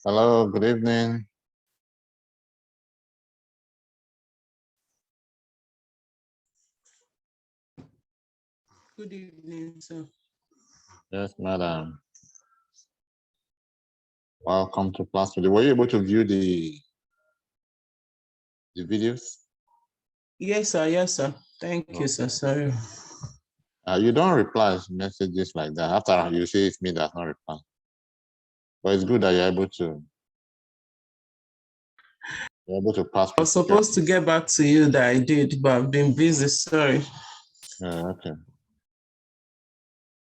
Hello, good evening. Good evening, sir. Yes, madam. Welcome to class today. Were you able to view the videos? Yes, sir. Yes, sir. Thank you, sir. Sorry. You don't reply messages like that. After you say it's me that's not replying. But it's good that you're able pass. I was supposed to get back to you that I did, but I've been busy. Sorry. Okay.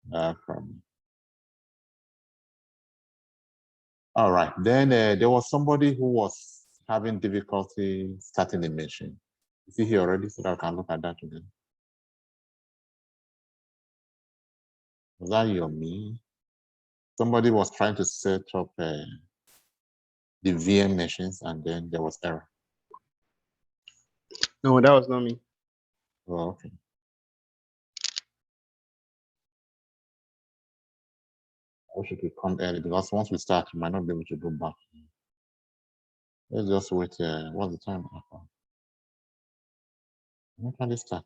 No problem. All right. Then there was somebody who was having difficulty starting the machine. Is he here already so that I can look at that together? Was that you or me? Somebody was trying to set up the VM machines and then there was error. No, that was not me. Oh, okay. I wish you could come early because once we start, you might not be able to go back. Let's just wait. What's the time? When can they start?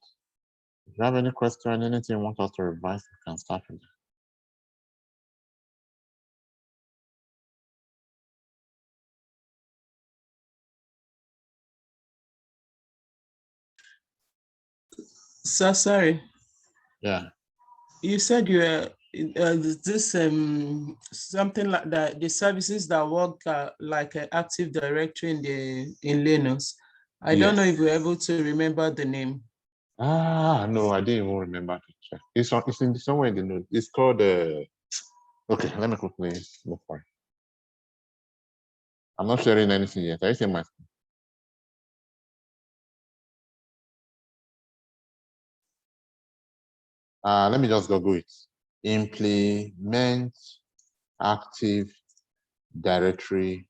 If you have any question, anything you want us to revise, we can start with it. Sir, sorry. Yeah. You said you were this something like that. The services that work like an Active Directory in Linux. I don't know if you're able to remember the name. No, I didn't even remember to check. It's in somewhere in the note. It's called okay, let me quickly look for it. I'm not sharing anything yet. I see my screen. Let me just Google it. Implement Active Directory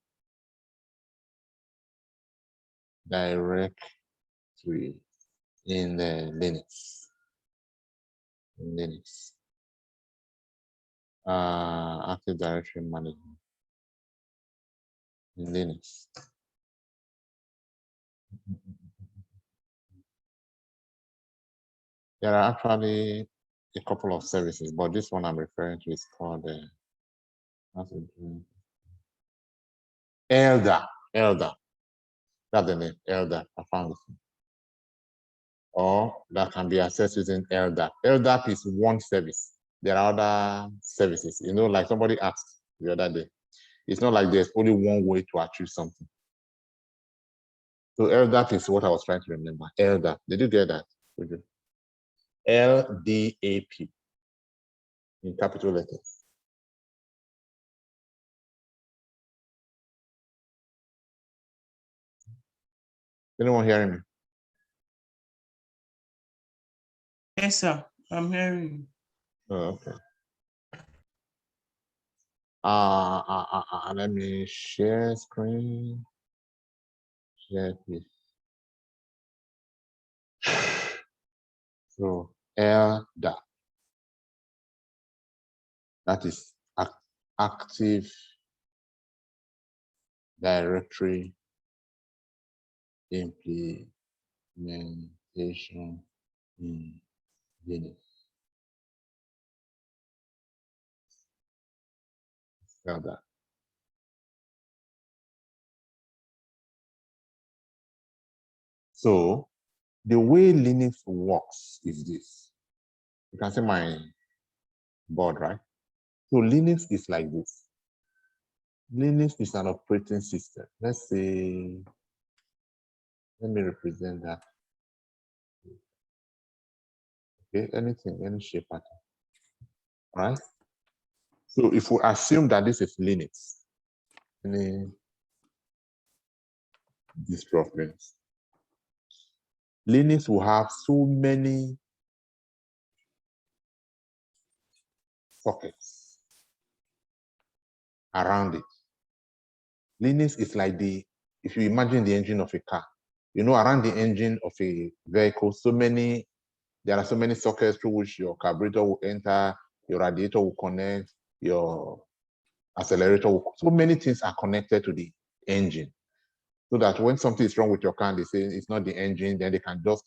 in Linux. In Linux. Active Directory Management in Linux. There are actually a couple of services, but this one I'm referring to is called Elder. That's the name, Elder. I found it. Or that can be accessed using LDAP. LDAP is one service. There are other services. You know, like somebody asked the other day. It's not like there's only one way to achieve something. So LDAP is what I was trying to remember. LDAP. Did you get that? LDAP in capital letters. Anyone hearing me? Yes, sir. I'm hearing you. Oh, okay. Let me share screen. Share please. So LDAP. That is Active Directory Implementation in Linux. Spell that. So the way Linux works is this. You can see my board, right? So Linux is like this. Linux is an operating system. Let's say, let me represent that. Okay, anything, any shape pattern. All right? So if we assume that this is Linux, this problems, Linux will have so many sockets around it. Linux is like if you imagine the engine of a car, you know, around the engine of a vehicle, there are so many sockets through which your carburetor will enter, your radiator will connect, your accelerator. So many things are connected to the engine, so that when something is wrong with your car, they say it's not the engine, then they can just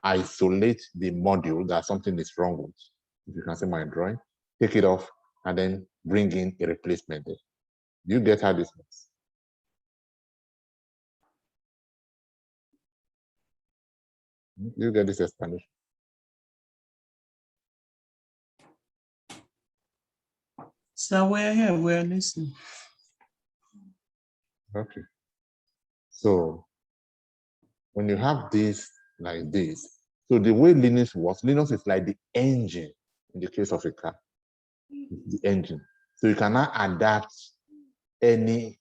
isolate the module that something is wrong with. If you can see my drawing, take it off and then bring in a replacement there. Do you get how this works? You get this explanation? So we're here, we're listening. Okay. So when you have this like this, so the way Linux works, Linux is like the engine in the case of a car, the engine. So you cannot adapt any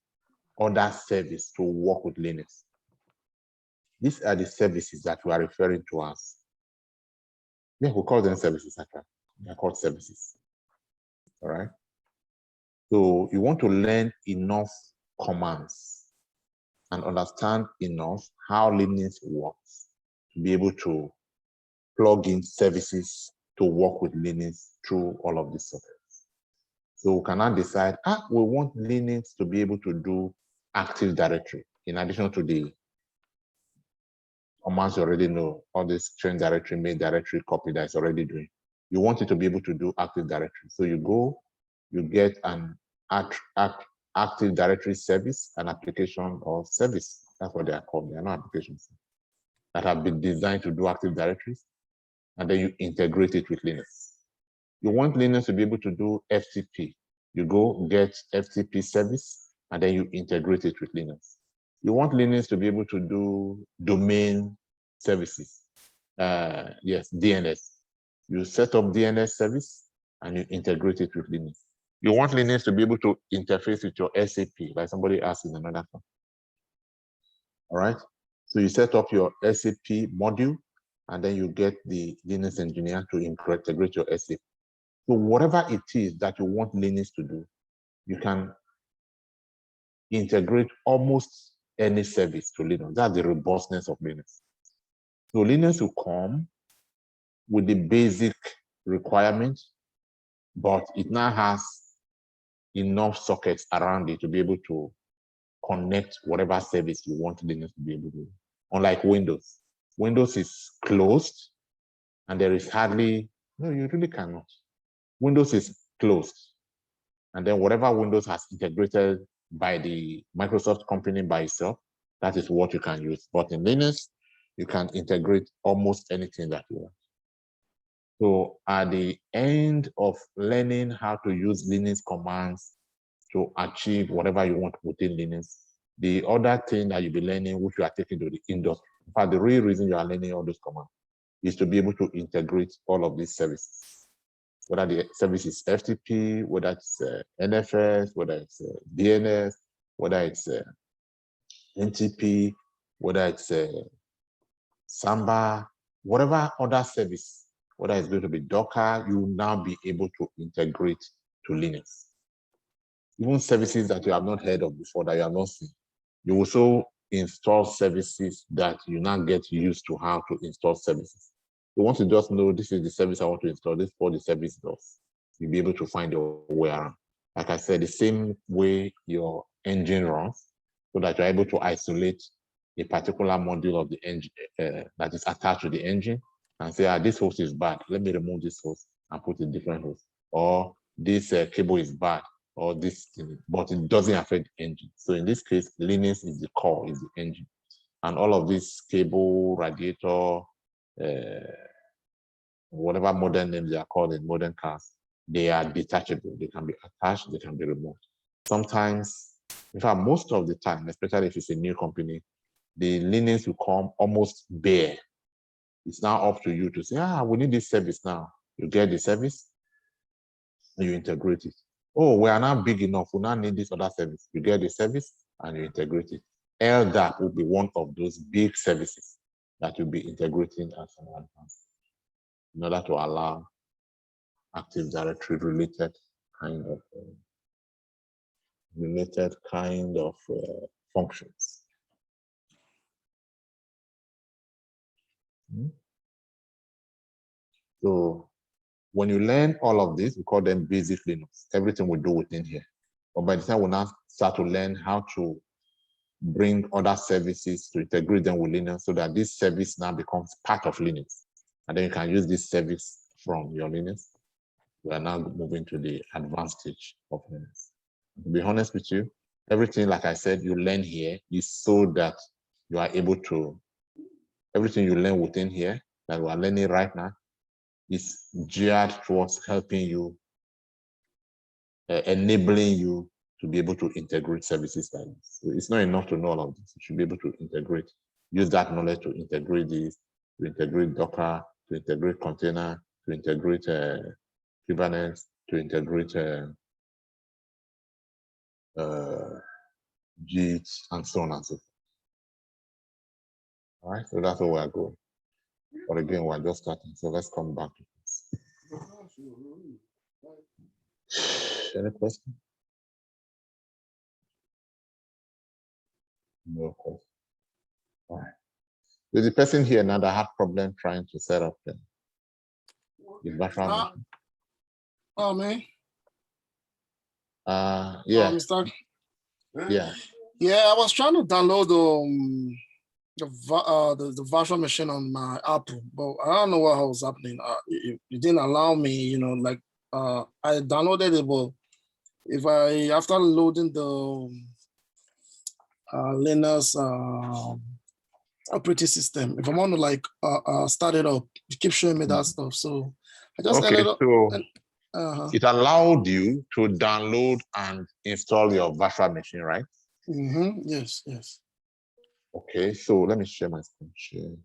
other service to work with Linux. These are the services that we are referring to as, yeah, we call them services. They're called services. All right. So you want to learn enough commands and understand enough how Linux works to be able to plug in services to work with Linux through all of these sockets. So we can now decide, we want Linux to be able to do Active Directory in addition to the commands you already know, all this change directory, make directory, copy that is already doing. You want it to be able to do Active Directory. So you go, you get an Active Directory service, an application or service. That's what they are called. They are not applications that have been designed to do Active Directories, and then you integrate it with Linux. You want Linux to be able to do FTP. You go get FTP service, and then you integrate it with Linux. You want Linux to be able to do domain services. Yes, DNS. You set up DNS service, and you integrate it with Linux. You want Linux to be able to interface with your SAP, like somebody asked in another one. All right. So you set up your SAP module, and then you get the Linux engineer to integrate your SAP. So whatever it is that you want Linux to do, you can integrate almost any service to Linux. That's the robustness of Linux. So Linux will come with the basic requirements, but it now has enough sockets around it to be able to connect whatever service you want Linux to be able to do. Unlike Windows. Windows is closed, and there is hardly, no, you really cannot. Windows is closed. And then whatever Windows has integrated by the Microsoft company by itself, that is what you can use. But in Linux, you can integrate almost anything that you want. So at the end of learning how to use Linux commands to achieve whatever you want within Linux, the other thing that you'll be learning, which you are taking to the industry, in fact, the real reason you are learning all those commands is to be able to integrate all of these services. Whether the service is FTP, whether it's NFS, whether it's DNS, whether it's NTP, whether it's Samba, whatever other service, whether it's going to be Docker, you will now be able to integrate to Linux. Even services that you have not heard of before, that you have not seen, you also install services that you now get used to how to install services. You want to just know this is the service I want to install, this is what the service does. You'll be able to find your way around. Like I said, the same way your engine runs, so that you're able to isolate a particular module of the engine that is attached to the engine and say, this host is bad. Let me remove this host and put a different host. Or this cable is bad, or this thing, but it doesn't affect the engine. So in this case, Linux is the core, is the engine. And all of this cable, radiator, whatever modern names they are called in modern cars, they are detachable. They can be attached, they can be removed. Sometimes, in fact, most of the time, especially if it's a new company, the Linux will come almost bare. It's now up to you to say, we need this service now. You get the service, and you integrate it. Oh, we are now big enough. We now need this other service. You get the service, and you integrate it. LDAP will be one of those big services that you'll be integrating as an advance in order to allow Active Directory related kind of functions. So when you learn all of this, we call them basic Linux. Everything we do within here. But by the time we now start to learn how to bring other services to integrate them with Linux so that this service now becomes part of Linux. And then you can use this service from your Linux. We are now moving to the advanced stage of Linux. To be honest with you, everything, like I said, you learn here is so that you are able to, everything you learn within here that we are learning right now is geared towards helping you, enabling you to be able to integrate services like this. So it's not enough to know all of this. You should be able to integrate, use that knowledge to integrate this, to integrate Docker, to integrate container, to integrate Kubernetes, to integrate Git, and so on and so forth. All right, so that's where we're going. But again, we're just starting, so let's come back to this. Any question? No question. All right. There's a person here now that had problem trying to set up the virtual machine. Oh man. Yeah. Mr. Yeah. Yeah, I was trying to download the virtual machine on my Apple, but I don't know what was happening. It didn't allow me, you know, like I downloaded it, but if I after loading the Linux operating system, if I want to like start it up, it keeps showing me that stuff. So I just ended up. It allowed you to download and install your virtual machine, right? Yes, yes. Okay, so let me share my screen share.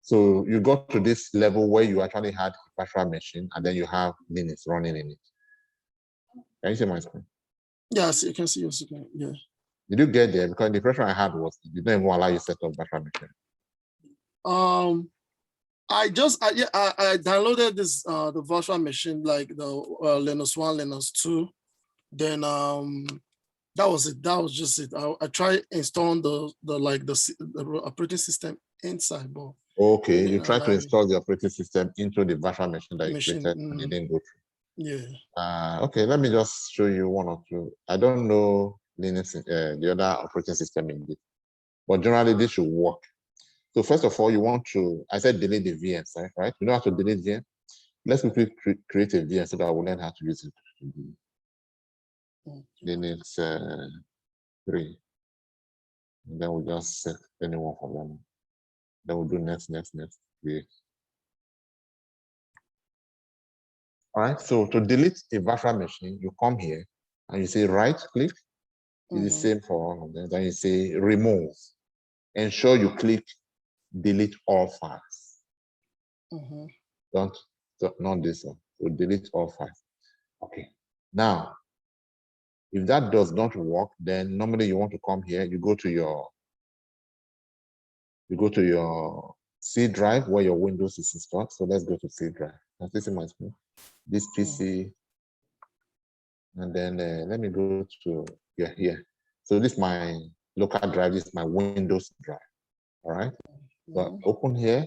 So you got to this level where you actually had a virtual machine and then you have Linux running in it. Can you see my screen? Yes, you can see your screen. Yeah. Did you get there? Because the impression I had was it didn't even allow you to set up virtual machine. I downloaded this the virtual machine, like the Linux 1, Linux 2. Then that was it. That was just it. I tried installing the operating system inside, but okay, you tried to install the operating system into the virtual machine that you created and it didn't go through. Yeah. Okay, let me just show you one or two. I don't know Linux, the other operating system in it, but generally this should work. So first of all, you want to, I said delete the VMs, right? You know how to delete VM? Let's quickly create a VM so that we'll learn how to use it. Linux 3. And then we'll just set anyone for them. Then we'll do next, create. All right, so to delete a virtual machine, you come here and you say right click. It's the same for all of them. Then you say remove. Ensure you click delete all files. Not this one. So delete all files. Okay. Now, if that does not work, then normally you want to come here. You go to your C drive where your Windows is installed. So let's go to C drive. Can you see my screen? This PC, and then let me go to here. So this is my local drive. This is my Windows drive. All right. So open here,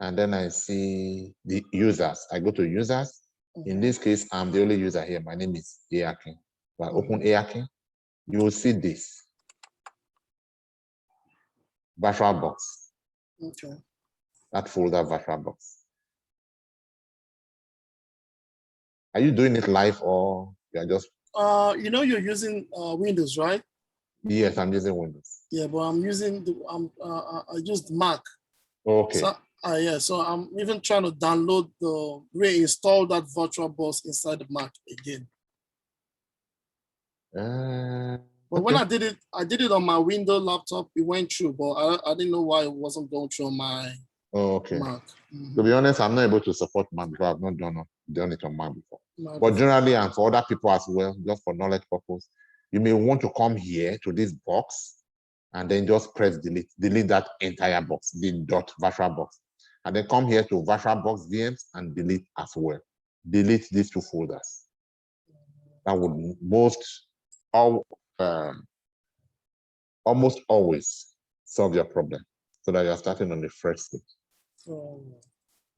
and then I see the users. I go to users. In this case, I'm the only user here. My name is Akin. So I open Akin. You will see this VirtualBox. Okay. That folder VirtualBox. Are you doing it live or you are just? You know, you're using Windows, right? Yes, I'm using Windows. Yeah, but I'm using I used Mac. Okay. So, yeah, so I'm even trying to download reinstall that VirtualBox inside the Mac again. But when I did it on my Windows laptop, it went through, but I didn't know why it wasn't going through on my Mac. To be honest, I'm not able to support Mac because I've not done it on Mac before. But generally, and for other people as well, just for knowledge purpose, you may want to come here to this box and then just press delete that entire box, the .virtualbox. And then come here to VirtualBox VMs and delete as well. Delete these two folders. That would almost always solve your problem so that you're starting on the fresh stage.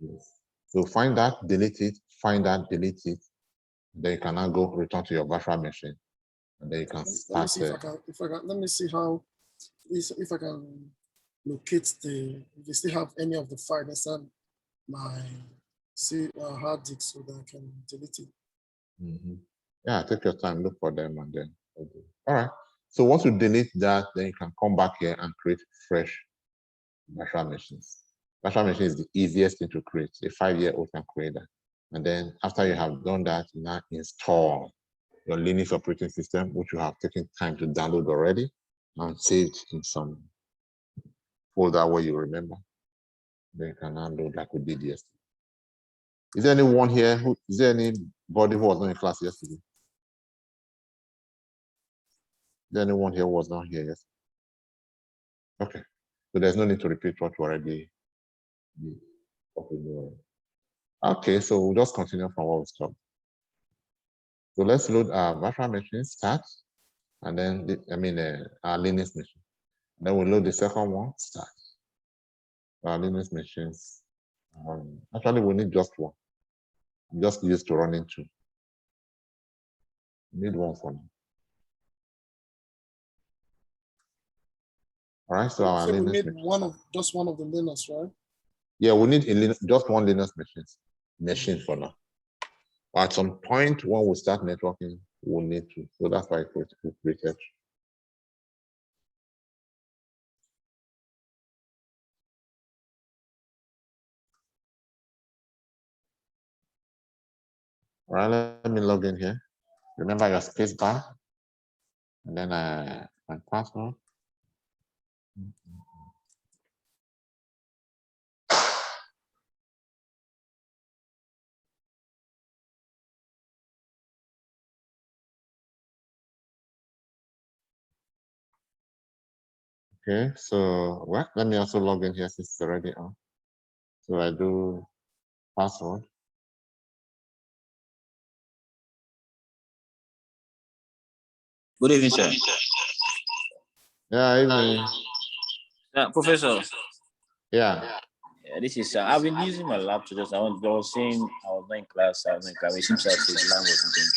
Yes. So find that, delete it, find that, delete it. Then you can now go return to your virtual machine. And then you can Let me start. see if I can, let me see how, if I can locate if they still have any of the file inside my hard disk so that I can delete it. Yeah, take your time, look for them, and then. All right. So once you delete that, then you can come back here and create fresh virtual machines. Virtual machine is the easiest thing to create. A 5-year-old can create that. And then after you have done that, you now install your Linux operating system, which you have taken time to download already, and saved in some folder where you remember. Then you can now load like we did yesterday. Is there anyone here is there anybody who was not in class yesterday? Is there anyone here who was not here yesterday? Okay. So there's no need to repeat what you already did. Okay, so we'll just continue from where we stopped. So let's load our virtual machine, start, and then our Linux machine. Then we'll load the second one, start. Our Linux machines. Actually, we need just one. I'm just used to running two. We need one for now. All right, so our Linux we need just one of the Linux, right? Yeah, we need just one Linux machine for now. At some point when we start networking, we'll need to. So that's why we created. All right, let me log in here. Remember your space bar, and then my password. Okay, so well, let me also log in here since it's already on. So I do password. Good evening, sir. Yeah, evening. Professor. Yeah. This is. I've been using my laptop. I was saying I was not in class. I was in class. It seems like the line wasn't going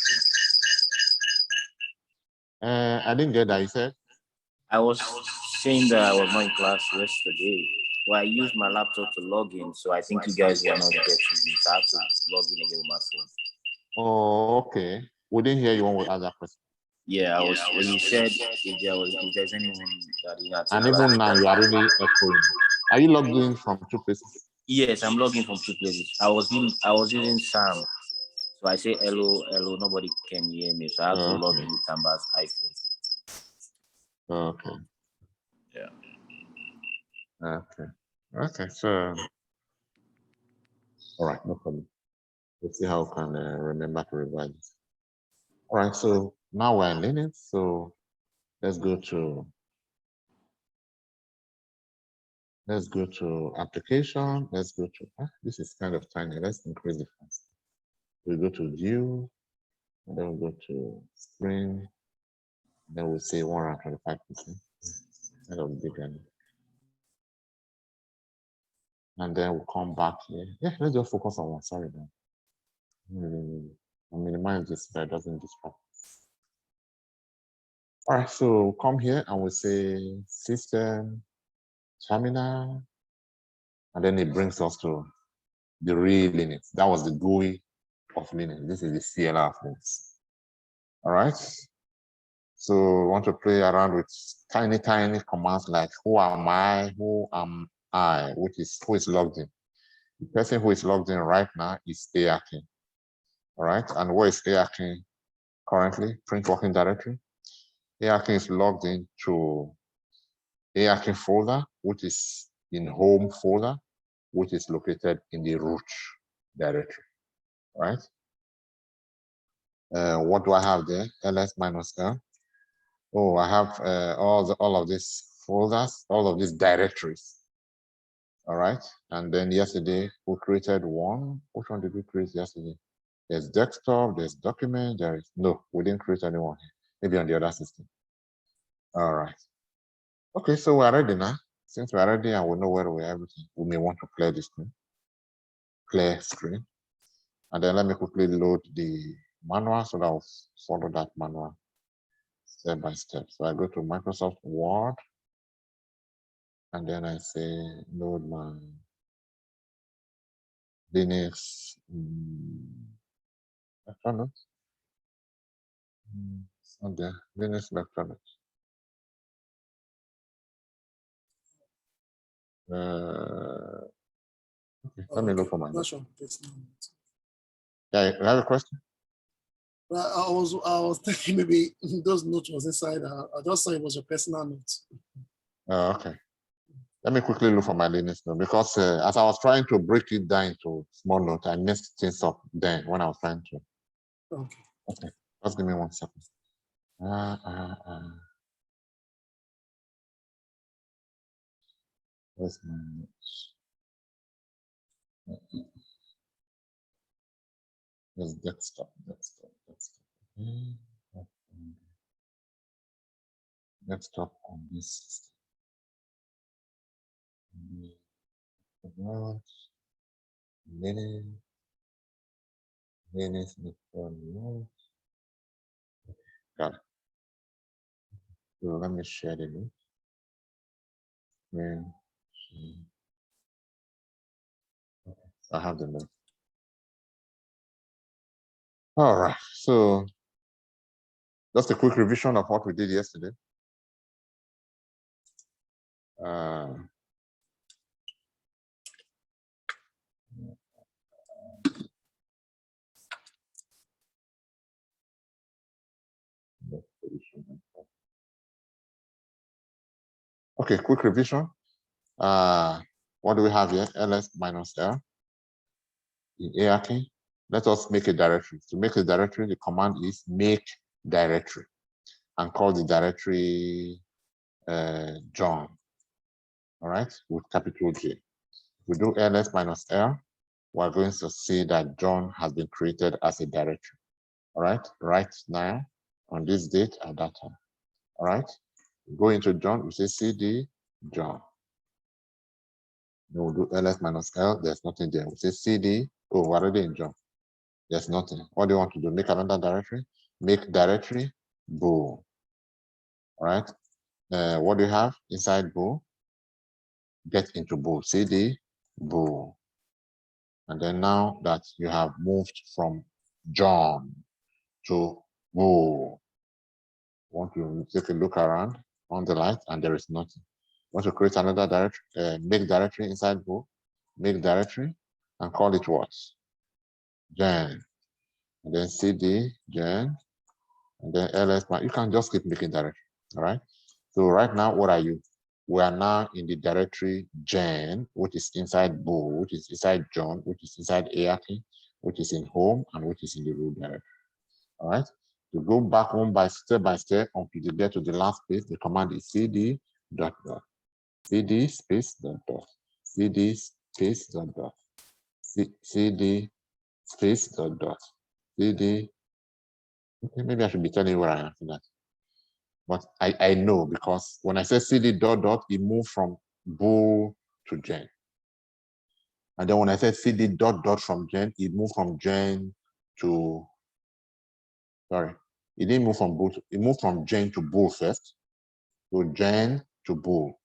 through. I didn't get that. You said. I was saying that I was not in class yesterday. Well, I used my laptop to log in, so I think you guys were not getting me. So I have to log in again with my phone. Oh, okay. We didn't hear you when we asked that question. Yeah, I was. When you said if there's anyone that did not. And even now you are really echoing. Are you logged in from two places? Yes, I'm logging from two places. I was using Sam. So I say hello, hello, nobody can hear me. So I have to log in with Samba's iPhone. Okay. Yeah. Okay. So all right, no problem. Let's see how we can remember to revise this. All right, so now we're in Linux. So let's go to application. Let's go to this is kind of tiny. Let's increase the font. We go to view, and then we go to screen. Then we'll say 125%. Kind of bigger. And then we'll come back here. Yeah, let's just focus on one. Sorry, man. I'll minimize this so it doesn't distract. All right, so we'll come here and we'll say system, terminal, and then it brings us to the real Linux. That was the GUI of Linux. This is the CLR of Linux. All right. So we want to play around with tiny commands like who am I, who am I, who is logged in. The person who is logged in right now is ARKing. All right. And where is ARKing currently? Print working directory. ARKing is logged into ARKing folder, which is in home folder, which is located in the root directory. Right. What do I have there? ls-l. Oh, I have all of these folders, all of these directories. All right. And then yesterday we created one. Which one did we create yesterday? There's desktop, there's document, we didn't create anyone here. Maybe on the other system. All right. Okay, so we're ready now. Since we're ready and we know where we are, everything, we may want to clear this screen. clear screen. And then let me quickly load the manual so that I'll follow that manual step by step. So I go to Microsoft Word, and then I say load my Linux electronics. It's not there. Linux electronics. Okay, let me look for my notes. Yeah, you have a question? I was thinking maybe those notes was inside. I just saw it was your personal notes. Okay. Let me quickly look for my Linux note because as I was trying to break it down into small notes, I messed things up then when I was trying to. Okay. Okay, just give me 1 second. Where's my notes? Where's desktop? Desktop on this system. Linux, got it. So let me share the link. Okay, I have the link. All right, so just a quick revision of what we did yesterday. Okay, quick revision. What do we have here? ls minus l in ARK. Let us make a directory. To make a directory, the command is make directory and call the directory John. All right, with capital J. If we do ls minus l, we're going to see that John has been created as a directory. All right now on this date at that time. All right, go into John, we say cd John. Then we'll do ls minus l, there's nothing there. We say cd, oh, we're already in John. There's nothing. What do you want to do? Make another directory? Make directory bool. All right. What do you have inside bool? Get into bool. cd bool. And then now that you have moved from John to bool, want to take a look around on the light, and there is nothing. Want to create another directory? Make directory inside bool. Make directory and call it what? Gen. And then cd gen. And then ls, you can just keep making directory. All right. So right now, what are you? We are now in the directory gen, which is inside bool, which is inside John, which is inside ARK, which is in home, and which is in the root directory. All right. To go back home by step until you get to the last page, the command is cd dot dot. cd space dot dot. cd space dot dot. cd space dot dot. cd. Okay, maybe I should be telling you where I am for that. But I know because when I say cd dot dot, it moved from bool to gen. And then when I said cd dot dot from gen, it moved from gen to, sorry, it didn't move from bool, it moved from gen to bool first. So gen to bool.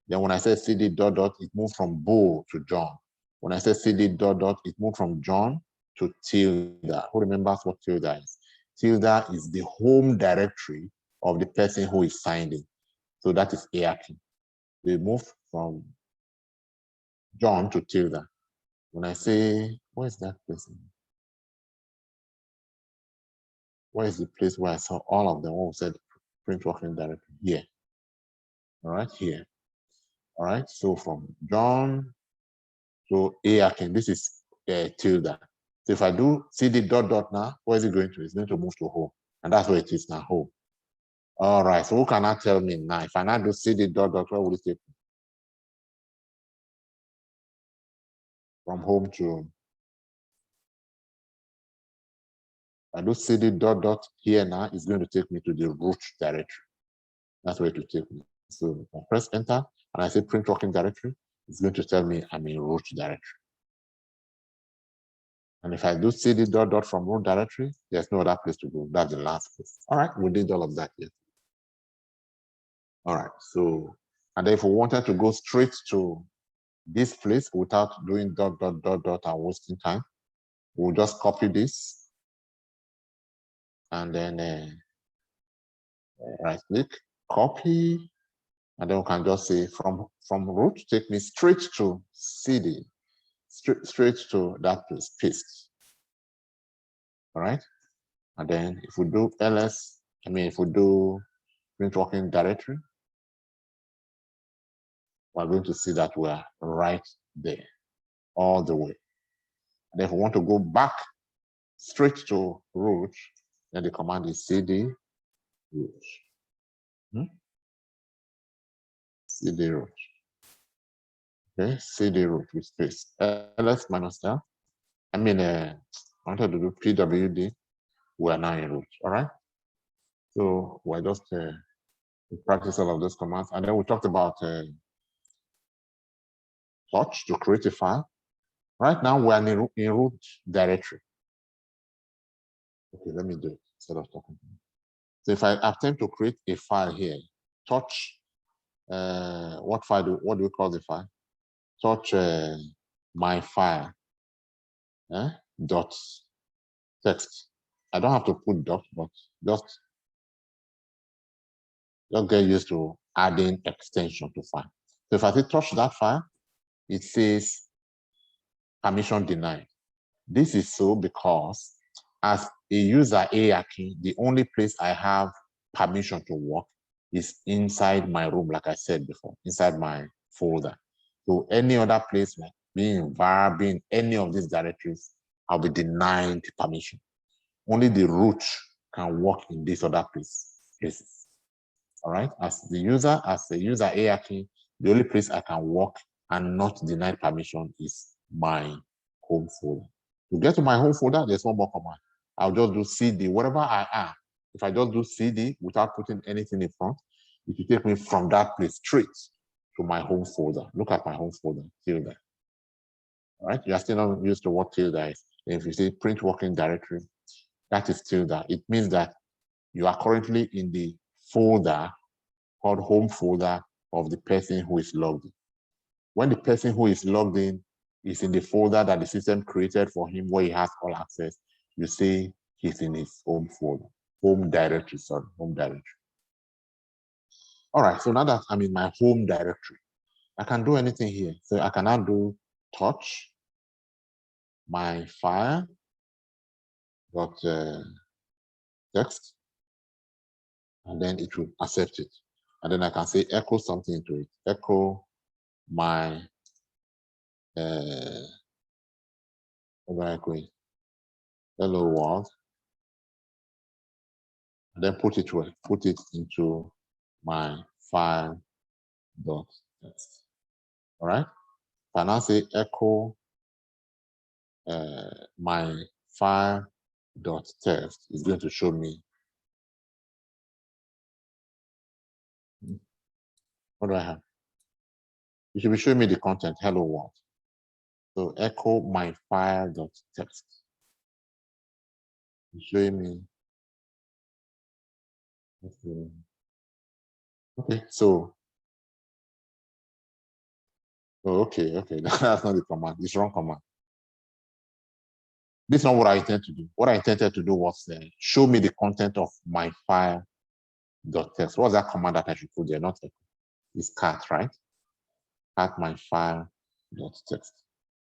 Then when I said cd dot dot, it moved from bool to John. When I said cd dot dot, it moved from John to tilde. Who remembers what tilde is? Tilde is the home directory of the person who is signed in. So that is ARK. They move from John to tilde. When I say, where is that person? Where is the place where I saw all of them? What said print working directory? Here. All right, here. All right, so from John to ARK, this is tilde. So if I do cd dot dot now, where is it going to? It's going to move to home. And that's where it is now, home. All right, so who can I tell me now? If I now do cd dot dot, where will it take me? From home to, I do cd dot dot here now, it's going to take me to the root directory. That's where it will take me. So if I press enter and I say print working directory, it's going to tell me I'm in root directory. And if I do cd dot dot from root directory, there's no other place to go. That's the last place. All right, we did all of that yet. All right, so, and then if we wanted to go straight to this place without doing dot dot dot dot and wasting time, we'll just copy this and then right click, copy, and then we can just say from root, take me straight to cd, straight to that place, paste. All right, and then if we do ls, if we do print working directory, we're going to see that we're right there all the way. And if we want to go back straight to root, then the command is cd root. Cd root. Okay, cd root with space. ls minus l. I wanted to do pwd. We are now in root. All right. So we're just practice all of those commands, and then we talked about touch to create a file. Right now we are in root directory. Okay, let me do it instead of talking. So if I attempt to create a file here, touch, what do we call the file? Touch my file dot text. I don't have to put dot, but just get used to adding extension to file. So if I say touch that file, it says permission denied. This is so because as a user ARKey, the only place I have permission to work is inside my room, like I said before, inside my folder. So any other place, like being var, being any of these directories, I'll be denied permission. Only the root can work in this other places. All right, as the user ARKey, the only place I can work and not deny permission is my home folder. To get to my home folder, there's one more command. I'll just do cd, wherever I am. If I just do cd without putting anything in front, it will take me from that place straight to my home folder. Look at my home folder, tilde. All right, you are still not used to what tilde is. If you say print working directory, that is tilde. It means that you are currently in the folder called home folder of the person who is logged in. When the person who is logged in is in the folder that the system created for him where he has all access, you say he's in his home folder, home directory. All right, so now that I'm in my home directory, I can do anything here. So I can now do touch my file dot text, and then it will accept it. And then I can say echo something into it. Echo my hello world, and then put it into my file dot text. All right. If I now say echo my file dot text, is going to show me. What do I have? You should be showing me the content. Hello world. So echo my file dot text. It's showing me. Okay, so. Oh, okay, that's not the command. It's wrong command. This is not what I intended to do. What I intended to do was show me the content of my file dot text. What's that command that I should put there? Not echo. It's cat, right? Cat my file dot text.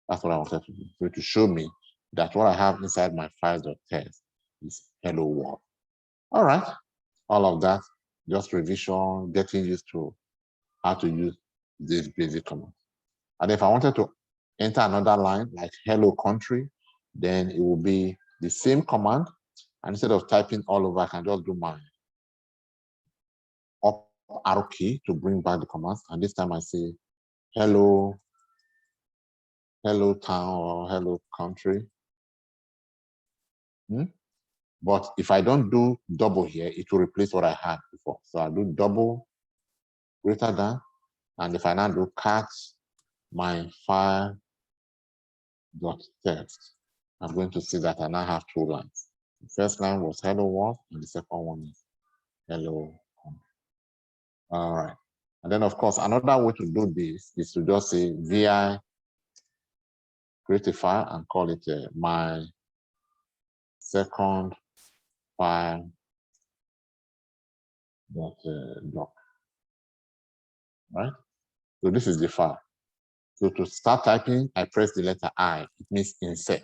That's what I wanted to do. So to show me that what I have inside my file dot text is hello world. All right. All of that, just revision, getting used to how to use this basic command. And if I wanted to enter another line like hello country, then it will be the same command. And instead of typing all over, I can just do my up arrow key to bring back the commands. And this time I say hello town or hello country. But if I don't do double here, it will replace what I had before. So I'll do double greater than. And if I now do cat my file dot text, I'm going to see that I now have two lines. The first line was hello world, and the second one is hello country. All right. And then, of course, another way to do this is to just say vi create a file and call it my second file doc. Right? So this is the file. So to start typing, I press the letter I. It means insert.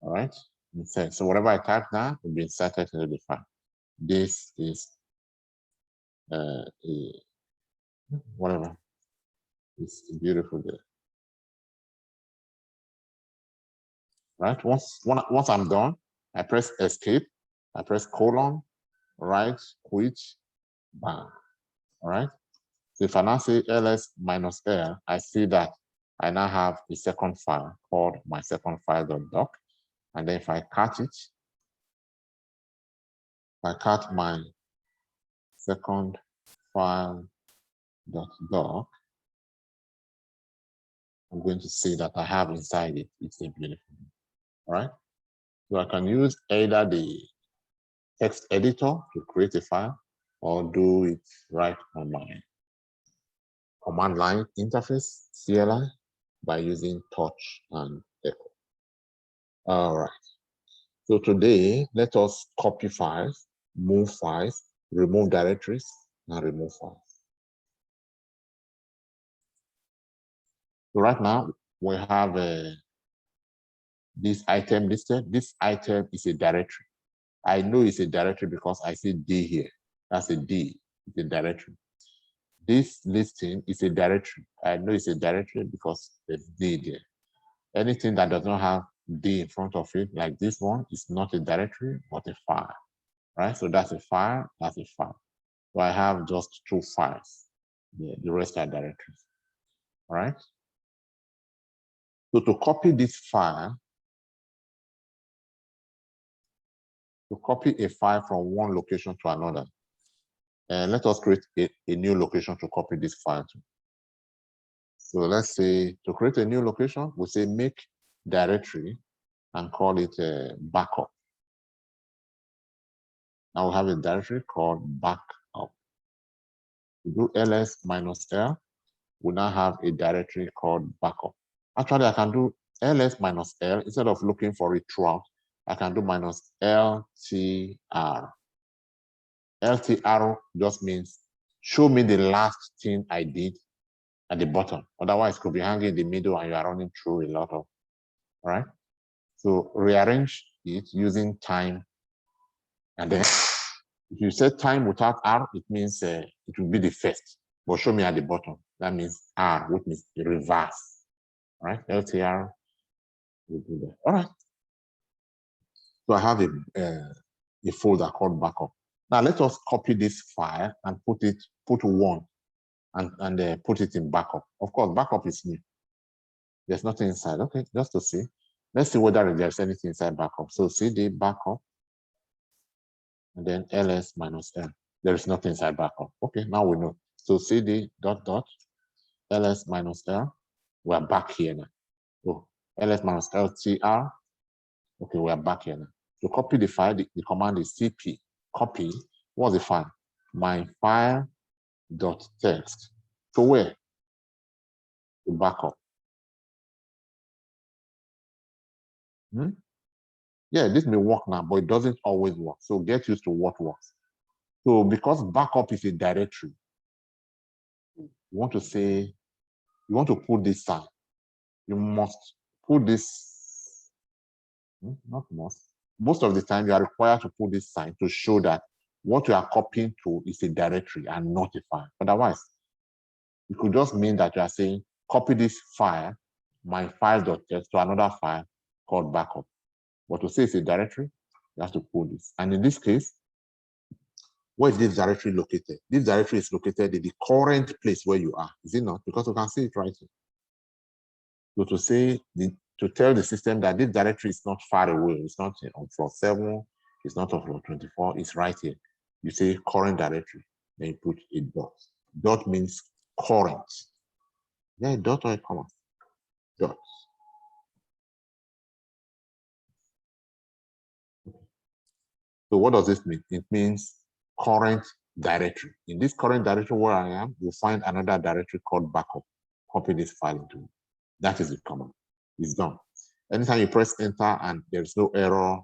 All right? Insert. So whatever I type now will be inserted into the file. This is whatever. It's beautiful there. Right? Once I'm done, I press escape. I press colon, right, quit, bang. All right? So if I now say ls-l, I see that I now have a second file called my second file.doc. And then if I cut it, I cut my second file.doc, I'm going to see that I have inside it. It's a beautiful. All right? So I can use either the text editor to create a file or do it right on my command line interface, CLI, by using touch and echo. All right. So today, let us copy files, move files, remove directories, and remove files. So right now, we have this item listed. This item is a directory. I know it's a directory because I see D here. That's a D, it's a directory. This listing is a directory. I know it's a directory because there's D there. Anything that does not have D in front of it, like this one, is not a directory, but a file, right? So that's a file, that's a file. So I have just two files. The rest are directories, all right? So to copy this file, to copy a file from one location to another, let us create a new location to copy this file to. So let's say to create a new location, we say make directory and call it backup. Now we have a directory called backup. We do ls-l, we now have a directory called backup. Actually, I can do ls-l instead of looking for it throughout. I can do -ltr. LTR just means show me the last thing I did at the bottom. Otherwise, it could be hanging in the middle and you are running through a lot of, all right? So rearrange it using time. And then if you set time without R, it means it will be the first, but show me at the bottom. That means R, which means reverse, all right? LTR will do that. All right. So I have a folder called backup. Now let us copy this file and put one and put it in backup. Of course, backup is new. There's nothing inside. Okay, just to see. Let's see whether there's anything inside backup. So cd backup and then ls-l. There is nothing inside backup. Okay, now we know. So cd ... ls-l. We're back here now. So ls-ltr. Okay, we're back here now. To copy the file, the command is cp copy. What's the file? My file.txt. So where? To backup. Yeah, this may work now, but it doesn't always work. So get used to what works. So because backup is a directory, you want to say, you want to put this sign. You must put this, not must. Most of the time, you are required to put this sign to show that what you are copying to is a directory and not a file. Otherwise, it could just mean that you are saying, copy this file, my file.txt, to another file called backup. But to say it's a directory, you have to put this. And in this case, where is this directory located? This directory is located in the current place where you are, is it not? Because you can see it right here. So to say, to tell the system that this directory is not far away, it's not on floor 7, it's not on floor 24, it's right here. You say current directory, then you put a dot. Dot means current. Yeah, a dot or a comma. Dot. So what does this mean? It means current directory. In this current directory where I am, you'll find another directory called backup. Copy this file into it. That is the command. It's done. Anytime you press enter and there's no error,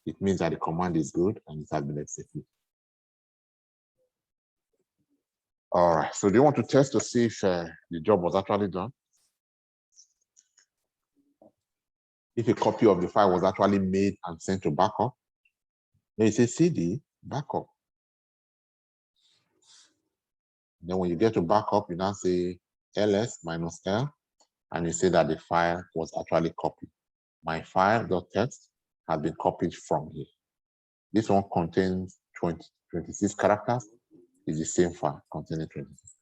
it means that the command is good and it has been executed. All right, so do you want to test to see if the job was actually done? If a copy of the file was actually made and sent to backup, then you say CD backup. Then when you get to backup, you now say ls -l, and you say that the file was actually copied. My file.txt has been copied from here. This one contains 26 characters. It's the same file containing 26.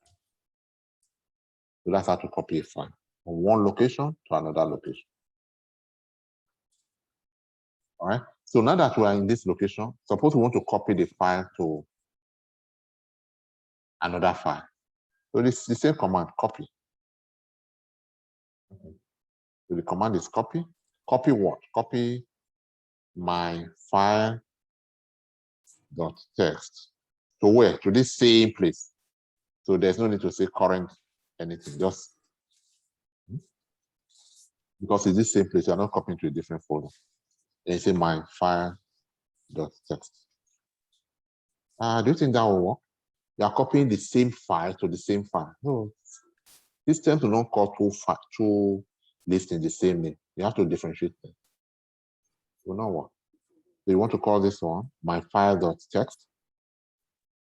So that's how to copy a file from one location to another location. All right. So now that we are in this location, suppose we want to copy the file to another file. So this is the same command, copy. Okay. So the command is copy. Copy what? Copy my file.txt. To where? To this same place. So there's no need to say current anything, just because it's the same place, you're not copying to a different folder. Then you say my file.txt. Do you think that will work? You are copying the same file to the same file. No, this tends to not call two lists in the same name. You have to differentiate them. It will not work. So you want to call this one my file.txt,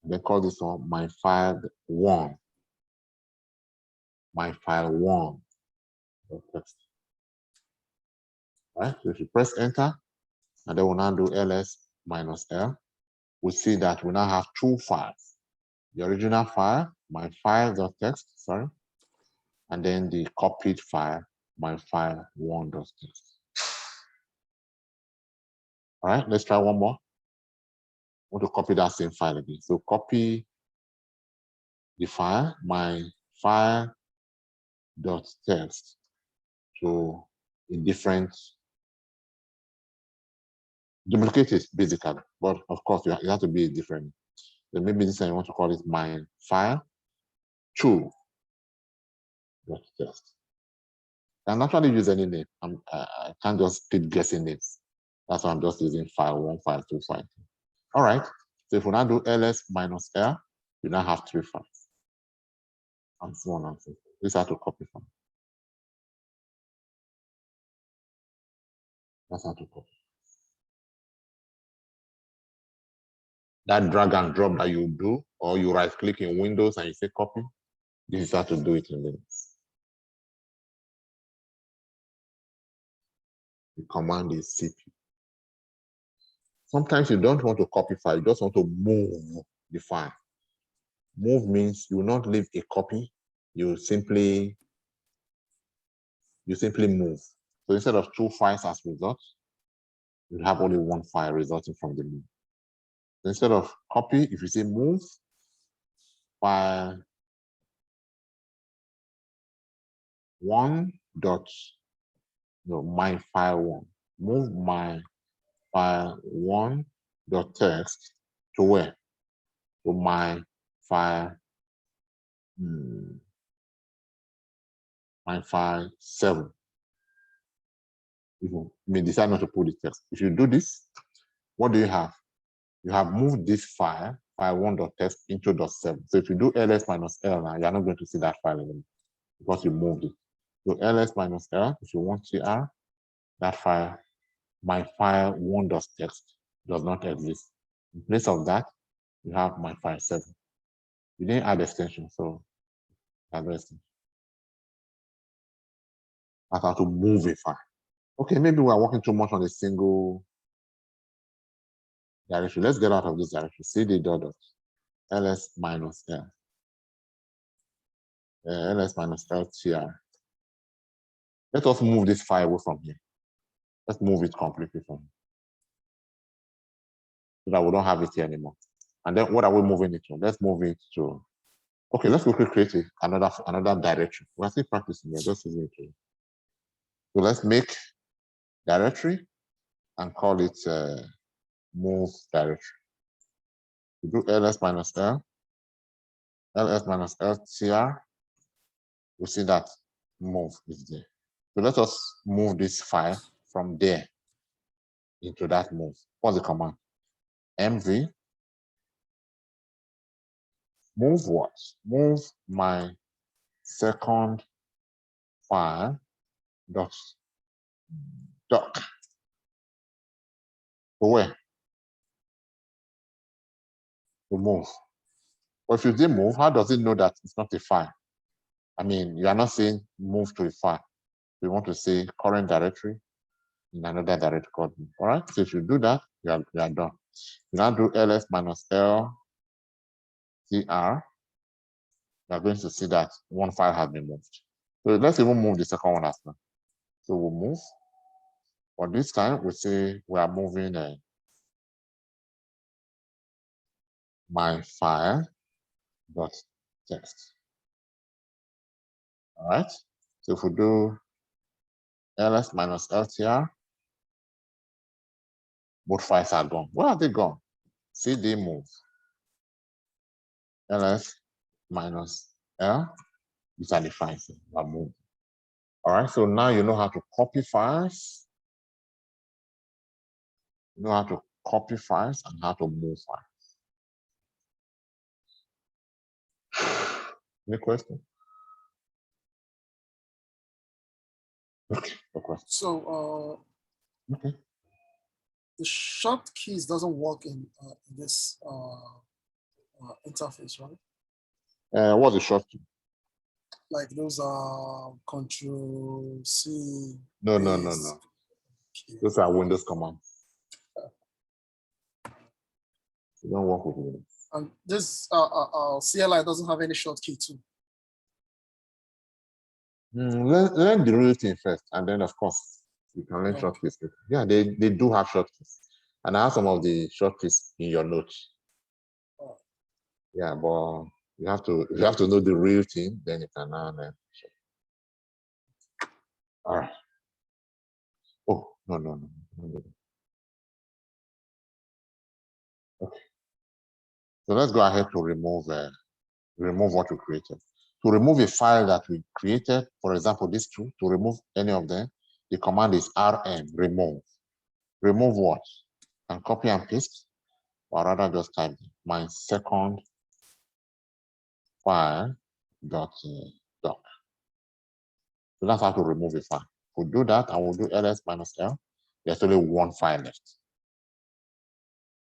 and then call this one my file1. My file1.txt. Right? So if you press enter, and then we'll now do ls -l, we see that we now have two files. The original file, my file.txt, sorry, and then the copied file, my file1.txt. All right, let's try one more. I want to copy that same file again. So copy the file, my file.txt, to a different, duplicate it basically, but of course it has to be different. Then maybe this time I want to call it my file2.txt. I can actually use any name. I can't just keep guessing names. That's why I'm just using file1, file2, file3. All right. So if we now do ls -l, you now have 3 files. And so on and so forth. This is how to copy from. That's how to copy. That drag and drop that you do, or you right click in Windows and you say copy, this is how to do it in Linux. The command is cp. Sometimes you don't want to copy file, you just want to move the file. Move means you will not leave a copy, you simply move. So instead of 2 files as result, you have only 1 file resulting from the move. So instead of copy, if you say move file 1 dot, no, my file1, move my file1.txt to where? To my file, my file7. You may decide not to put the text. If you do this, what do you have? You have moved this file, file1.txt, into .7. So if you do ls -l now, you're not going to see that file anymore because you moved it. So ls -l, if you want CR, that file, my file1.txt, does not exist. In place of that, you have my file7. You didn't add extension, so that's how to move a file. Okay, maybe we are working too much on a single directory. Let's get out of this directory. cd dot ls -l. ls -l tr. Let us move this file away from here. Let's move it completely from here, so that we don't have it here anymore. And then what are we moving it to? Let's move it to, okay, let's quickly create another directory. We're still practicing, we're just using it. So let's make directory and call it move directory. We do ls minus l, ls minus ltr, we see that move is there. So let us move this file from there into that move. What's the command? mv move what? Move my second file dot doc. To where? To move. But if you did move, how does it know that it's not a file? I mean, you are not saying move to a file. You want to say current directory in another directory called move. All right. So if you do that, you are done. You now do ls minus l tr. You are going to see that one file has been moved. So let's even move the second one as well. So we'll move. But this time we say we are moving my file dot text. All right. So if we do ls minus ltr, both files are gone. Where are they gone? cd move ls minus l. These are the files that are moved. All right. So now you know how to copy files. You know how to copy files and how to move files. Any question? Okay, no question. So Okay. the short keys doesn't work in this interface, right? What's the short key? Like those are Control C. No. Key. Those are Windows commands. You don't work with Windows. And this CLI doesn't have any short key too. Learn the real thing first, and then of course you can learn short keys. Yeah, they do have short keys, and I have some of the short keys in your notes. Oh. Yeah, but you have to know the real thing, then you can learn. All right. Oh no. Okay. So let's go ahead to remove what we created. To remove a file that we created, for example, these two, to remove any of them, the command is rm, remove. Remove what? And copy and paste, or rather just type my second file dot doc. So that's how to remove a file. We'll do that, and we'll do ls minus l. There's only one file left.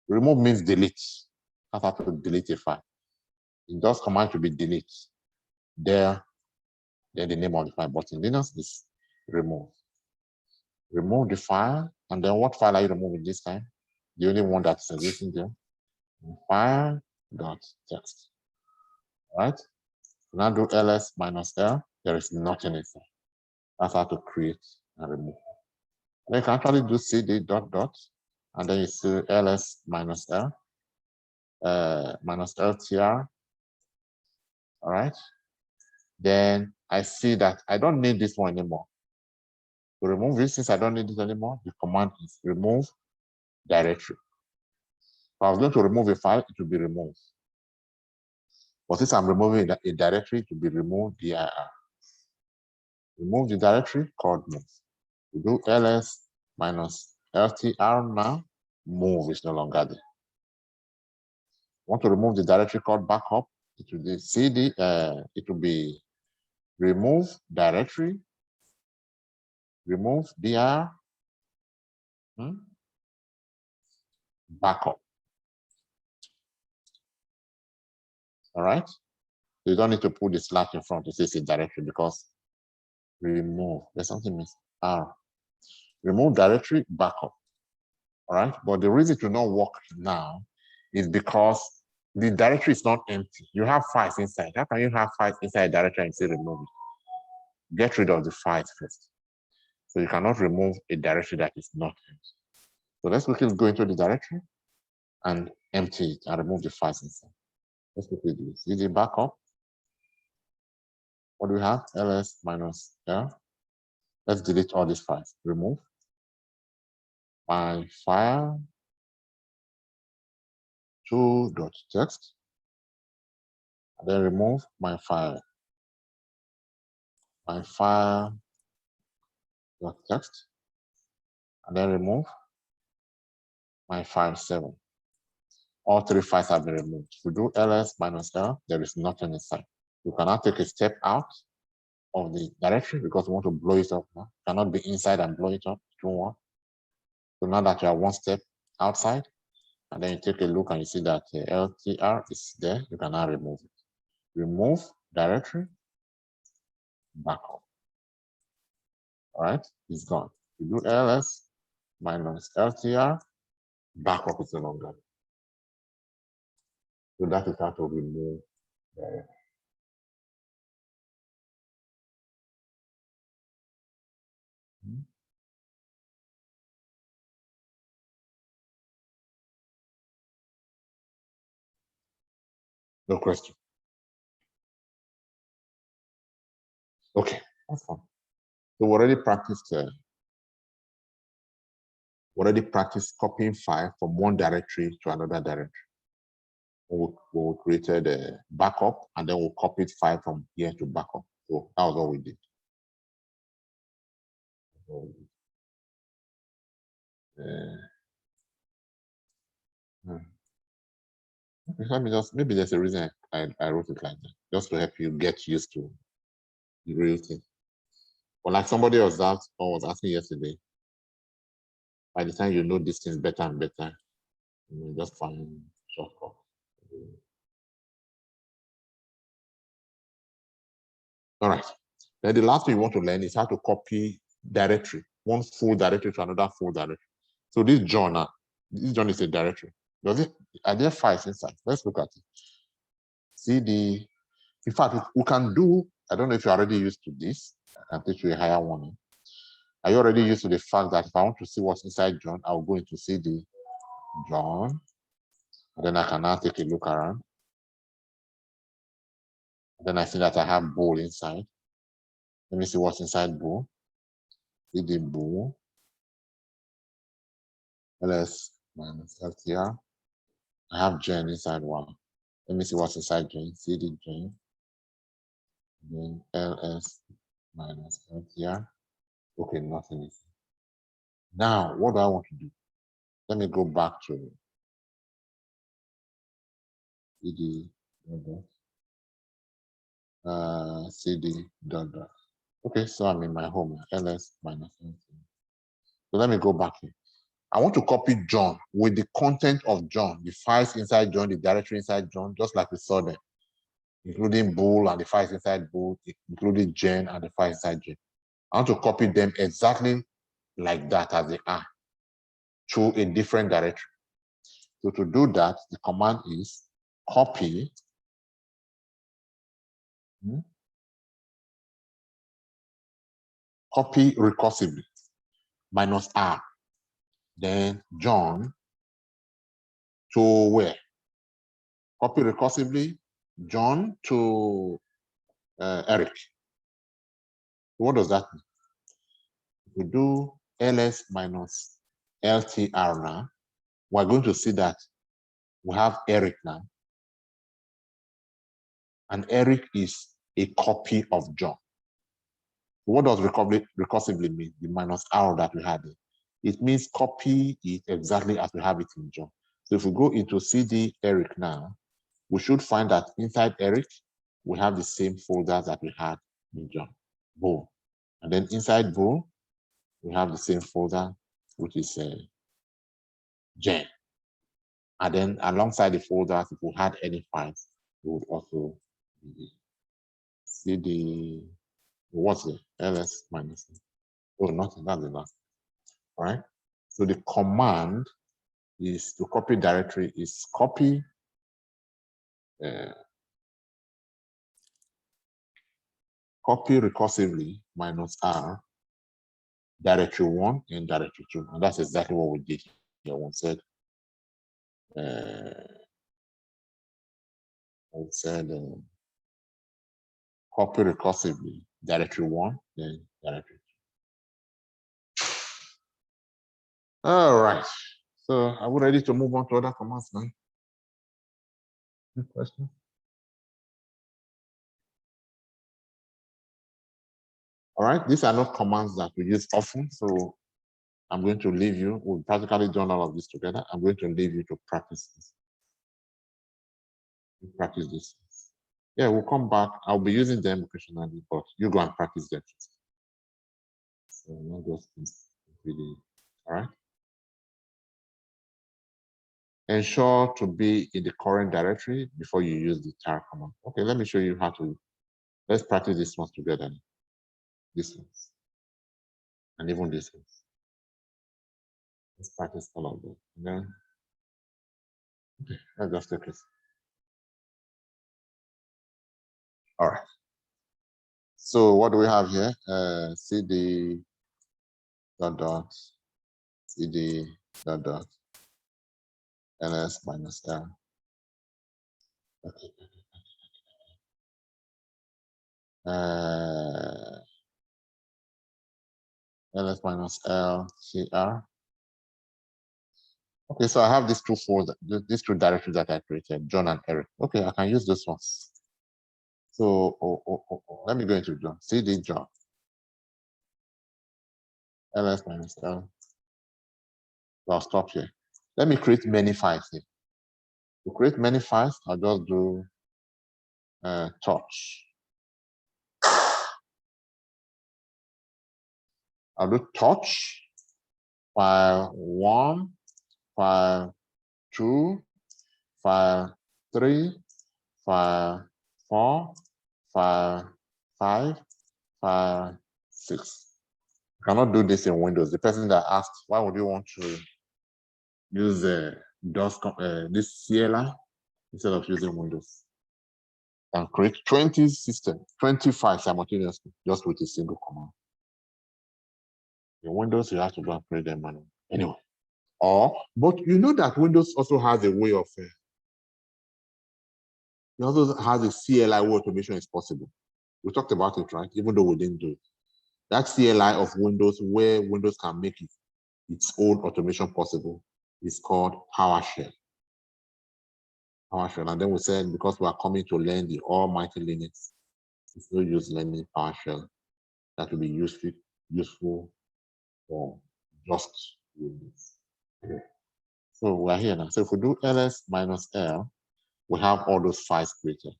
Remove means delete. That's how to delete a file. It does command to be delete. Then the name of the file, but in Linux is remove. Remove the file, and then what file are you removing this time? The only one that's existing there. File.txt. All right? Now do ls minus l. There is nothing inside. That's how to create and remove. Then you can actually do cd dot dot, and then you see ls minus l minus ltr. All right? Then I see that I don't need this one anymore. To remove this, since I don't need it anymore, the command is remove directory. If I was going to remove a file, it will be removed. But since I'm removing a directory, it will be removed dir. Remove the directory called move. We do ls minus ltr now, move is no longer there. Want to remove the directory called backup, it will be cd, it will be remove directory, remove dir, backup. All right? You don't need to put the slash in front to say it's a directory, because remove, there's something missing. Remove directory backup. All right, but the reason it will not work now is because the directory is not empty. You have files inside. How can you have files inside a directory and say remove it? Get rid of the files first. So you cannot remove a directory that is not empty. So let's quickly go into the directory and empty it and remove the files inside. Let's quickly do this. Cd backup. What do we have? ls minus l. Let's delete all these files. Remove my file 2.txt, and then remove my file .txt, and then remove my file 7. All 3 files have been removed. If we do ls -l, there is nothing inside. You cannot take a step out of the directory because we want to blow it up now. You cannot be inside and blow it up. So now that you are one step outside, and then you take a look and you see that the LTR is there, you can now remove it. Remove directory, backup. All right, it's gone. You do ls -ltr, backup is no longer. So that is how to remove directory. No question. Okay, that's fine. So we already practiced copying file from one directory to another directory. We created a backup, and then we copied file from here to backup. So that was all we did. Let me just, maybe there's a reason I wrote it like that, just to help you get used to the real thing. But like somebody else was asking yesterday, by the time you know these things better and better, you just find shortcuts. All right. Then the last thing you want to learn is how to copy directory, one full directory to another full directory. So this John is a directory. Are there files inside? Let's look at it. CD. In fact, we can do, I don't know if you're already used to this. I can teach you a higher one. Are you already used to the fact that if I want to see what's inside John, I'll go into CD John. And then I can now take a look around. And then I see that I have bool inside. Let me see what's inside bool. CD bool. ls -ltr. I have gen inside one. Let me see what's inside gen. CD gen. Then ls -ltr. Okay, nothing is. Now, what do I want to do? Let me go back to CD CD dot. Okay, so I'm in my home, ls -ltr. So let me go back here. I want to copy John with the content of John, the files inside John, the directory inside John, just like we saw them, including bool and the files inside bool, including gen and the files inside gen. I want to copy them exactly like that as they are to a different directory. So to do that, the command is copy recursively -r, then John to where? Copy recursively John to Eric. What does that mean? If we do ls -ltr now, we're going to see that we have Eric now. And Eric is a copy of John. What does recursively mean? The -r that we had. It means copy it exactly as we have it in John. So if we go into CD Eric now, we should find that inside Eric, we have the same folder that we had in John, bool. And then inside bool, we have the same folder, which is gen. And then alongside the folders, if we had any files, we would also CD, what's the ls -. Oh, nothing, that's the last. All right. So the command is to copy directory is copy recursively -r directory 1 and directory 2. And that's exactly what we did here. One said copy recursively directory 1, then directory 2. All right. So are we ready to move on to other commands now? Any questions? All right, these are not commands that we use often, so I'm going to leave you. We've practically done all of this together. I'm going to leave you to practice this. Practice this. Yeah, we'll come back. I'll be using them occasionally, but you go and practice them. So not just this really. All right. Ensure to be in the current directory before you use the tar command. Okay, let me show you how to. Let's practice this one together. This one, and even this one. Let's practice all of them. And then, okay, let's just take this. All right. So what do we have here? cd dot cd dot ls minus l. Okay. ls minus l cr. Okay, so I have these two folders, these two directories that I created, John and Eric. Okay, I can use those ones. So let me go into John. cd John. ls minus l. I'll stop here. Let me create many files here. To create many files, I'll just do touch. I'll do touch, file 1, file 2, file 3, file 4, file 5, file 6. You cannot do this in Windows. The person that asked, why would you want to use this CLI instead of using Windows? And create 20 systems, 20 files simultaneously, just with a single command. In Windows, you have to go and create them manually. Anyway, but you know that Windows also has a way of, it also has a CLI where automation is possible. We talked about it, right? Even though we didn't do it. That CLI of Windows, where Windows can make its own automation possible, is called PowerShell. PowerShell. And then we said, because we are coming to learn the almighty Linux, it's no use learning PowerShell. That will be useful for just Windows. Okay. So we're here now. So if we do ls minus l, we have all those files created.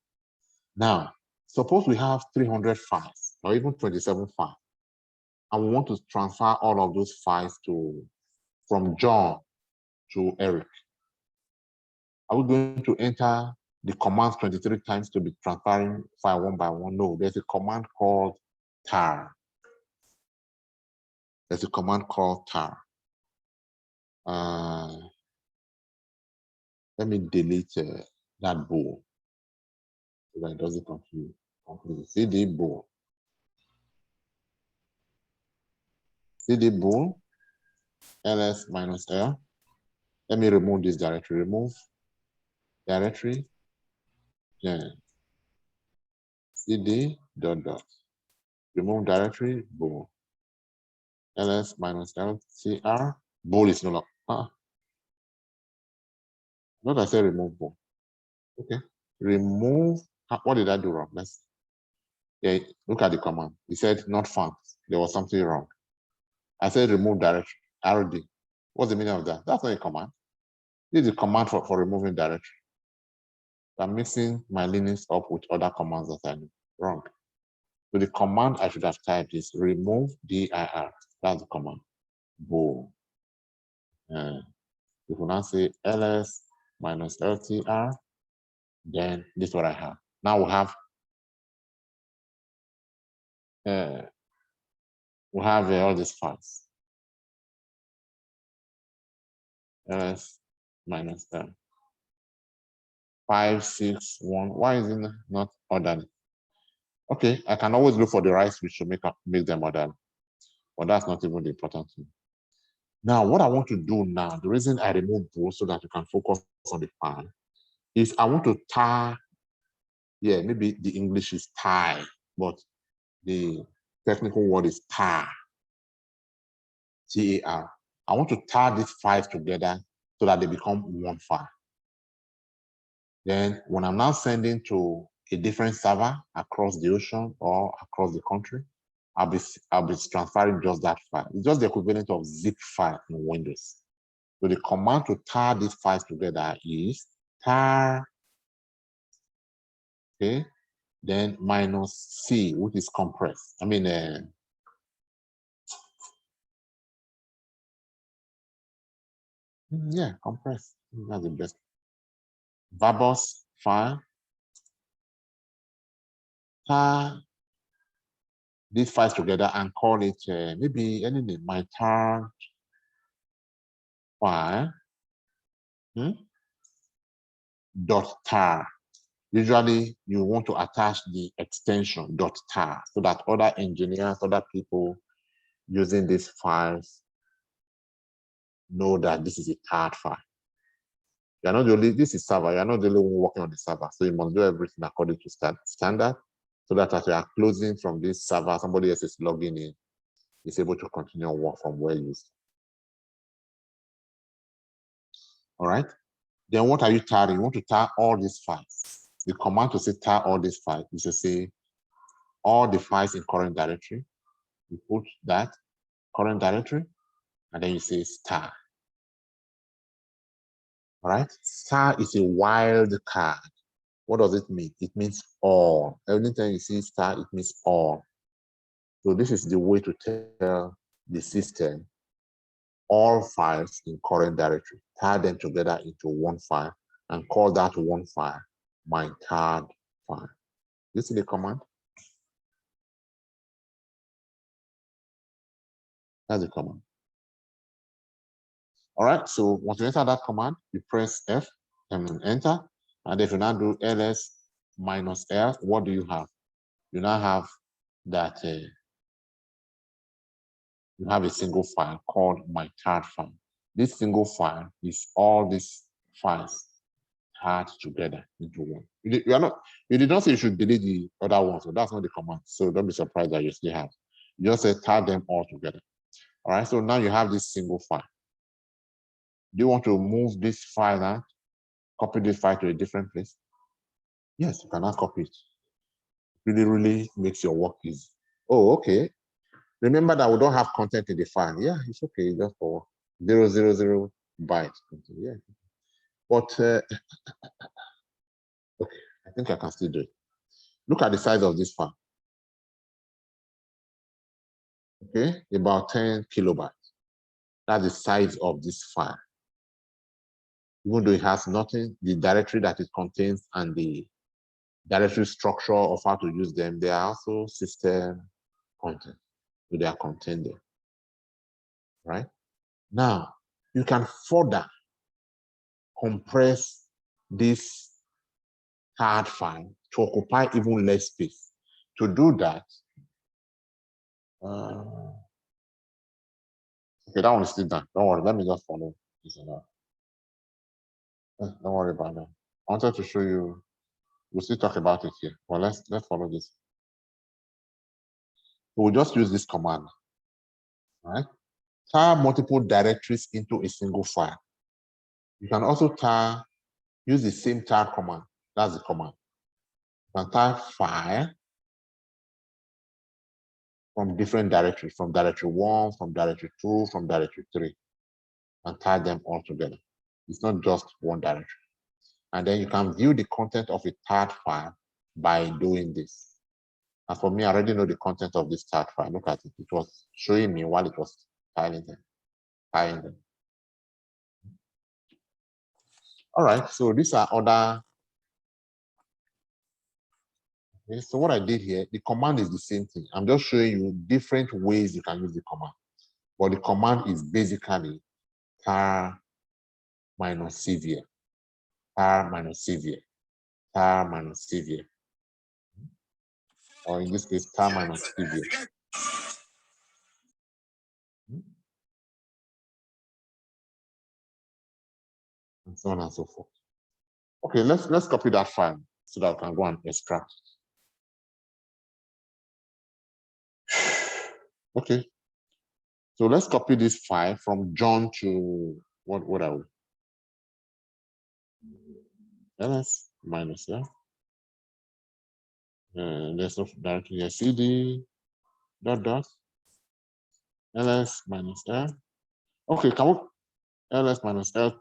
Now, suppose we have 300 files or even 27 files, and we want to transfer all of those files from John to Eric. Are we going to enter the commands 23 times to be transferring file one by one? No, there's a command called tar. There's a command called tar. Let me delete that bool so that it doesn't confuse. cd bool. cd bool ls minus l. Let me remove this directory. Remove directory. Then cd dot. Remove directory bool. ls minus l cr. Bool is no longer. Not I say remove bool. Okay. Remove. What did I do wrong? Let's. Yeah. Look at the command. It said not found. There was something wrong. I said remove directory. RD. What's the meaning of that? That's not a command. This is a command for removing directory. I'm mixing my Linux up with other commands that I know. Wrong. So the command I should have typed is remove dir. That's the command. Boom. If we now say ls minus ltr, then this is what I have. Now we have all these files. ls minus l. 5, 6, 1. Why is it not ordered? Okay, I can always look for the right switch to make them ordered, but that's not even the important thing. Now, what I want to do now, the reason I remove both so that you can focus on the file, is I want to tar. Yeah, maybe the English is tie, but the technical word is tar. T-A-R. I want to tar these files together so that they become one file. Then when I'm now sending to a different server across the ocean or across the country, I'll be transferring just that file. It's just the equivalent of zip file in Windows. So the command to tar these files together is tar, okay, then -c, which is compressed. I mean, yeah, compressed. That's the best. Verbose file, tar these files together and call it maybe any name, my tar file .tar. Usually you want to attach the extension .tar so that other engineers, other people using these files know that this is a tar file. You're not the only, this is server, you're not the only one working on the server. So you must do everything according to standard so that as you are closing from this server, somebody else is logging in, is able to continue work from where you start. All right. Then what are you tarring? You want to tar all these files. The command to say tar all these files is to say all the files in current directory. You put that current directory, and then you say star. All right. Star is a wild card. What does it mean? It means all. Every time you see star, it means all. So this is the way to tell the system all files in current directory, tar them together into one file, and call that one file my tarred file. You see the command? That's the command. All right, so once you enter that command, you press F and enter. And if you now do ls -l, what do you have? You now have that you have a single file called my tarred file. This single file is all these files tarred together into one. You did not say you should delete the other ones, so that's not the command. So don't be surprised that you still have. You just say tar them all together. All right, so now you have this single file. Do you want to move this file out, copy this file to a different place? Yes, you cannot copy it. Really makes your work easy. Oh, okay. Remember that we don't have content in the file. Yeah, it's okay, just for 000 bytes. Yeah. But okay, I think I can still do it. Look at the size of this file. Okay, about 10 kilobytes. That's the size of this file. Even though it has nothing, the directory that it contains and the directory structure of how to use them, they are also system content. So they are contained there. Right? Now, you can further compress this hard file to occupy even less space. To do that, okay, that one is still done. Don't worry, let me just follow this enough. Don't worry about that. I wanted to show you, we'll still talk about it here. Well, let's follow this. We'll just use this command. All right? Tar multiple directories into a single file. You can also use the same tar command. That's the command. You can tar file from different directories, from directory 1, from directory 2, from directory 3, and tar them all together. It's not just one directory. And then you can view the content of a tarred file by doing this. And for me, I already know the content of this tarred file. Look at it. It was showing me while it was tiling them. All right, so these are other. Okay, so what I did here, the command is the same thing. I'm just showing you different ways you can use the command. But the command is basically tar -cvr, tar -cvr, tar -cvr. Or in this case, tar -cvr. And so on and so forth. Okay, let's copy that file so that I can go and extract it. Okay, so let's copy this file from John to what are we? Let's minus here. There's no directly here. CD dot dot ls minus l. Okay, can we ls minus ltr?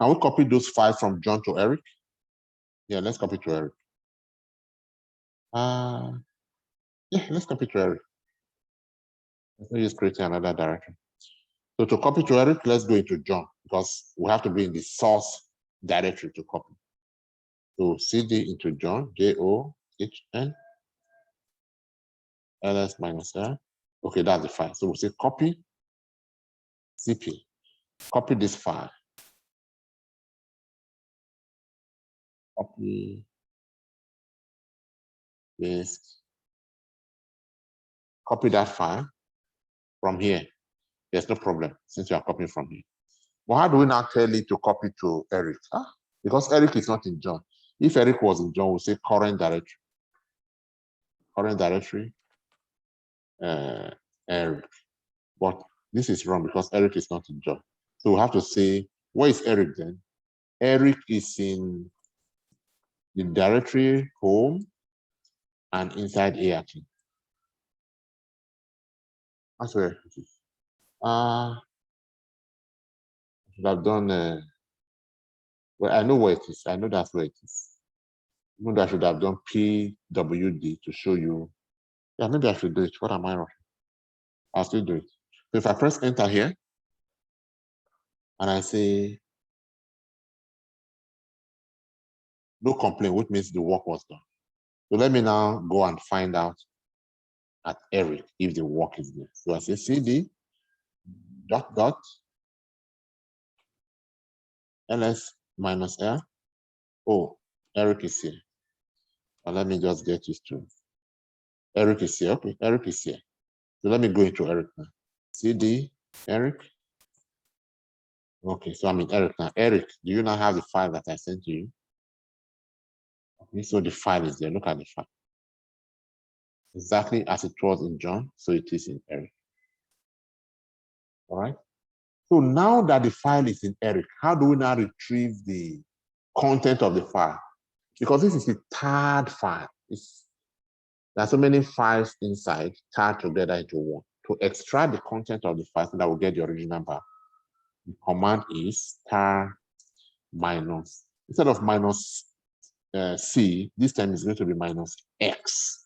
Can we copy those files from John to Eric? Yeah, let's copy to Eric. Yeah, let's copy to Eric. Let's just create another directory. So to copy to Eric, let's go into John because we have to be in the source directory to copy. So cd into John, JOHN, ls minus l. Okay, that's the file. So we'll say copy cp, copy this file. Copy, paste, copy that file from here. There's no problem since you are copying from here. But how do we now tell it to copy to Eric? Because Eric is not in John. If Eric was in John, we'll say current directory. Current directory, Eric. But this is wrong because Eric is not in John. So we have to say, where is Eric then? Eric is in the directory home and inside ART. That's where it is. I should have done, well, I know where it is. I know that's where it is. Maybe I should have done PWD to show you. Yeah, maybe I should do it. What am I wrong? I'll still do it. So if I press enter here, and I say no complaint, which means the work was done. So let me now go and find out at Eric if the work is there. So I say cd dot dot ls minus l. Oh, Eric is here. And let me just get used to it. Eric is here. Okay, Eric is here. So let me go into Eric now. cd Eric. Okay, so I'm in Eric now. Eric, do you now have the file that I sent to you? Okay, so the file is there. Look at the file. Exactly as it was in John, so it is in Eric. All right. So now that the file is in Eric, how do we now retrieve the content of the file? Because this is the third file. There are so many files inside, tied together into one. To extract the content of the file so that we get the original bar, the command is tar minus, instead of minus C, this time is going to be minus X.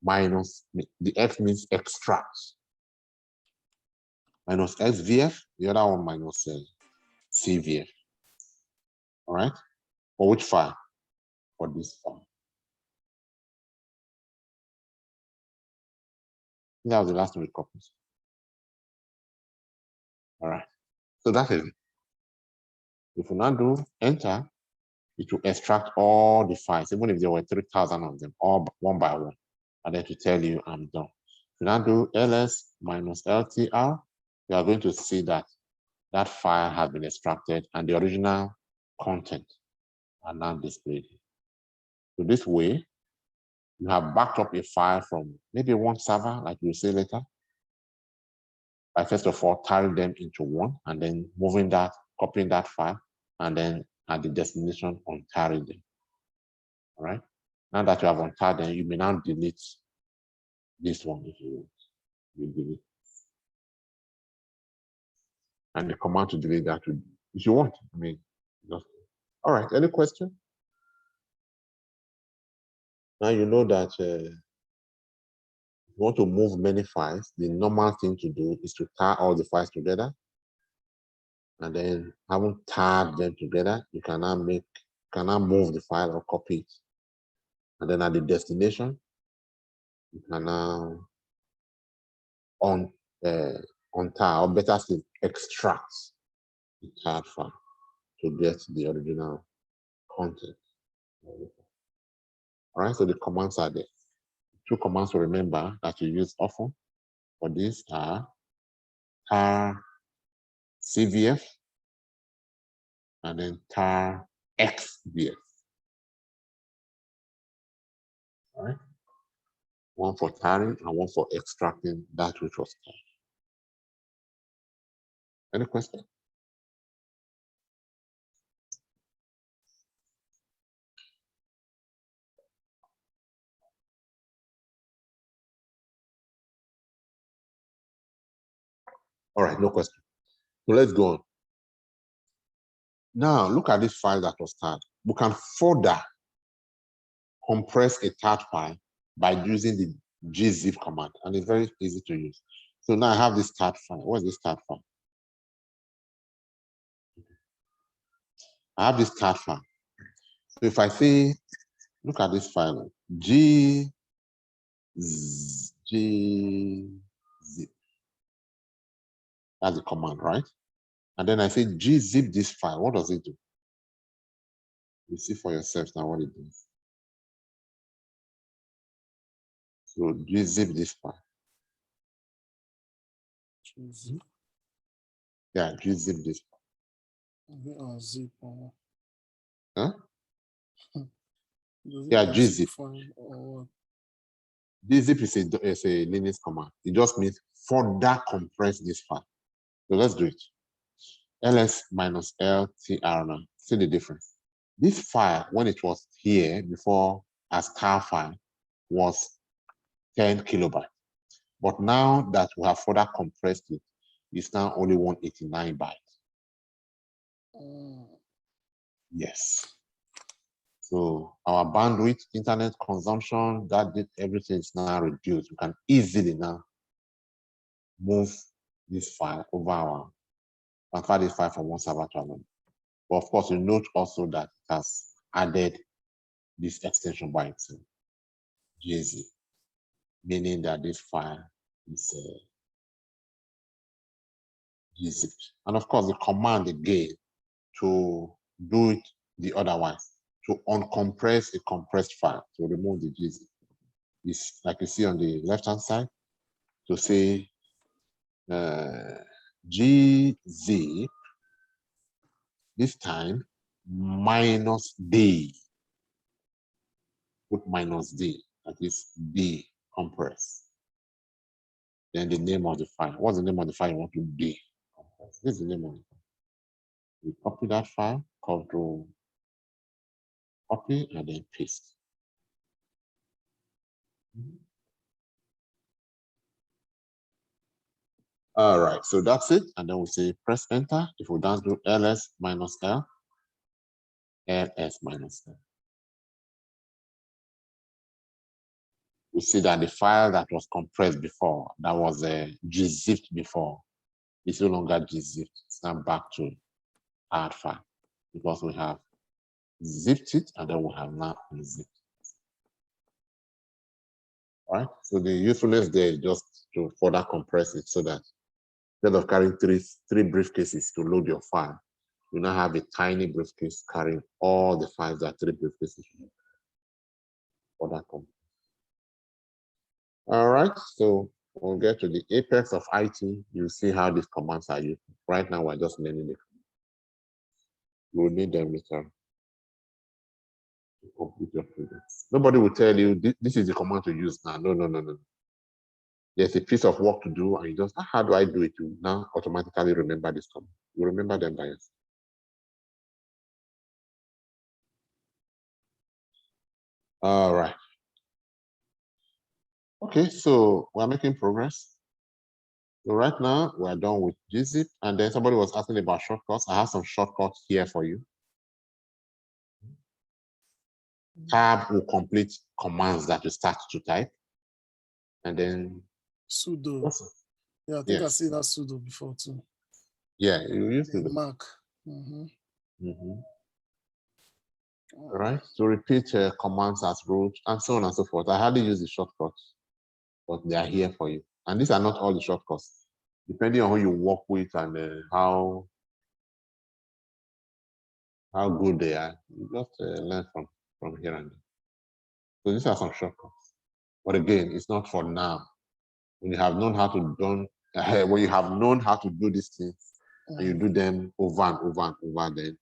Minus, the X means extract. Minus XVF, the other one minus CVF. All right? For which file? For this file. That was the last one we copied. All right. So that is it. If we now do enter, it will extract all the files, even if there were 3,000 of them, all one by one. And then to tell you I'm done. If we now do ls minus ltr, you are going to see that that file has been extracted and the original content are now displayed. So this way, you have backed up a file from maybe one server, like we'll see later, by first of all tarring them into one and then moving that, copying that file, and then at the destination untarring them. All right. Now that you have untarred them, you may now delete this one if you want. You delete. And the command to delete that would, if you want. I mean, just, all right. Any question? Now you know that if you want to move many files, the normal thing to do is to tar all the files together. And then having tarred them together, you can now move the file or copy it. And then at the destination, you can now untar, or better still, extract the tarred file to get the original content. All right, so the commands are there. Two commands to remember that you use often for this are tar CVF and then tar XVF. All right, one for tarring and one for extracting that which was tarred. Any question? All right, no question. So let's go on. Now, look at this file that was started. We can further compress a third file by using the gzip command, and it's very easy to use. So now I have this third file. What's this third file? I have this third file. So if I say, look at this file, gzip, that's the command, right? And then I say gzip this file. What does it do? You see for yourself now what it does. So gzip this file. Zip. Yeah, gzip this file. Zip. Huh? Yeah, gzip. Or Gzip is a Linux command. It just means further compress this file. So let's do it. ls-ltr now. See the difference. This file, when it was here before as tar file, was 10 kilobytes. But now that we have further compressed it, it's now only 189 bytes. Yes. So our bandwidth, internet consumption, that did everything is now reduced. We can easily now move this file over transfer this file from one server to another. But of course, you note also that it has added this extension by itself, gzip, meaning that this file is gzipped. And of course, the command again to do it the otherwise, to uncompress a compressed file, to remove the gzip, is like you see on the left-hand side, to say gzip, this time minus d, put minus d, that is d compress. Then the name of the file. What's the name of the file you want to d compress? This is the name of the file. You copy that file, Ctrl copy, and then paste. All right, so that's it. And then we say press enter. If we don't do ls minus l, ls minus l. We see that the file that was compressed before, that was gzipped before, is no longer gzipped. It's now back to hard file because we have zipped it and then we have now unzipped. All right, so the usefulness there is just to further compress it so that instead of carrying three briefcases to load your file, you now have a tiny briefcase carrying all the files that 3 briefcases for that compress. All right, so we'll get to the apex of IT. You'll see how these commands are used. Right now, we're just learning the commands. You'll need them later to complete your projects. Nobody will tell you this is the command to use now. No. There's a piece of work to do, and you just, how do I do it? You now automatically remember this command. You remember them by yourself. All right. Okay, so we're making progress. So right now, we're done with gzip, and then somebody was asking about shortcuts. I have some shortcuts here for you. Tab will complete commands that you start to type. And then sudo. Yeah, I think I see that sudo before too. Yeah, you use it. Mac. All right. So repeat commands as root and so on and so forth. I hardly use the shortcuts, but they are here for you. And these are not all the shortcuts. Depending on who you work with and how good they are, you just learn from here and there. So these are some shortcuts. But again, it's not for now. When you have known how to do these things, and you do them over and over and over, then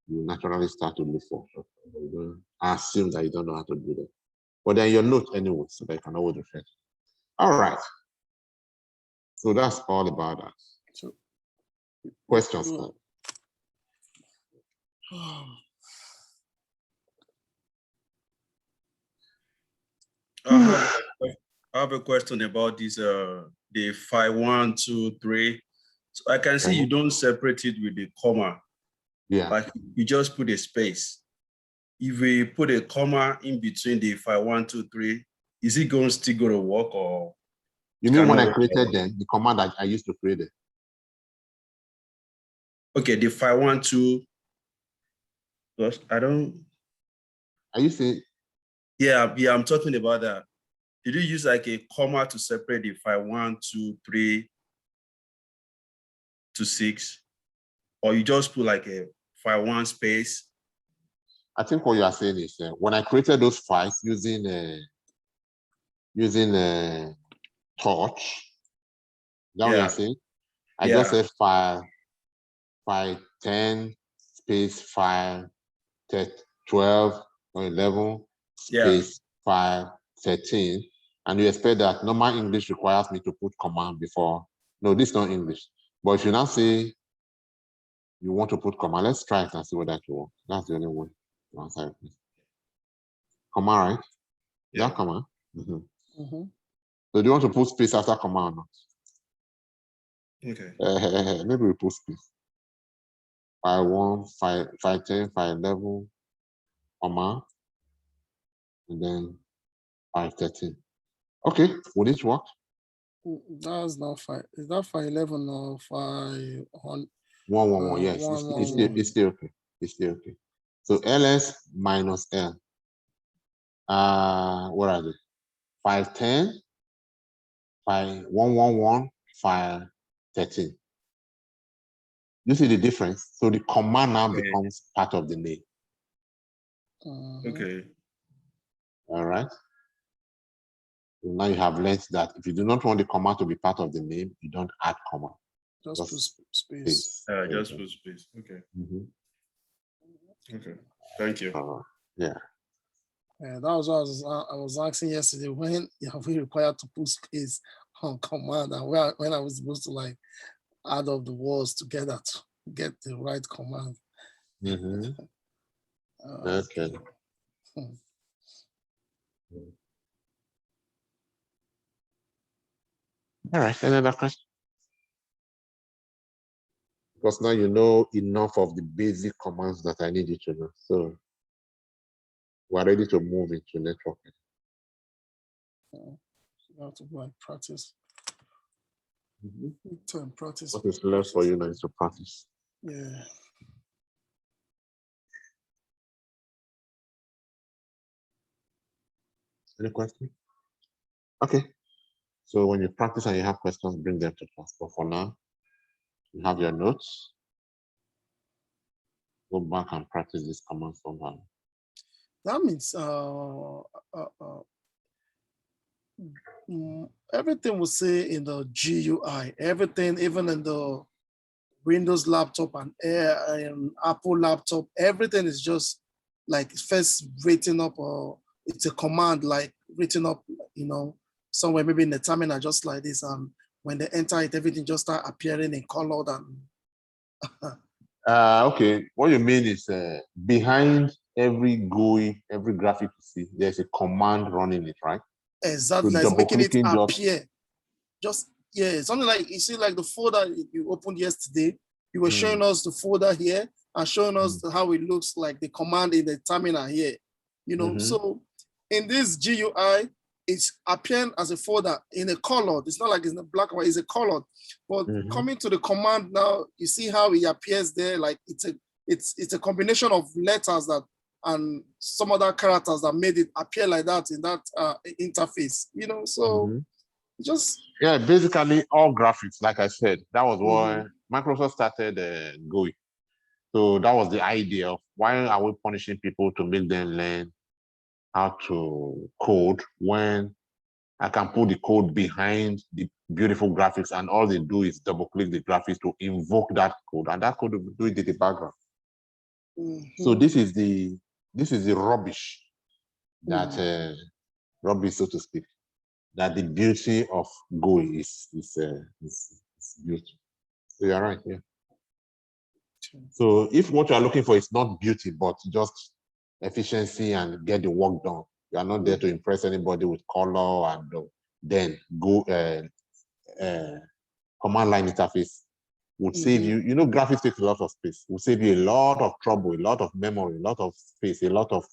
you naturally start to look for shortcuts. You don't assume that you don't know how to do them. But then your note anyway, so that you can always refer. All right. So that's all about that. So, questions? I have a question about this, the 5, 1, 2, 3. So I can see you don't separate it with the comma. Yeah. Like you just put a space. If we put a comma in between the 5, 1, 2, 3, is it going still going to work or? You mean when I created them, the command that I used to create it? Okay, the 5, 1, 2. I don't. Are you saying? Yeah, I'm talking about that. Did you use like a comma to separate the 5, 1, 2, 3 to 6? Or you just put like a 5, 1 space? I think what you are saying is when I created those files using Torch, that what you are saying? I just said file 10 space file 12 or 11 space file 13, and you expect that normal English requires me to put command before. No, this is not English. But if you now say you want to put command, let's try it and see whether it will work. That's the only way. One side, please. Command, right? Yeah. That command. So do you want to put space after command or not? Okay. Maybe we put space. File 1, file 10, file 11, comma, and then file 13. Okay, will this work? That's not file. Is that file 11 or file 111? Yes, it's still okay. It's still okay. So ls minus l. What are they? File 10, file 111, file 13. You see the difference? So the command now becomes part of the name. Okay. All right. So now you have learned that if you do not want the command to be part of the name, you don't add command. Just put space. Just put space. Okay. Okay. Thank you. Yeah. That was what I was asking yesterday. When are we required to put space on command, and when I was supposed to like add up the words together to get the right command? Okay. All right. Another question? Because now you know enough of the basic commands that I need you to know. So we're ready to move into networking. You have to go and practice. Practice. What is left for you now is to practice. Yeah. Any questions? Okay. So when you practice and you have questions, bring them to class. But for now, you have your notes. Go back and practice this command somehow. That means everything we say in the GUI, everything, even in the Windows laptop and Apple laptop, everything is just like first written up, or it's a command like written up, somewhere maybe in the terminal, just like this. And when they enter it, everything just start appearing in colored and. Okay, what you mean is behind every GUI, every graphic you see, there's a command running it, right? Exactly, so like making it appear. Something like, you see, like the folder you opened yesterday, you were showing us the folder here and showing us how it looks like the command in the terminal here. So in this GUI, it's appearing as a folder in a color. It's not like it's in black and white, it's a color. But coming to the command now, you see how it appears there, like it's a combination of letters that and some other characters that made it appear like that in that interface, so just. Yeah, basically all graphics, like I said, that was why Microsoft started GUI. So that was the idea of why are we punishing people to make them learn how to code when I can put the code behind the beautiful graphics and all they do is double click the graphics to invoke that code and that code will do it in the background. So this is the rubbish that rubbish, so to speak, that the beauty of GUI is beauty. So you're right, yeah. So if what you are looking for is not beauty, but just efficiency and get the work done, you are not there to impress anybody with color and then go command line interface would save you, you know, graphics takes a lot of space, would save you a lot of trouble, a lot of memory, a lot of space, a lot of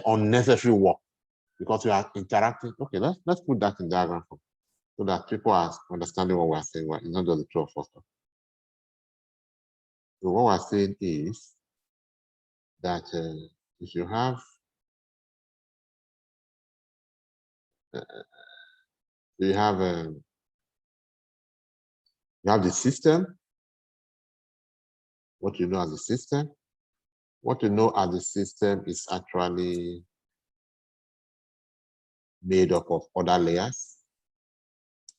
unnecessary work, because you are interacting. Okay, let's put that in diagram form so that people are understanding what we're saying. It's not just the two of us. So what we're saying is that if you have you have the system, what you know as a system. What you know as a system is actually made up of other layers,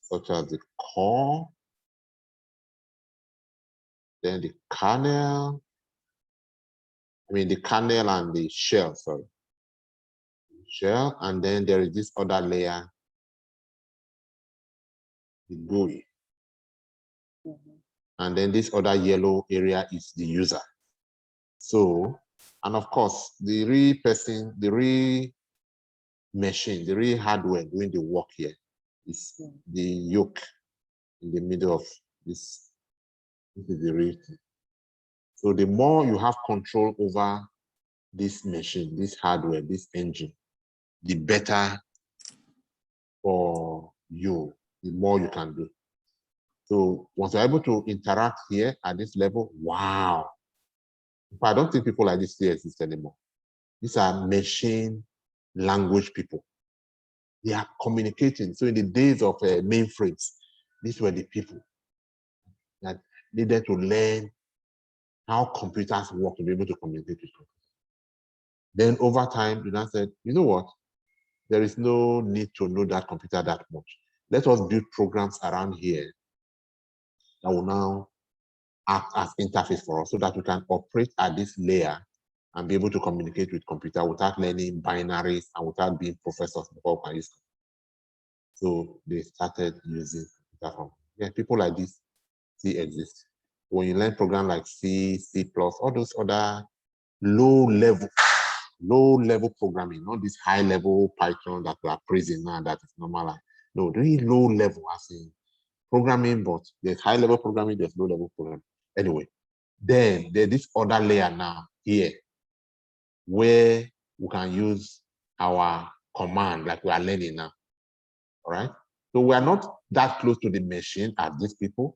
such as the core, then the kernel, the kernel and the shell, sorry. Shell, and then there is this other layer, the GUI. And then this other yellow area is the user. So, and of course, the real person, the real machine, the real hardware doing the work here is the yoke in the middle of this. This is the real thing. So the more you have control over this machine, this hardware, this engine, the better for you, the more you can do. So once you're able to interact here at this level, wow. But I don't think people like this still exist anymore. These are machine language people. They are communicating. So in the days of mainframes, these were the people that needed to learn how computers work to be able to communicate with computers. Then over time, you now said, you know what? There is no need to know that computer that much. Let us build programs around here that will now act as interface for us so that we can operate at this layer and be able to communicate with computer without learning binaries and without being professors before we can use it. So they started using computer from. Yeah, people like this still exist. When you learn programs like C, C++, all those other low-level programming, not this high-level Python that we are praising now that is normal. No, really low-level, as in programming, but there's high-level programming, there's low-level programming. Anyway, then there's this other layer now here where we can use our command like we are learning now, all right? So we are not that close to the machine as these people.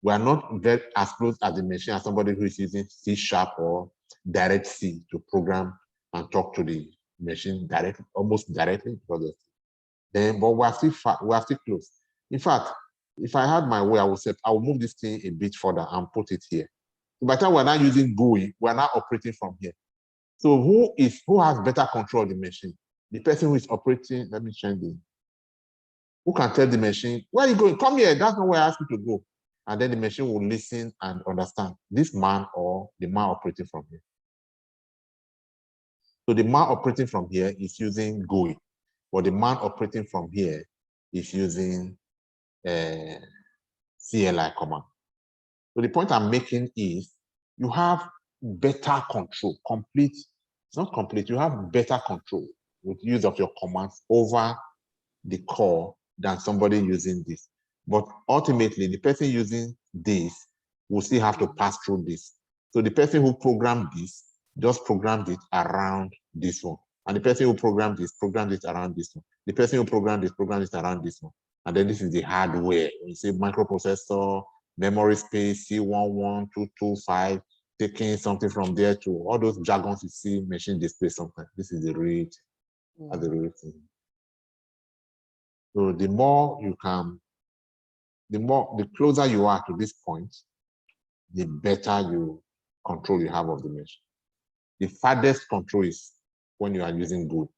We are not very as close as the machine as somebody who is using C# or direct C to program and talk to the machine directly, almost directly. Then, but we are still close. In fact, if I had my way, I would say I will move this thing a bit further and put it here. So by the time we're not using GUI, we're not operating from here. So who has better control of the machine? The person who is operating. Let me change this. Who can tell the machine, where are you going? Come here. That's not where I asked you to go. And then the machine will listen and understand this man or the man operating from here. So the man operating from here is using GUI, but the man operating from here is using CLI command. So the point I'm making is you have better control, not complete, you have better control with use of your commands over the core than somebody using this. But ultimately, the person using this will still have to pass through this. So the person who programmed this just programmed it around this one. And the person who programmed this around this one. The person who programmed this around this one. And then this is the hardware. When you say microprocessor, memory space, C11225, taking something from there to all those jargons you see machine display sometimes. This is the real thing. So the more you can, the closer you are to this point, the better control you have of the machine. The farthest control is when you are using GUI.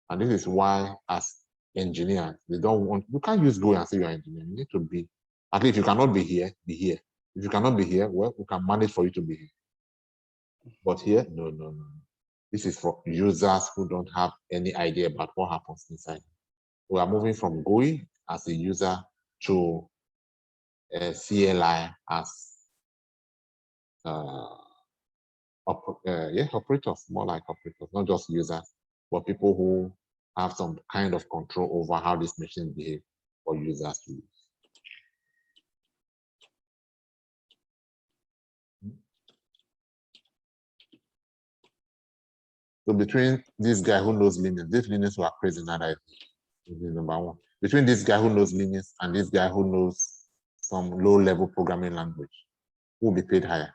And this is why, as engineers, you can't use GUI and say you're an engineer. You need to be, at least if you cannot be here, be here. If you cannot be here, well, we can manage for you to be here. But here, no. This is for users who don't have any idea about what happens inside. We are moving from GUI as a user to CLI as operators, more like operators, not just users, but people who have some kind of control over how this machine behaves for users to use. So between this guy who knows Linux, this Linux who are crazy now, that is number one. Between this guy who knows Linux and this guy who knows some low-level programming language, who will be paid higher?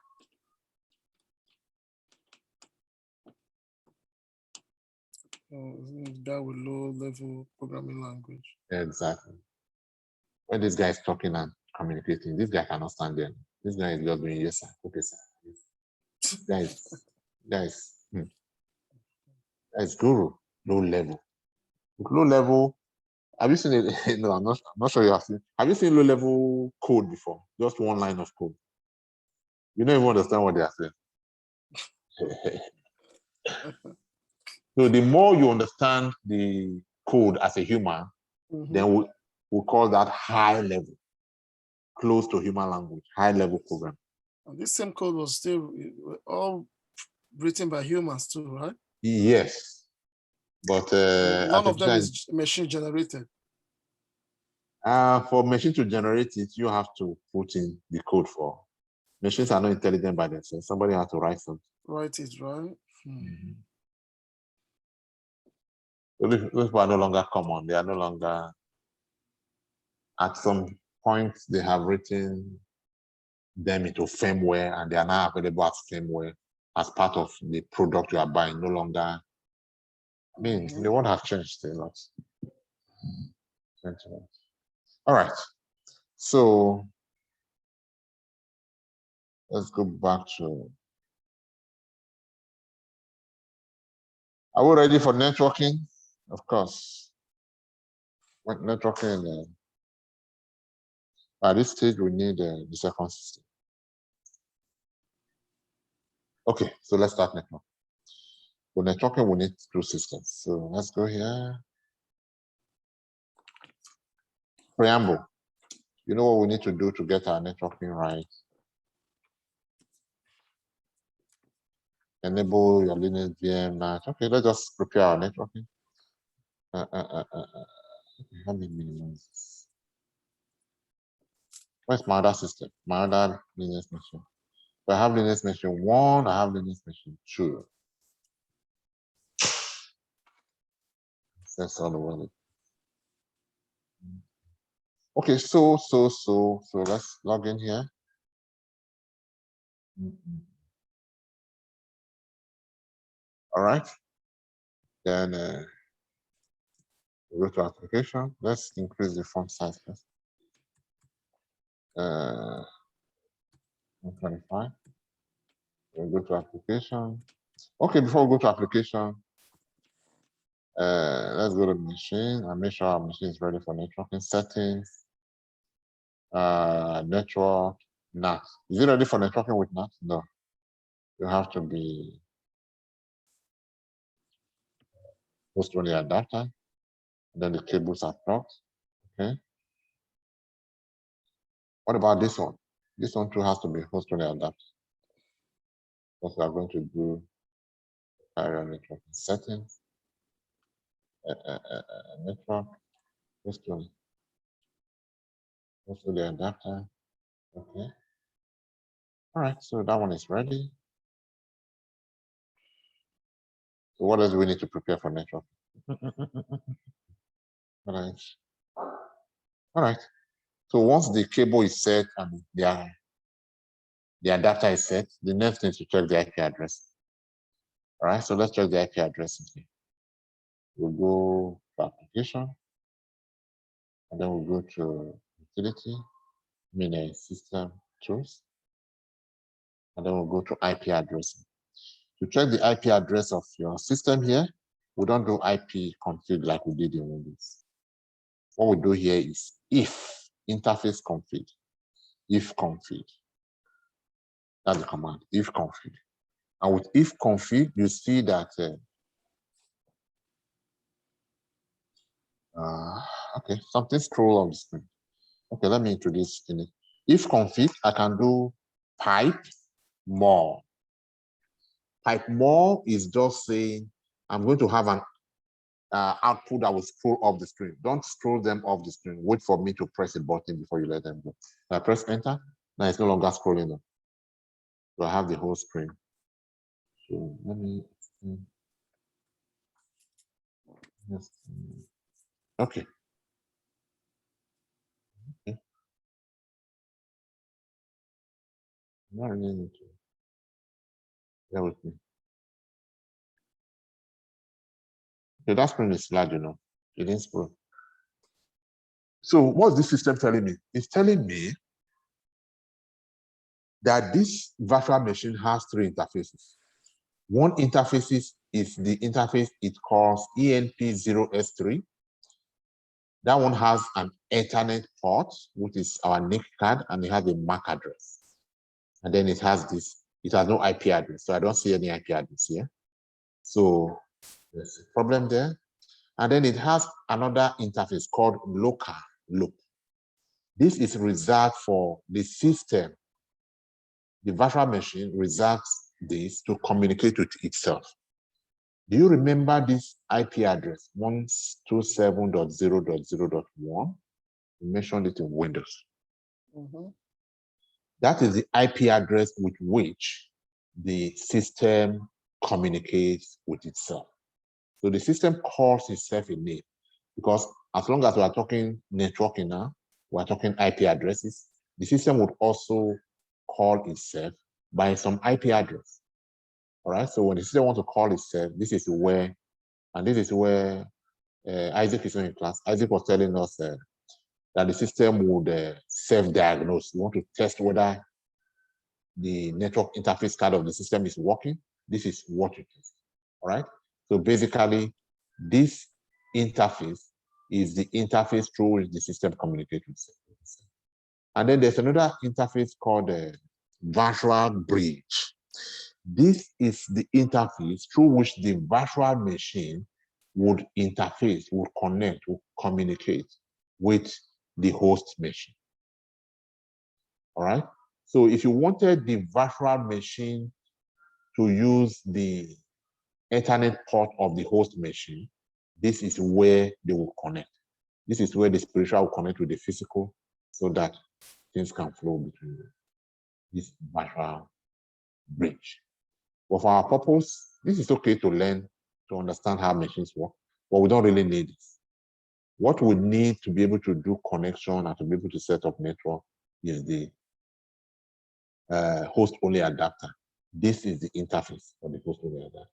Guy with low-level programming language. Exactly. When this guy is talking and communicating, this guy cannot stand there. This guy is just doing yes, sir, okay, sir. Guys, guru, low level. Low level. Have you seen it? No, I'm not sure you have seen. Have you seen low level code before? Just one line of code. You don't even understand what they are saying. So the more you understand the code as a human, then we'll call that high level, close to human language, high level program. And this same code was still all written by humans too, right? Yes, but none of them is machine generated. For machine to generate it, you have to put in the code for. Machines are not intelligent by themselves. Somebody has to write something. Write it, right? So those people are no longer common. They are no longer, at some point, they have written them into firmware and they are now available as firmware as part of the product you are buying. No longer, I mean, the world has changed a lot. All right. So let's go back to, are we ready for networking? Of course. Networking, at this stage, we need the second system. Okay, so let's start networking. For networking, we need two systems. So let's go here. Preamble. You know what we need to do to get our networking right? Enable your Linux VM NAT. Okay, let's just prepare our networking. Let me minimize this. Where's my other system? My other Linux machine. So I have Linux machine 1, I have Linux machine 2. That's all the way. Okay, so let's log in here. All right. Then go to application. Let's increase the font size first. 125. We'll go to application. Okay, before we go to application, let's go to the machine and make sure our machine is ready for networking settings. Network NAT. Is it ready for networking with NAT? No. You have to be host only adapter. Then the cables are plugged. Okay. What about this one? This one too has to be host only adapter. Because we are going to do carrier networking settings. Network host only adapter. Okay. All right, so that one is ready. So what else do we need to prepare for network? All right. All right. So once the cable is set and the adapter is set, the next thing is to check the IP address. All right, so let's check the IP address here. We'll go to application, and then we'll go to utility, system tools, and then we'll go to IP address. To check the IP address of your system here, we don't do IP config like we did in Windows. What we do here is if interface config, if config. That's the command, if config. And with if config, you see that, okay, something scroll on the screen. Okay, let me introduce it. If config, I can do pipe more. Pipe more is just saying, I'm going to have an output that will scroll off the screen. Don't scroll them off the screen. Wait for me to press a button before you let them go. I press enter. Now it's no longer scrolling up. So I have the whole screen. So let me. Yes. Okay. Okay. Not really need to. Bear with me. Okay, that screen is large enough. It didn't scroll. So what's this system telling me? It's telling me that this virtual machine has three interfaces. One interface is the interface it calls ENP0S3. That one has an Ethernet port, which is our NIC card, and it has a MAC address. And then it has this, it has no IP address. So I don't see any IP address here. So there's a problem there. And then it has another interface called local loop. This is reserved for the system. The virtual machine reserves this to communicate with itself. Do you remember this IP address, 127.0.0.1? We mentioned it in Windows. Mhm. That is the IP address with which the system communicates with itself. So the system calls itself a name, because as long as we are talking networking now, we are talking IP addresses, the system would also call itself by some IP address. All right, so when the system wants to call itself, this is where Isaac is in class. Isaac was telling us that the system would self-diagnose. You want to test whether the network interface card of the system is working. This is what it is. All right. So basically, this interface is the interface through which the system communicates with itself. And then there's another interface called virtual bridge. This is the interface through which the virtual machine would interface, would connect, would communicate with the host machine. All right. So if you wanted the virtual machine to use the Ethernet port of the host machine, this is where they will connect. This is where the spiritual will connect with the physical, so that things can flow between this virtual bridge. But for our purpose, this is okay to learn, to understand how machines work, but we don't really need it. What we need to be able to do connection and to be able to set up network is the host-only adapter. This is the interface for the host-only adapter.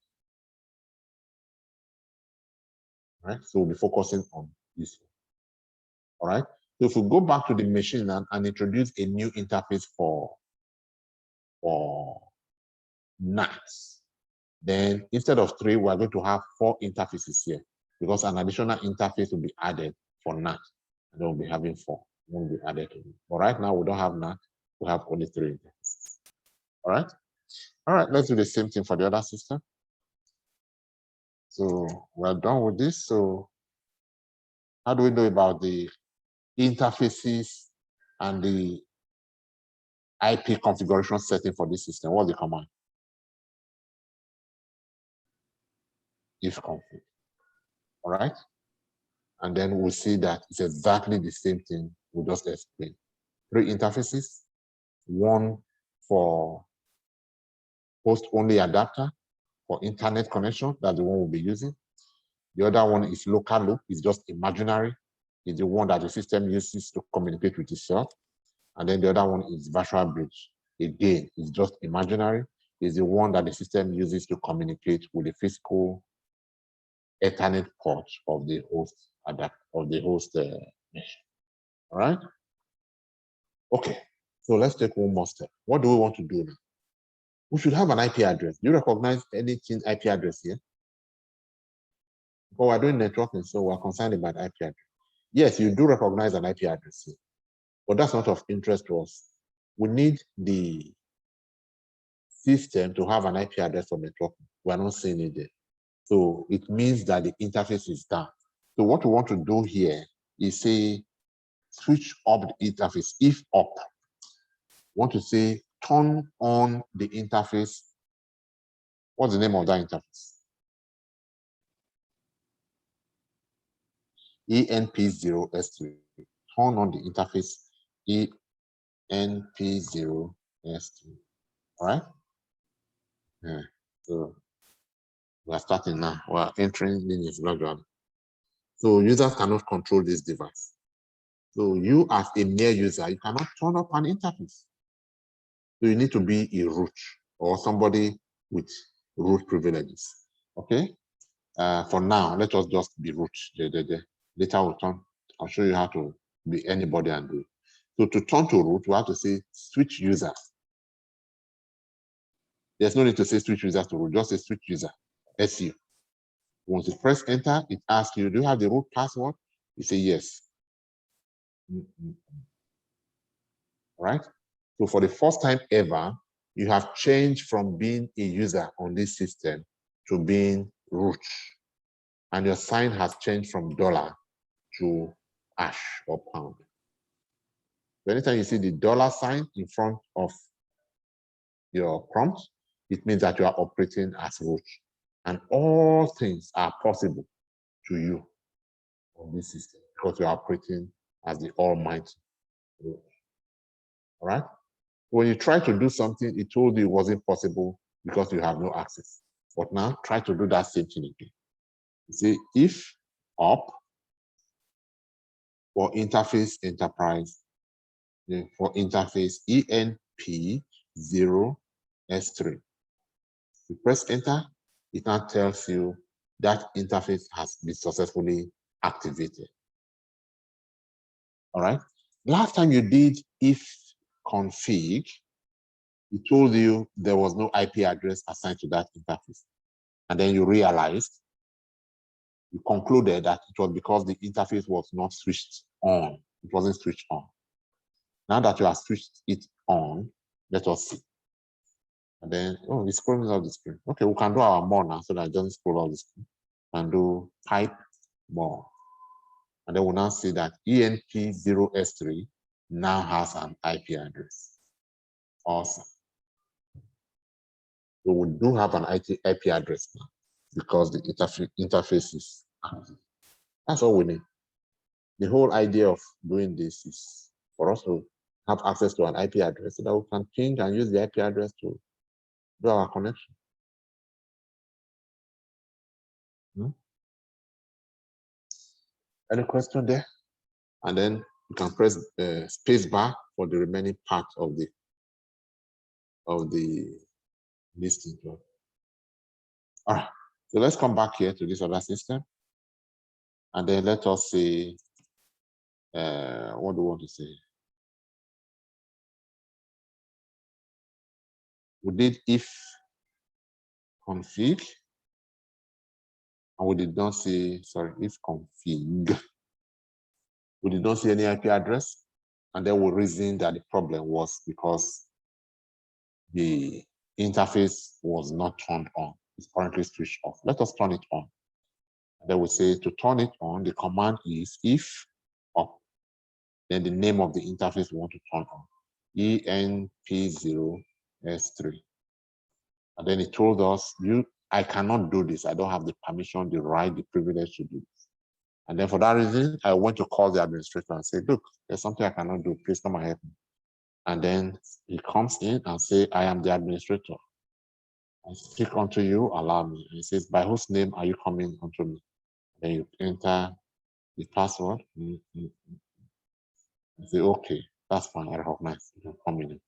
All right, so we'll be focusing on this one. All right, so if we go back to the machine and introduce a new interface for NATs, then instead of 3, we're going to have 4 interfaces here, because an additional interface will be added for NAT, and then we'll be having 4. Won't be added to it. But right now we don't have NAT, we have only 3 interfaces. All right. All right, let's do the same thing for the other system. So we're done with this. So how do we know about the interfaces and the IP configuration setting for this system? What's the command? If config. All right. And then we'll see that it's exactly the same thing we just explained. 3 interfaces, one for host-only adapter for internet connection. That's the one we'll be using. The other one is local loop. It's just imaginary. It's the one that the system uses to communicate with itself. And then the other one is virtual bridge. Again, it's just imaginary. It's the one that the system uses to communicate with the physical Ethernet port of the host mesh. All right. Okay. So let's take one more step. What do we want to do now? We should have an IP address. Do you recognize anything IP address here? But we're doing networking, so we're concerned about IP address. Yes, you do recognize an IP address here, but that's not of interest to us. We need the system to have an IP address for networking. We're not seeing it there. So it means that the interface is down. So what we want to do here is say, switch up the interface, if up. We want to say, turn on the interface. What's the name of that interface? ENP0S3. Turn on the interface ENP0S3. All right? Yeah. So we're starting now. We're entering Linux gradually. So users cannot control this device. So you as a mere user, you cannot turn up an interface. So you need to be a root or somebody with root privileges. Okay. For now, let us just be root. Later I'll show you how to be anybody and do it. So to turn to root, we have to say switch user. There's no need to say switch user to root, just say switch user, SU. Once you press enter, it asks you, do you have the root password? You say yes. All right. So for the first time ever, you have changed from being a user on this system to being root. And your sign has changed from dollar to hash or pound. So anytime you see the dollar sign in front of your prompt, it means that you are operating as root. And all things are possible to you on this system because you are operating as the almighty root. All right? When you try to do something, it told you it wasn't possible because you have no access. But now try to do that same thing again. You see, if up for interface enterprise, for interface ENP0S3. You press enter, it now tells you that interface has been successfully activated. All right. Last time you did if config, it told you there was no IP address assigned to that interface. And then you realized, you concluded that it was because the interface was not switched on. It wasn't switched on. Now that you have switched it on, let us see. And then, oh, it's scrolling out the screen. Okay, we can do our more now so that it doesn't scroll out the screen. And do type more. And then we'll now see that ENP0S3 now has an IP address. Awesome. So we do have an IP address now because the interface is active. That's all we need. The whole idea of doing this is for us to have access to an IP address so that we can ping and use the IP address to do our connection. Any question there? And then you can press space bar for the remaining part of the listing. All right, so let's come back here to this other system. And then let us see, what do we want to say? We did if config, and we did not see, sorry, if config. We did not see any IP address, and then we reasoned that the problem was because the interface was not turned on. It's currently switched off. Let us turn it on. And then we say to turn it on, the command is if up, then the name of the interface we want to turn on, ENP0S3. And then it told us, I cannot do this. I don't have the permission, the right, the privilege to do this. And then for that reason, I went to call the administrator and say, look, there's something I cannot do. Please come and help me. And then he comes in and say, I am the administrator. I speak unto you, allow me. And he says, by whose name are you coming unto me? Then you enter the password. I say, okay, that's fine. I recognize. You can come in.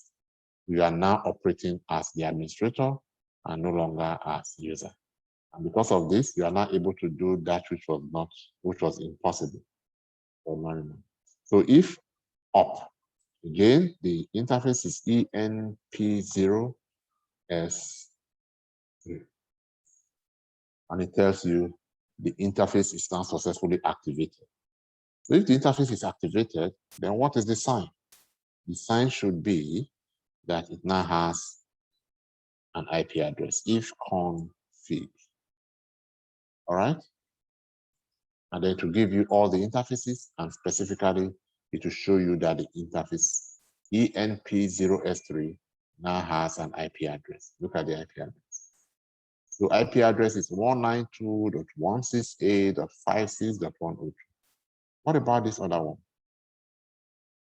You are now operating as the administrator and no longer as user. And because of this, you are now able to do that which was impossible. So if up, again, the interface is ENP0S3. And it tells you the interface is now successfully activated. So if the interface is activated, then what is the sign? The sign should be that it now has an IP address, if config. All right? And then to give you all the interfaces, and specifically, it will show you that the interface ENP0S3 now has an IP address. Look at the IP address. So IP address is 192.168.56.102. What about this other one?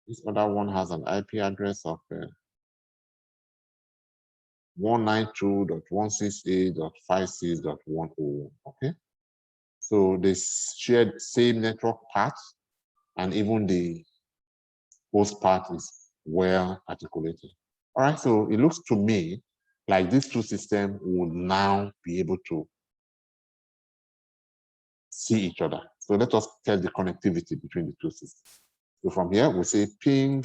This other one has an IP address of 192.168.56.101. Okay. So they share the same network path, and even the host path is well articulated. All right, so it looks to me like these two systems will now be able to see each other. So let us test the connectivity between the two systems. So from here, we say ping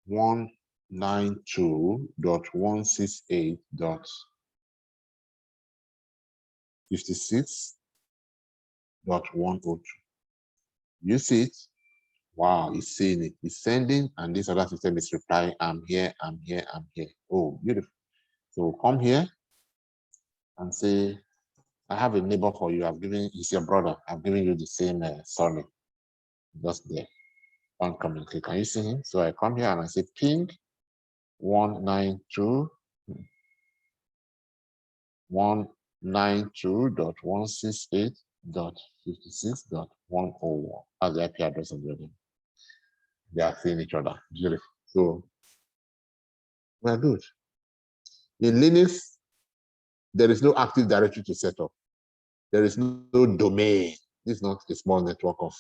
192.168.56.102. You see it? Wow, it's seeing it. It's sending, and this other system is replying, I'm here, I'm here, I'm here. Oh, beautiful. So come here and say, I have a neighbor for you. He's your brother. I've given you the same surname. Just there. Don't communicate. Can you see him? So I come here and I say ping 192.168.56.101. That's the IP address of the other. They are seeing each other. Beautiful. So we're good. In Linux, there is no Active Directory to set up. There is no domain. This is not a small network of,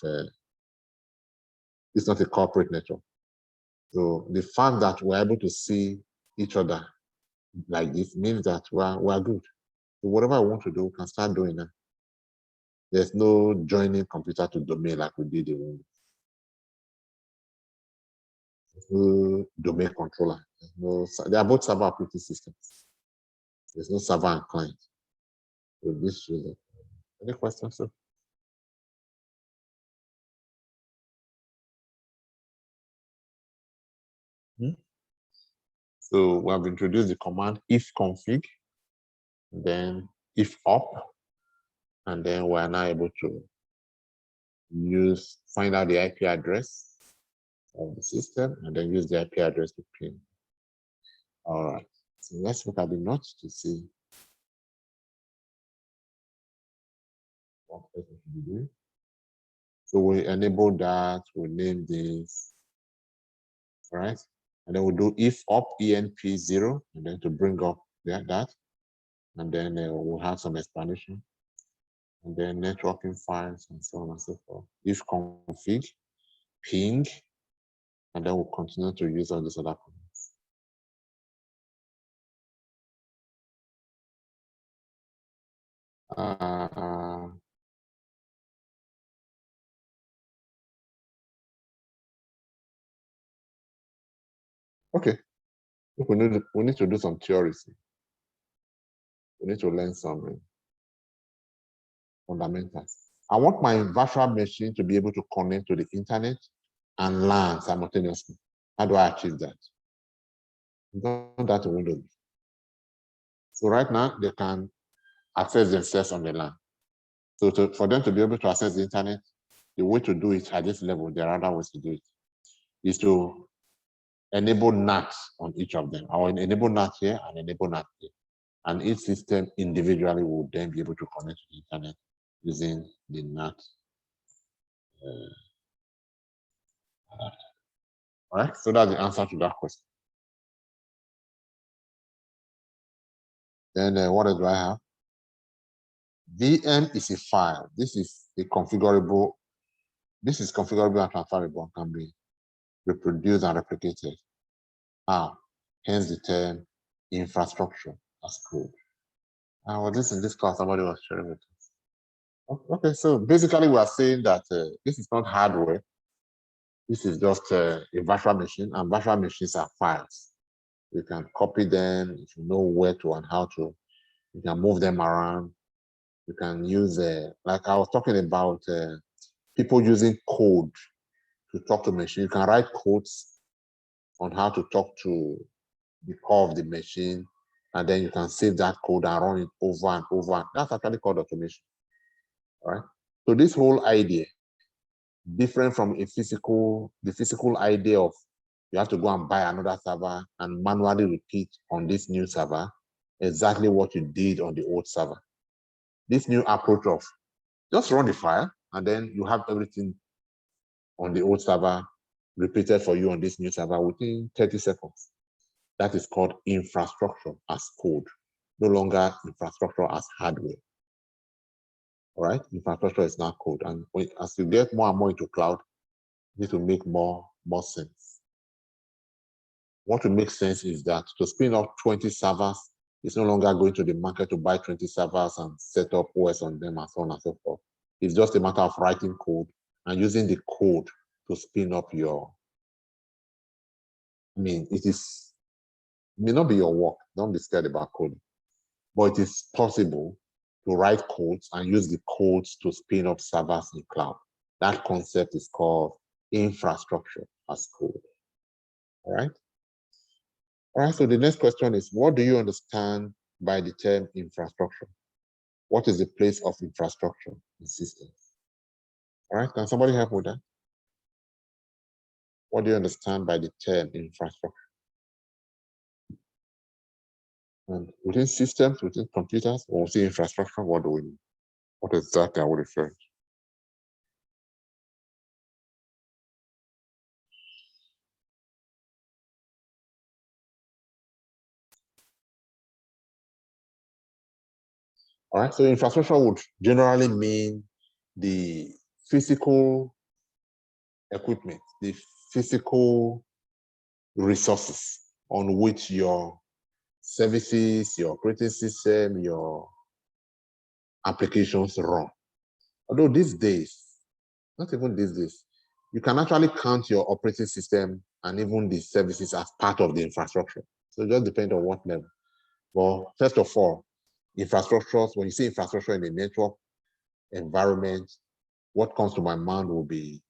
it's not a corporate network. So the fact that we're able to see each other like this means that we're good. So whatever I want to do, we can start doing that. There's no joining computer to domain like we did in Windows. There's no domain controller. They are both server operating systems. There's no server and client. So this shows it. Any questions, sir? So we have introduced the command ifconfig, then ifop, and then we're now able to find out the IP address of the system, and then use the IP address to ping. All right. So let's look at the notes to see what we should be doing. So we enable that, we name this, all right? And then we'll do ifop enp0, and then to bring up that, and then we'll have some explanation, and then networking files and so on and so forth. Ifconfig, ping, and then we'll continue to use all these other commands. Okay, we need to do some theories. We need to learn some fundamentals. I want my virtual machine to be able to connect to the internet and LAN simultaneously. How do I achieve that? We've done that in Windows. So right now, they can access themselves on the LAN. So for them to be able to access the internet, the way to do it at this level, there are other ways to do it, is to enable NAT on each of them. I will enable NAT here and enable NAT here. And each system individually will then be able to connect to the internet using the NAT. All right, so that's the answer to that question. Then what do I have? VM is a file. This is a configurable. This is configurable and transferable and can be reproduced and replicated. Hence the term infrastructure as code. Was this in this class? Somebody was sharing with us. Okay, so basically we are saying that this is not hardware. This is just a virtual machine, and virtual machines are files. You can copy them if you know where to and how to. You can move them around. You can use, like I was talking about, people using code to talk to machine. You can write codes on how to talk to the core of the machine, and then you can save that code and run it over and over. That's actually called automation. All right. So this whole idea, different from the physical idea of you have to go and buy another server and manually repeat on this new server exactly what you did on the old server. This new approach of just run the file and then you have everything on the old server repeated for you on this new server within 30 seconds. That is called infrastructure as code. no longer infrastructure as hardware. All right, infrastructure is now code. And as you get more and more into cloud, you need to make more sense. What will make sense is that to spin up 20 servers, it's no longer going to the market to buy 20 servers and set up OS on them and so on and so forth. It's just a matter of writing code and using the code to spin up your, it may not be your work. Don't be scared about coding, but it is possible to write codes and use the codes to spin up servers in cloud. That concept is called infrastructure as code. All right. All right, so the next question is, what do you understand by the term infrastructure? What is the place of infrastructure in systems? All right, can somebody help with that? What do you understand by the term infrastructure? And within systems, within computers, or within infrastructure, what do we mean? What exactly are we referring to? All right, so infrastructure would generally mean the physical equipment, the physical resources on which your services, your operating system, your applications run. Although these days, not even these days, you can actually count your operating system and even the services as part of the infrastructure. So it just depends on what level. Well, first of all, infrastructures, when you say infrastructure in a network environment, what comes to my mind will be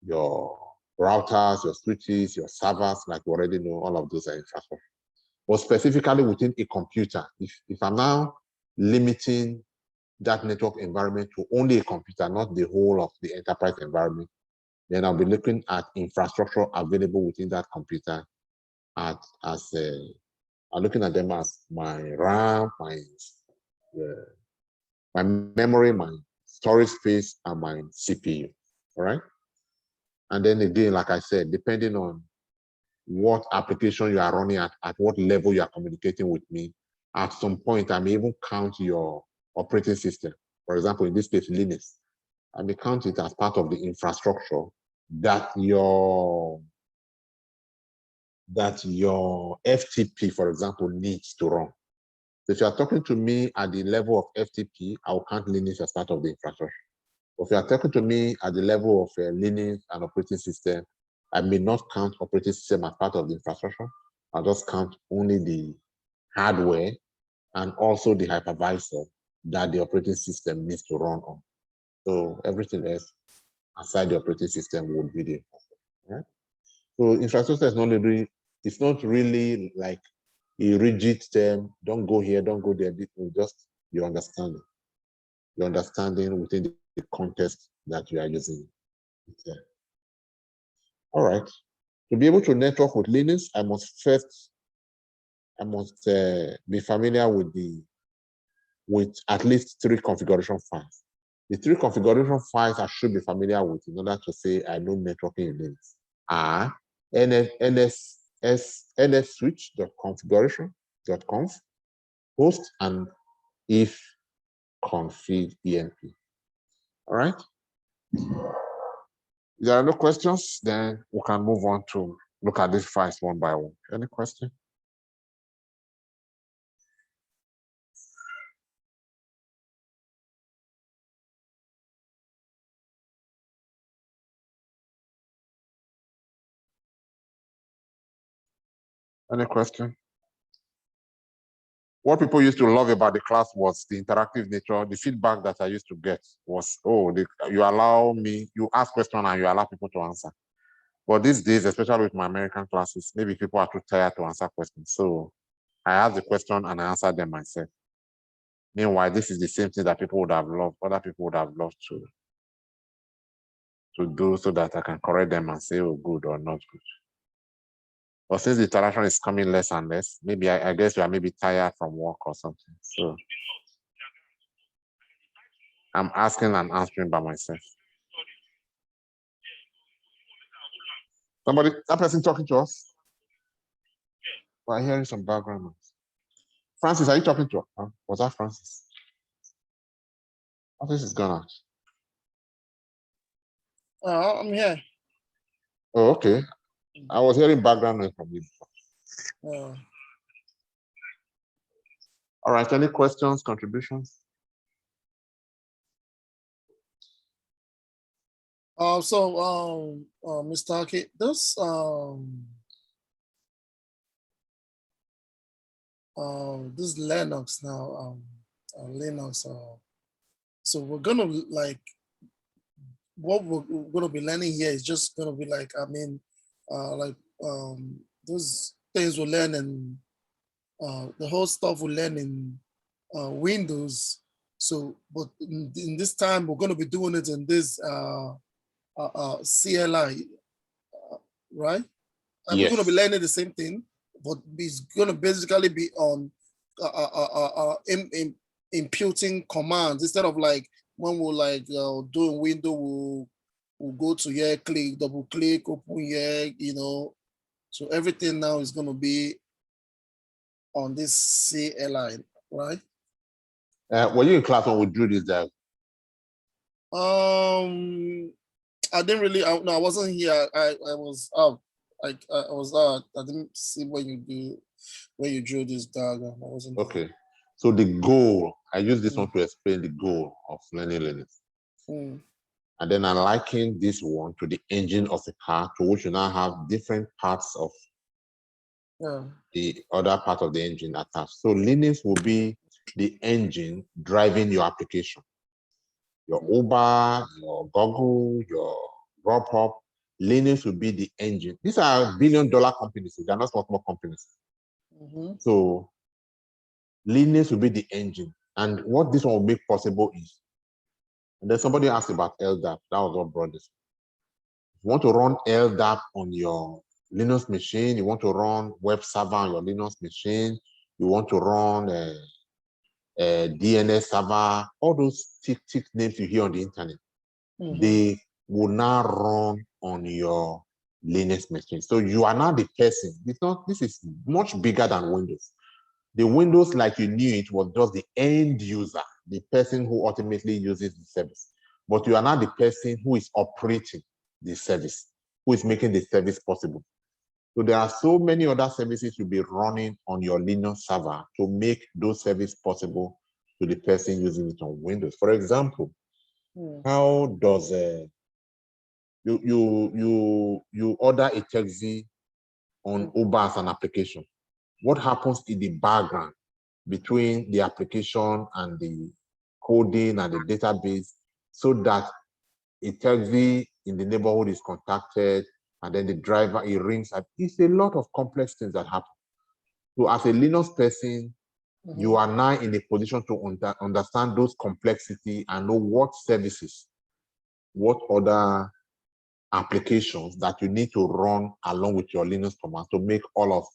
your routers, your switches, your servers, like we already know, all of those are infrastructure. But specifically within a computer, if I'm now limiting that network environment to only a computer, not the whole of the enterprise environment, then I'll be looking at infrastructure available within that computer I'm looking at them as my RAM, my memory, my storage space, and my CPU. All right. And then again, like I said, depending on what application you are running at what level you are communicating with me, at some point, I may even count your operating system. For example, in this case, Linux. I may count it as part of the infrastructure that your FTP, for example, needs to run. So if you are talking to me at the level of FTP, I will count Linux as part of the infrastructure. But if you are talking to me at the level of Linux and operating system, I may not count operating system as part of the infrastructure. I'll just count only the hardware and also the hypervisor that the operating system needs to run on. So everything else aside the operating system would be the infrastructure. Right? So infrastructure is it's not really like a rigid term. Don't go here, don't go there. Just your understanding. Your understanding within the context that you are using. All right. To be able to network with Linux, I must be familiar with at least 3 configuration files. The 3 configuration files I should be familiar with in order to say I know networking in Linux are nsswitch.configuration.conf, host, and if config enp. All right. If there are no questions, then we can move on to look at these files one by one. Any question? Any question? What people used to love about the class was the interactive nature. The feedback that I used to get was, you ask questions and you allow people to answer. But these days, especially with my American classes, maybe people are too tired to answer questions. So I ask the question and I answer them myself. Meanwhile, this is the same thing that other people would have loved to do so that I can correct them and say, oh, good or not good. But since the interaction is coming less and less, maybe I guess you are maybe tired from work or something. So I'm asking and answering by myself. That person talking to us? We're hearing some background noise. Francis, are you talking to? Was that Francis? Francis is gone out. I'm here. Oh, okay. I was hearing background noise from you. All right. Any questions, contributions? Mr. Aki, this Linux now, Linux. So we're gonna like what we're gonna be learning here is just gonna be like those things we learn in the whole stuff we learn in Windows. So, but in this time we're gonna be doing it in this CLI, right? And Yes. we're gonna be learning the same thing, but it's gonna basically be on imputing commands instead of like when we're like doing window, we'll go to here, click, double click, open here, you know. So everything now is gonna be on this CLI, right? Were you in class when we drew this diagram? I didn't really. No, I wasn't here. I was out. I was out. I didn't see when you drew this diagram. I wasn't. Okay. So the goal, I use this one to explain the goal of learning Linux. And then I liken this one to the engine of the car, to which you now have different parts of the other part of the engine attached. So Linux will be the engine driving your application. Your Uber, your Google, your Dropbox, Linux will be the engine. These are billion-dollar companies. They're not small companies. So Linux will be the engine. And what this one will make possible is, and then somebody asked about LDAP. That was what brought this. If you want to run LDAP on your Linux machine, you want to run web server on your Linux machine, you want to run a DNS server, all those thick names you hear on the internet, they will now run on your Linux machine. So you are now the person. This is much bigger than Windows. The Windows, like you knew it, was just the end user, the person who ultimately uses the service. But you are now the person who is operating the service, who is making the service possible. So there are so many other services you'll be running on your Linux server to make those services possible to the person using it on Windows. For example, how does you order a taxi on Uber as an application? What happens in the background between the application and the coding and the database so that a taxi in the neighborhood is contacted and then the driver, it rings? It's a lot of complex things that happen. So as a Linux person, you are now in a position to understand those complexity and know what services, what other applications that you need to run along with your Linux command to make all of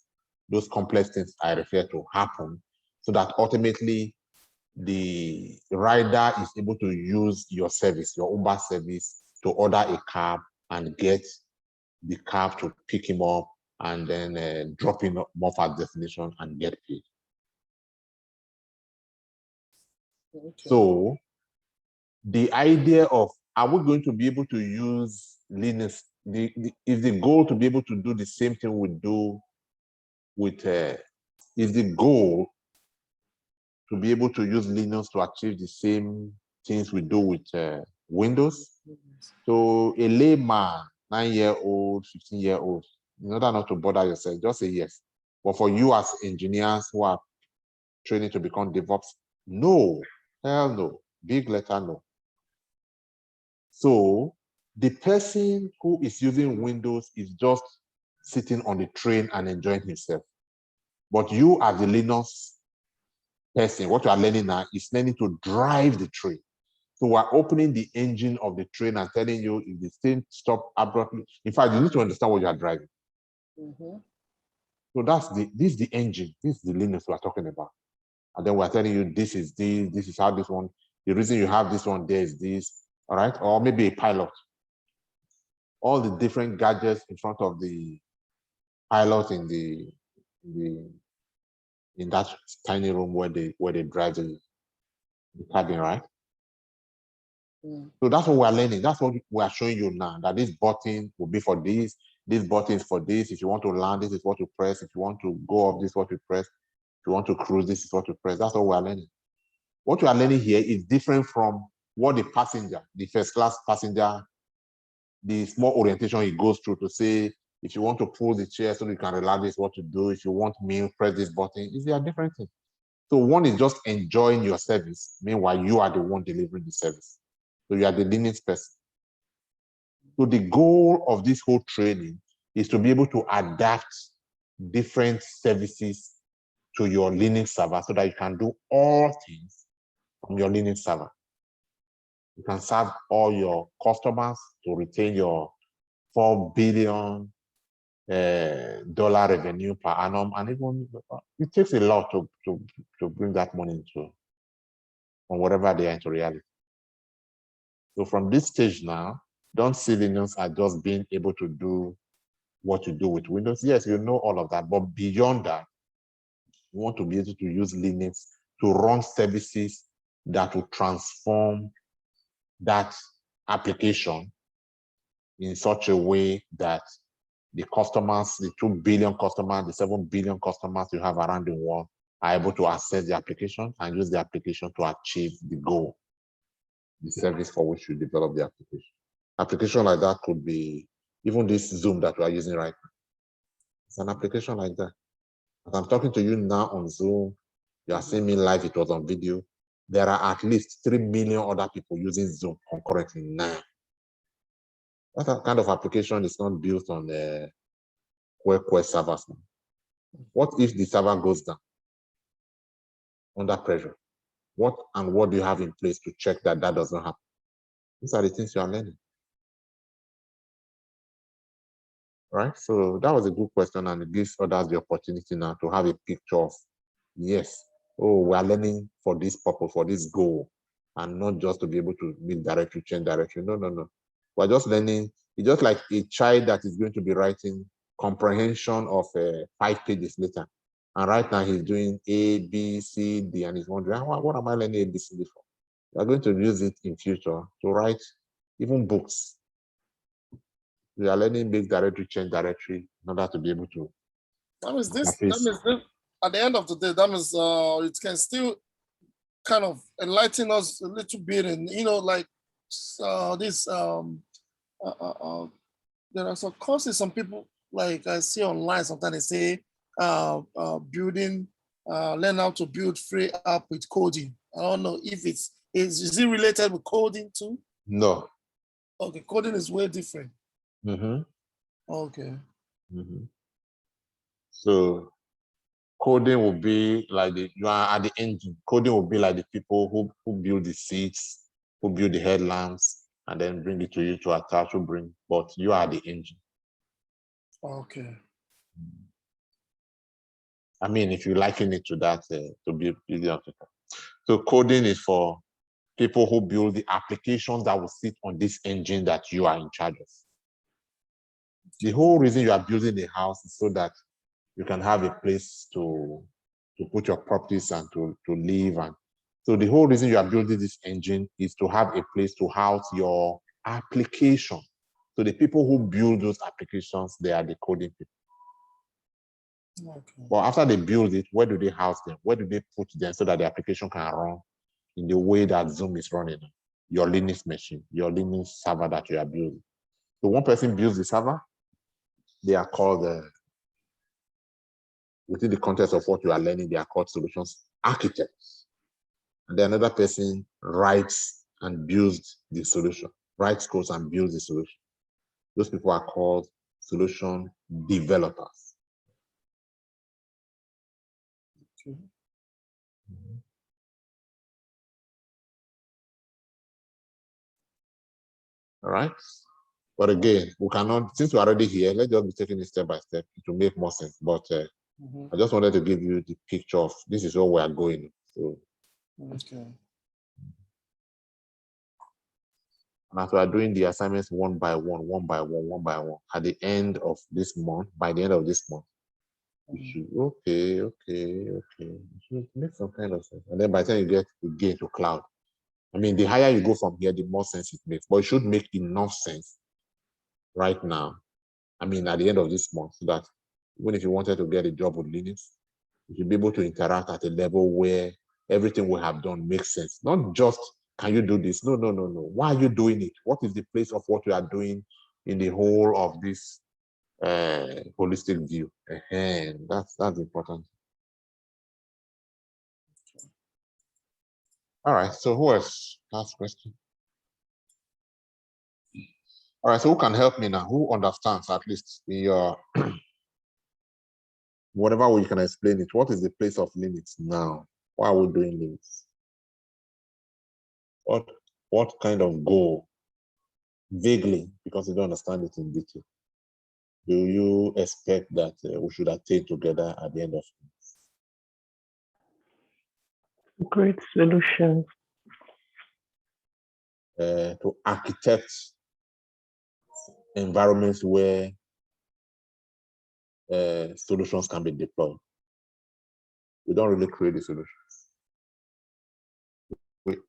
those complex things I refer to happen, so that ultimately the rider is able to use your service, your Uber service, to order a cab and get the cab to pick him up and then drop him off at destination and get paid. So the idea of, are we going to be able to use Linux? Is the goal to be able to do the same thing we do with, is the goal to be able to use Linux to achieve the same things we do with Windows? So a layman, 9-year-old, 15-year-old, in order not to bother yourself, just say yes. But for you as engineers who are training to become DevOps, no, hell no, big letter no. So the person who is using Windows is just sitting on the train and enjoying himself. But you as a Linux person, what you are learning now is learning to drive the train. So we're opening the engine of the train and telling you if the train stop abruptly. In fact, you need to understand what you are driving. So this is the engine, this is the Linux we're talking about. And then we're telling you this is how this one, the reason you have this one there is this, all right? Or maybe a pilot. All the different gadgets in front of the pilot in the in that tiny room where they drive the cabin, right? So that's what we're learning. That's what we are showing you now, that this button will be for this button is for this. If you want to land, this is what you press. If you want to go up, this is what you press. If you want to cruise, this is what you press. That's what we are learning. What we are learning here is different from what the passenger, the first class passenger, the small orientation he goes through to say, if you want to pull the chair so you can relax, this is what to do. If you want meal, press this button. These are different things. So one is just enjoying your service. Meanwhile, you are the one delivering the service. So you are the Linux person. So the goal of this whole training is to be able to adapt different services to your Linux server so that you can do all things from your Linux server. You can serve all your customers to retain your $4 billion dollar revenue per annum, and even it takes a lot to bring that money into on whatever they are into reality. So from this stage now, don't see Linux as just being able to do what you do with Windows. Yes, you know all of that, but beyond that, you want to be able to use Linux to run services that will transform that application in such a way that the customers, the 2 billion customers, the 7 billion customers you have around the world are able to access the application and use the application to achieve the goal, the service for which you develop the application. Application like that could be even this Zoom that we are using right now. It's an application like that. As I'm talking to you now on Zoom, you are seeing me live, it was on video. There are at least 3 million other people using Zoom concurrently now. That kind of application is not built on the Quest servers now. What if the server goes down under pressure? What do you have in place to check that that doesn't happen? These are the things you are learning. Right? So that was a good question, and it gives others the opportunity now to have a picture of, yes, oh, we are learning for this purpose, for this goal, and not just to be able to make directory, change directory. No. We're just learning. It's just like a child that is going to be writing comprehension of 5 pages later. And right now he's doing A, B, C, D, and he's wondering, what am I learning A, B, C, D for? We're going to use it in future to write even books. We are learning make directory, change directory in order to be able to. That means this, at the end of the day, that means it can still kind of enlighten us a little bit, and like this there are some courses some people like I see online sometimes they say building learn how to build free app with coding. I don't know if is it related with coding too? No. Okay, coding is way different. Mm-hmm. Okay. Mm-hmm. So coding will be like you are at the engine. Coding will be like the people who build the seats, who build the headlamps, and then bring it to you to attach to bring. But you are the engine. Okay. I mean, if you liken it to that, to be easier. So coding is for people who build the applications that will sit on this engine that you are in charge of. The whole reason you are building a house is so that you can have a place to put your properties and to live. And so the whole reason you are building this engine is to have a place to house your application. So the people who build those applications, they are the coding people. Okay. But after they build it, where do they house them? Where do they put them so that the application can run in the way that Zoom is running? Your Linux machine, your Linux server that you are building. So one person builds the server, they are called, within the context of what you are learning, they are called solutions architects. And then another person writes and builds the solution, writes codes and builds the solution. Those people are called solution developers. Okay. All right. But again, we cannot, since we're already here, let's just be taking it step by step to make more sense. But I just wanted to give you the picture of this is where we are going. So, okay. And as we are doing the assignments one by one, at the end of this month, by the end of this month, You should, okay. You should make some kind of sense. And then by the time you get to cloud, I mean, the higher you go from here, the more sense it makes. But it should make enough sense right now. I mean, at the end of this month, so that even if you wanted to get a job with Linux, you should be able to interact at a level where everything we have done makes sense. Not just, can you do this? No. Why are you doing it? What is the place of what you are doing in the whole of this holistic view? That's important. All right, so who else has question? All right, so who can help me now? Who understands at least in your whatever way you can explain it? What is the place of Linux now? Why are we doing Linux? What kind of goal? Vaguely, because you don't understand it in detail. Do you expect that we should attain together at the end of it? Great solutions. To architect environments where solutions can be deployed. We don't really create the solutions.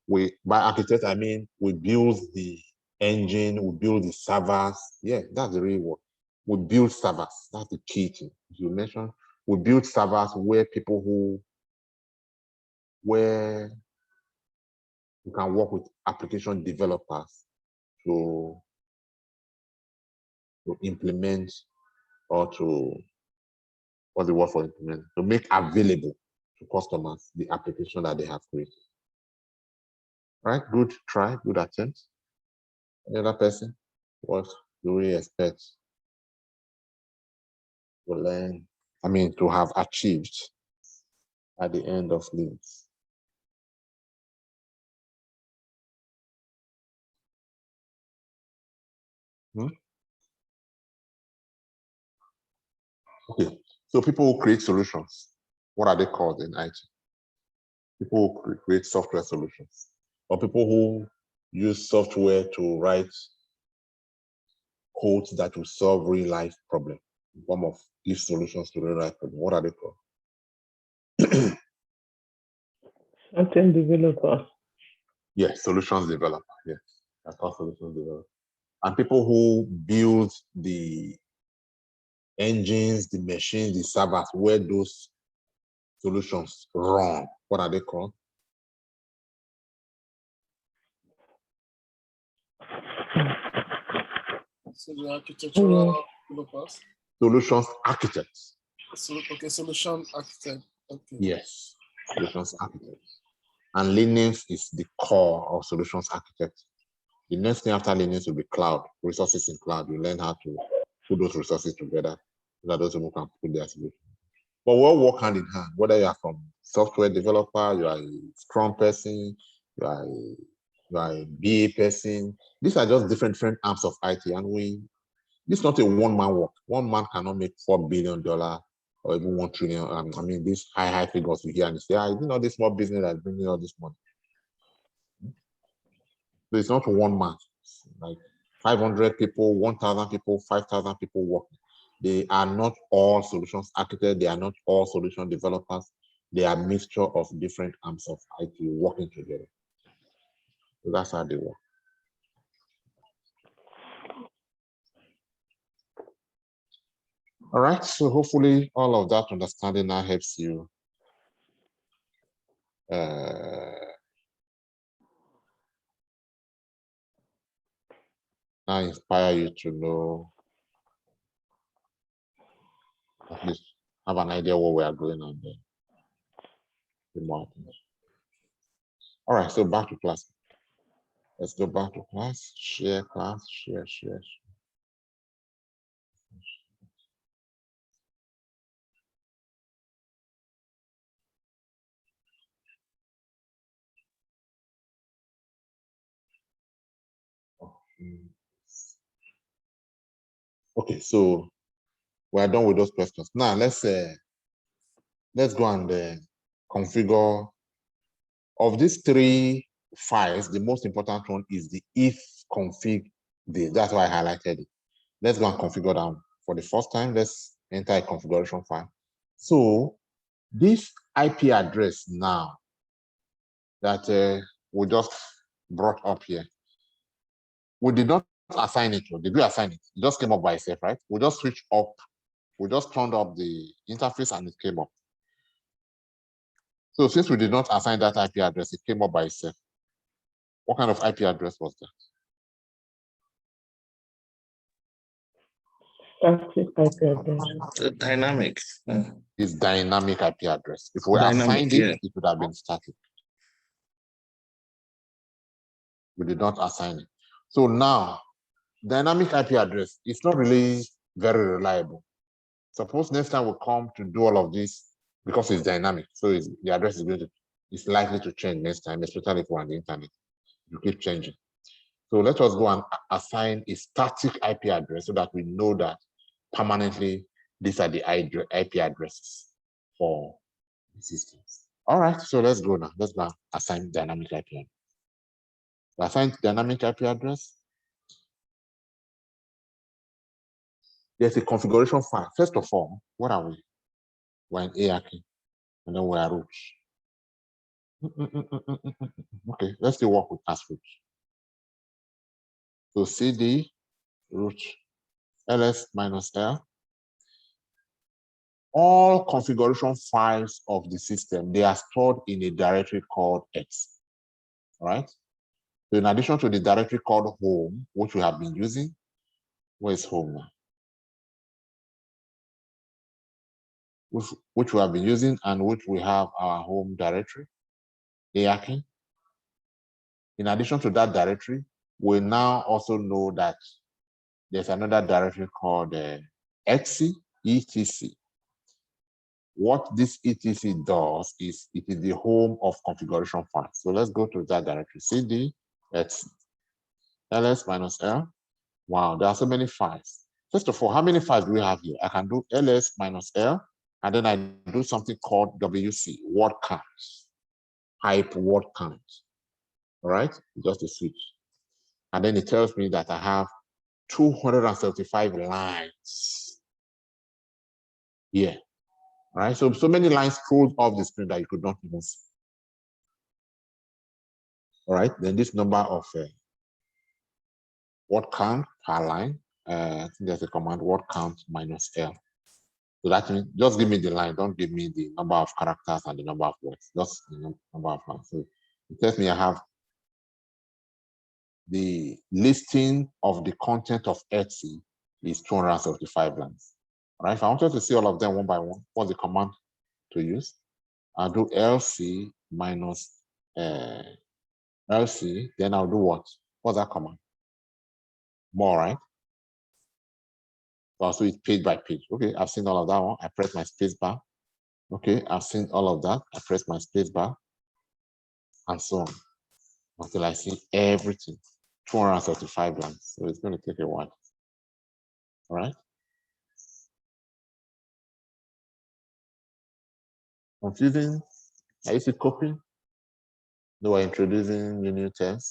We by architect, I mean we build the engine, we build the servers. Yeah, that's the real word. We build servers. That's the key thing. You mentioned we build servers where where you can work with application developers to implement or to, what's the word for implement? To make available to customers the application that they have created. Right, good try, good attempt. Any other person? What do we expect to learn? I mean, to have achieved at the end of Linux? Okay, so people who create solutions, what are they called in IT? People who create software solutions, or people who use software to write codes that will solve real life problems in form of give solutions to real life problems. What are they called? Something developer. Yes, solutions developer. Yes, that's called solutions developer. And people who build the engines, the machines, the servers where those solutions run. What are they called? So the architectural developers. Solutions architects. So, okay, solution architect. Okay. Yes, solutions architects. And Linux is the core of solutions architect. The next thing after Linux will be cloud, resources in cloud. You learn how to put those resources together so that those people can put their solution. But we all work hand in hand, whether you are from software developer, you are a Scrum person, you are a BA person. These are just different arms of IT. And this is not a one-man work. One man cannot make $4 billion or even 1 trillion. I mean, these high figures we hear and you say, it's not this small business that's bringing all this money. So it's not one man. Like 500 people, 1,000 people, 5,000 people working. They are not all solutions architects. They are not all solution developers. They are a mixture of different arms of IT working together. So that's how they work. All right, so hopefully all of that understanding now helps you now inspire you to know, at least have an idea what we are doing on the market. All right, so back to class. Let's go back to class, share class, share. Okay, so we're done with those questions. Now let's go and configure. Of these 3 files, the most important one is the if config. That's why I highlighted it. Let's go and configure that one. For the first time, let's enter a configuration file. So this IP address now that we just brought up here, we did not assign it. Did we assign it? It just came up by itself, right? We just switched up. We just turned up the interface and it came up. So since we did not assign that IP address, it came up by itself. What kind of IP address was that? Static IP address. Dynamic. It's dynamic IP address. If we Dynamic, assigned it, yeah. it would have been static. We did not assign it. So now, dynamic IP address is not really very reliable. Suppose next time we come to do all of this, because it's dynamic, so the address is going to, it's likely to change next time, especially if we're on the internet. You keep changing. So let us go and assign a static IP address so that we know that permanently these are the IP addresses for the systems. All right, so let's go now. Let's go assign dynamic IP address. Assign dynamic IP address. There's a configuration file. First of all, what are we? We're in ARK, and then we are root. Okay, let's still work with as root. So cd root ls -l. All configuration files of the system, they are stored in a directory called X. All right. So in addition to the directory called home, which we have been using, where's home now? Which we have been using and which we have our home directory, ARK. In addition to that directory, we now also know that there's another directory called etc. What this etc does is it is the home of configuration files. So let's go to that directory, cd etc ls -l. Wow, there are so many files. First of all, how many files do we have here? I can do ls -l, and then I do something called wc, word count, pipe word count. All right, just a switch. And then it tells me that I have 275 lines here. All right, so many lines scrolled off the screen that you could not even see. All right, then this number of word count per line, I think there's a command word count -l. So that means just give me the line, don't give me the number of characters and the number of words, just the number of lines. So it tells me I have the listing of the content of Etsy is 275 lines. All right, if I wanted to see all of them one by one, what's the command to use? I'll do lc -lc, then I'll do what? What's that command? More, right? So it's page by page. Okay, I've seen all of that one. I press my space bar. Okay, I've seen all of that. I press my space bar and so on until I see everything. 235 lines. So it's going to take a while. All right. Confusing? Are you still copying? No, we're introducing new terms.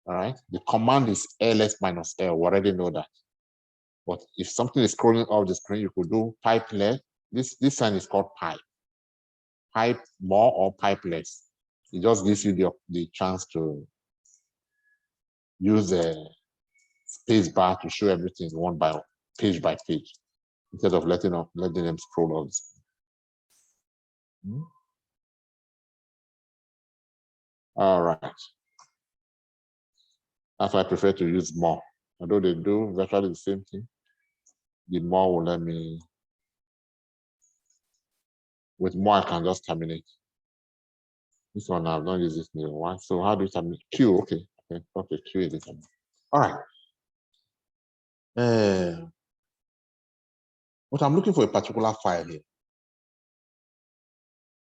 All right. The command is ls -l. We already know that. But if something is scrolling off the screen, you could do pipe less. This sign is called pipe. Pipe more or pipe less. It just gives you the chance to use a space bar to show everything one by page by page, instead of letting them scroll off the screen. All right. That's why I prefer to use more. Although they do virtually the same thing, the more will let me, with more I can just terminate. This one I've not used this new one. So how do you terminate? Q, okay. Okay, Q is it. All right. But I'm looking for a particular file here.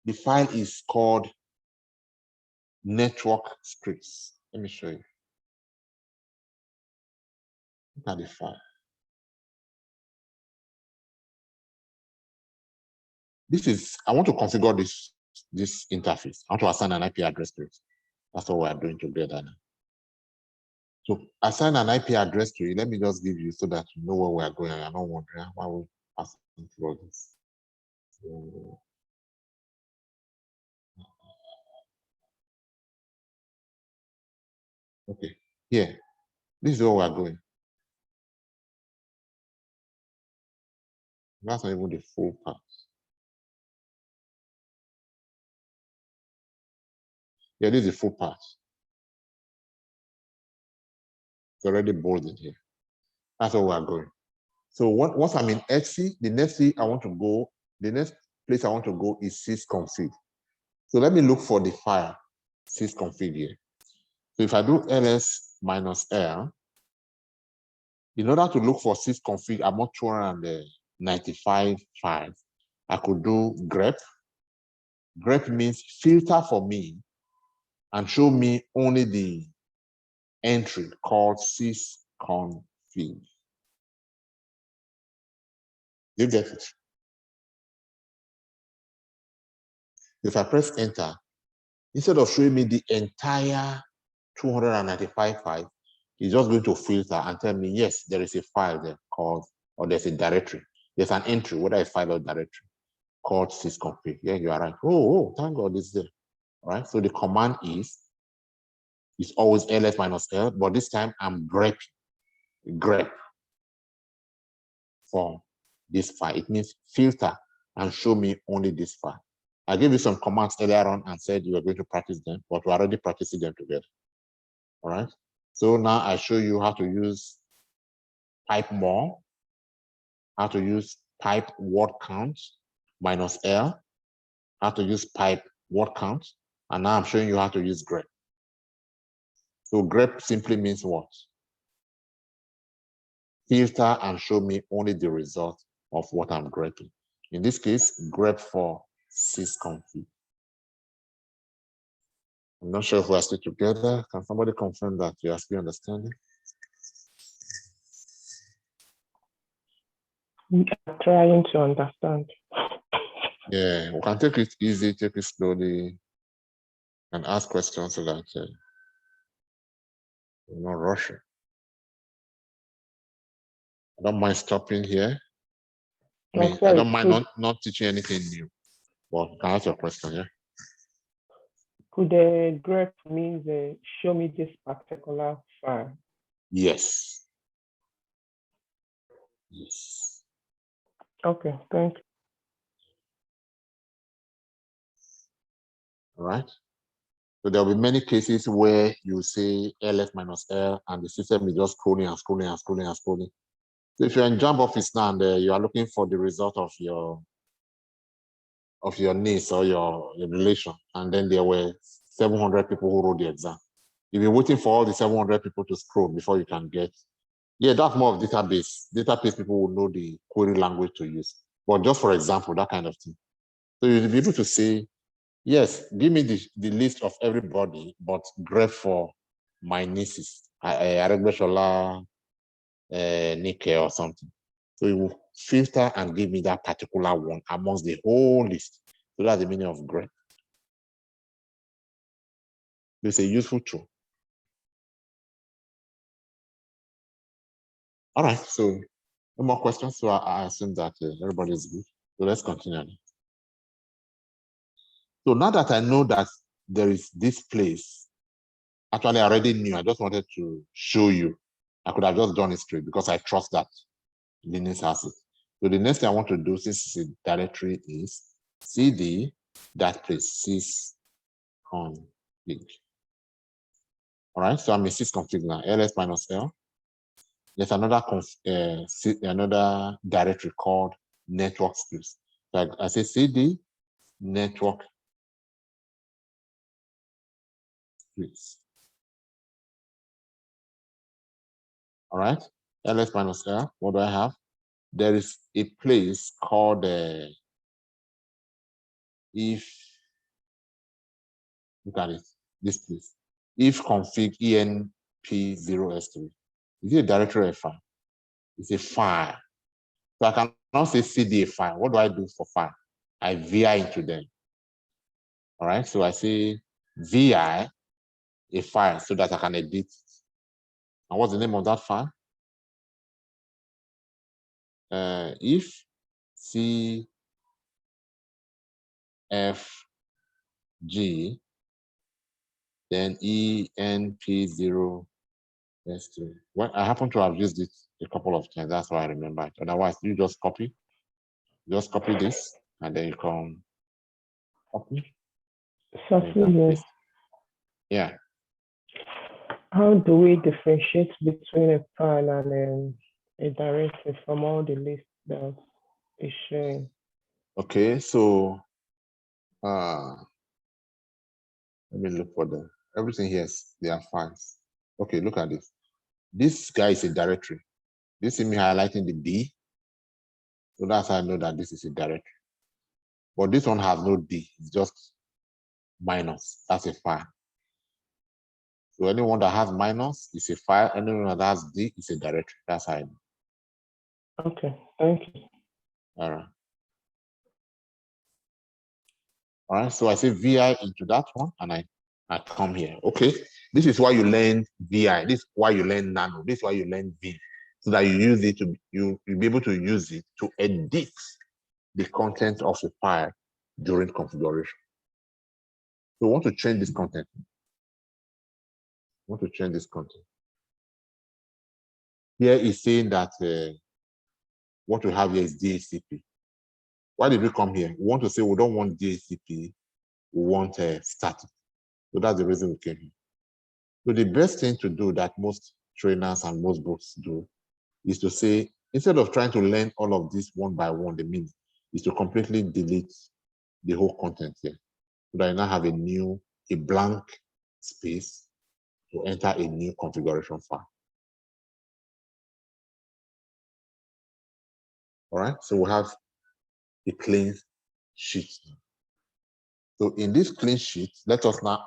The file is called network scripts. Let me show you. Look at the file. I want to configure this interface. I want to assign an IP address to it. That's what we're doing together now. So assign an IP address to it. Let me just give you so that you know where we're going. I'm not wondering why passing through this. So, okay, here, this is where we are going. That's not even the full part. Yeah, this is the full part. It's already bolded here. That's where we are going. So once I'm in Etsy, the next place I want to go is sysconfig. So let me look for the file sysconfig here. So if I do ls-l, in order to look for sysconfig among 295 files, I could do grep. Grep means filter for me and show me only the entry called sysconfig. You get it? If I press enter, instead of showing me the entire 295 files, it's just going to filter and tell me, yes, there is a file there called, or there's a directory. There's an entry, whether a file or directory, called sysconfig. Yeah, you are right. Oh, thank God it's there. All right, so the command is always ls-l, but this time I'm grep for this file. It means filter and show me only this file. I gave you some commands earlier on and said you were going to practice them, but we're already practicing them together. All right. So now I show you how to use pipe more, how to use pipe word count -l, how to use pipe word count, and now I'm showing you how to use grep. So grep simply means what? Filter and show me only the result of what I'm grepping. In this case, grep for sysconfig. I'm not sure if we are still together. Can somebody confirm that you are still understanding? We are trying to understand. Yeah, we can take it easy, take it slowly, and ask questions so that we're not rushing. I don't mind stopping here. I mean, I don't mind not teaching anything new. Well, you can ask your question, yeah? Could the grep means show me this particular file? Yes. Yes. Okay, thank you. All right. So there'll be many cases where you say ls-l and the system is just scrolling and scrolling and scrolling and scrolling. So if you're in Jump Office now and you are looking for the result of your niece or your relation, and then there were 700 people who wrote the exam. You've been waiting for all the 700 people to scroll before you can get. Yeah, that's more of database. Database people will know the query language to use. But just for example, that kind of thing. So you'll be able to say, yes, give me the list of everybody, but grep for my nieces, Aregbeshola, Nike or something. So you will filter and give me that particular one amongst the whole list. So that's the meaning of grep. It's a useful tool. All right, so no more questions. So I assume that everybody is good. So let's continue. So now that I know that there is this place, actually I already knew, I just wanted to show you. I could have just done it straight because I trust that Linux has it. So the next thing I want to do, since it's a directory, is cd that place sysconfig. All right, so I'm in sysconfig now, ls-l. There's another directory called network scripts. So I say cd network scripts. All right, ls-l, what do I have? There is a place called if, look at it, this place, if config enp0s3. Is it a directory or a file? It's a file. So I can now say cd a file. What do I do for file? I vi into them. All right, so I say vi a file so that I can edit it. And what's the name of that file? If CFG, then ENP0S3. Well, I happen to have used it a couple of times. That's why I remember it. Otherwise, you just copy this, and then you come copy. Certainly. Yeah. How do we differentiate between a file and a directory from all the list that is showing? Okay, so let me look for them. Everything here they are files. Okay, look at this. This guy is a directory. This is me highlighting the D. So that's how I know that this is a directory. But this one has no D, it's just minus. That's a file. So anyone that has minus is a file. Anyone that has D is a directory. That's how I know. Okay, thank you. All right. All right, so I say VI into that one, and I come here. Okay, this is why you learn VI. This is why you learn Nano. This is why you learn V, so that you use it to you'll be able to use it to edit the content of a file during configuration. So we want to change this content. Here is saying that what we have here is DHCP. Why did we come here? We want to say we don't want DHCP, we want static. So that's the reason we came here. So the best thing to do that most trainers and most books do is to say, instead of trying to learn all of this one by one, the meaning is to completely delete the whole content here. So that you now have a blank space to enter a new configuration file. All right, so we have a clean sheet. So in this clean sheet, let us now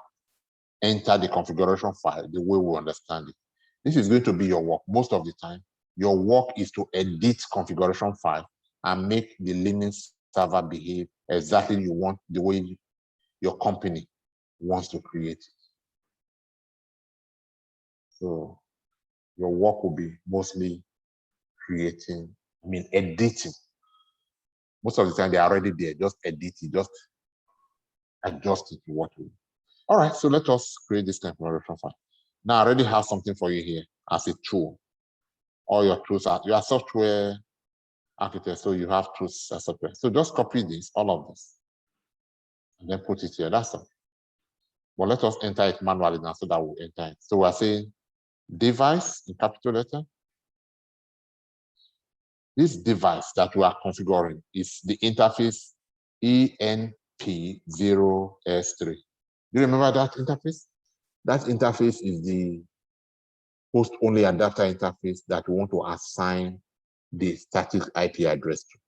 enter the configuration file the way we understand it. This is going to be your work. Most of the time, your work is to edit configuration file and make the Linux server behave exactly you want, the way your company wants to create it. So your work will be mostly editing. Most of the time, they're already there. Just edit it, just adjust it to what we. All right, so let us create this configuration file. Now, I already have something for you here as a tool. All your tools are, you are software architect, so you have tools as software. So just copy this, all of this, and then put it here. That's all. But let us enter it manually now so that we'll enter it. So we're saying device in capital letter. This device that we are configuring is the interface ENP0S3. Do you remember that interface? That interface is the host-only adapter interface that we want to assign the static IP address to.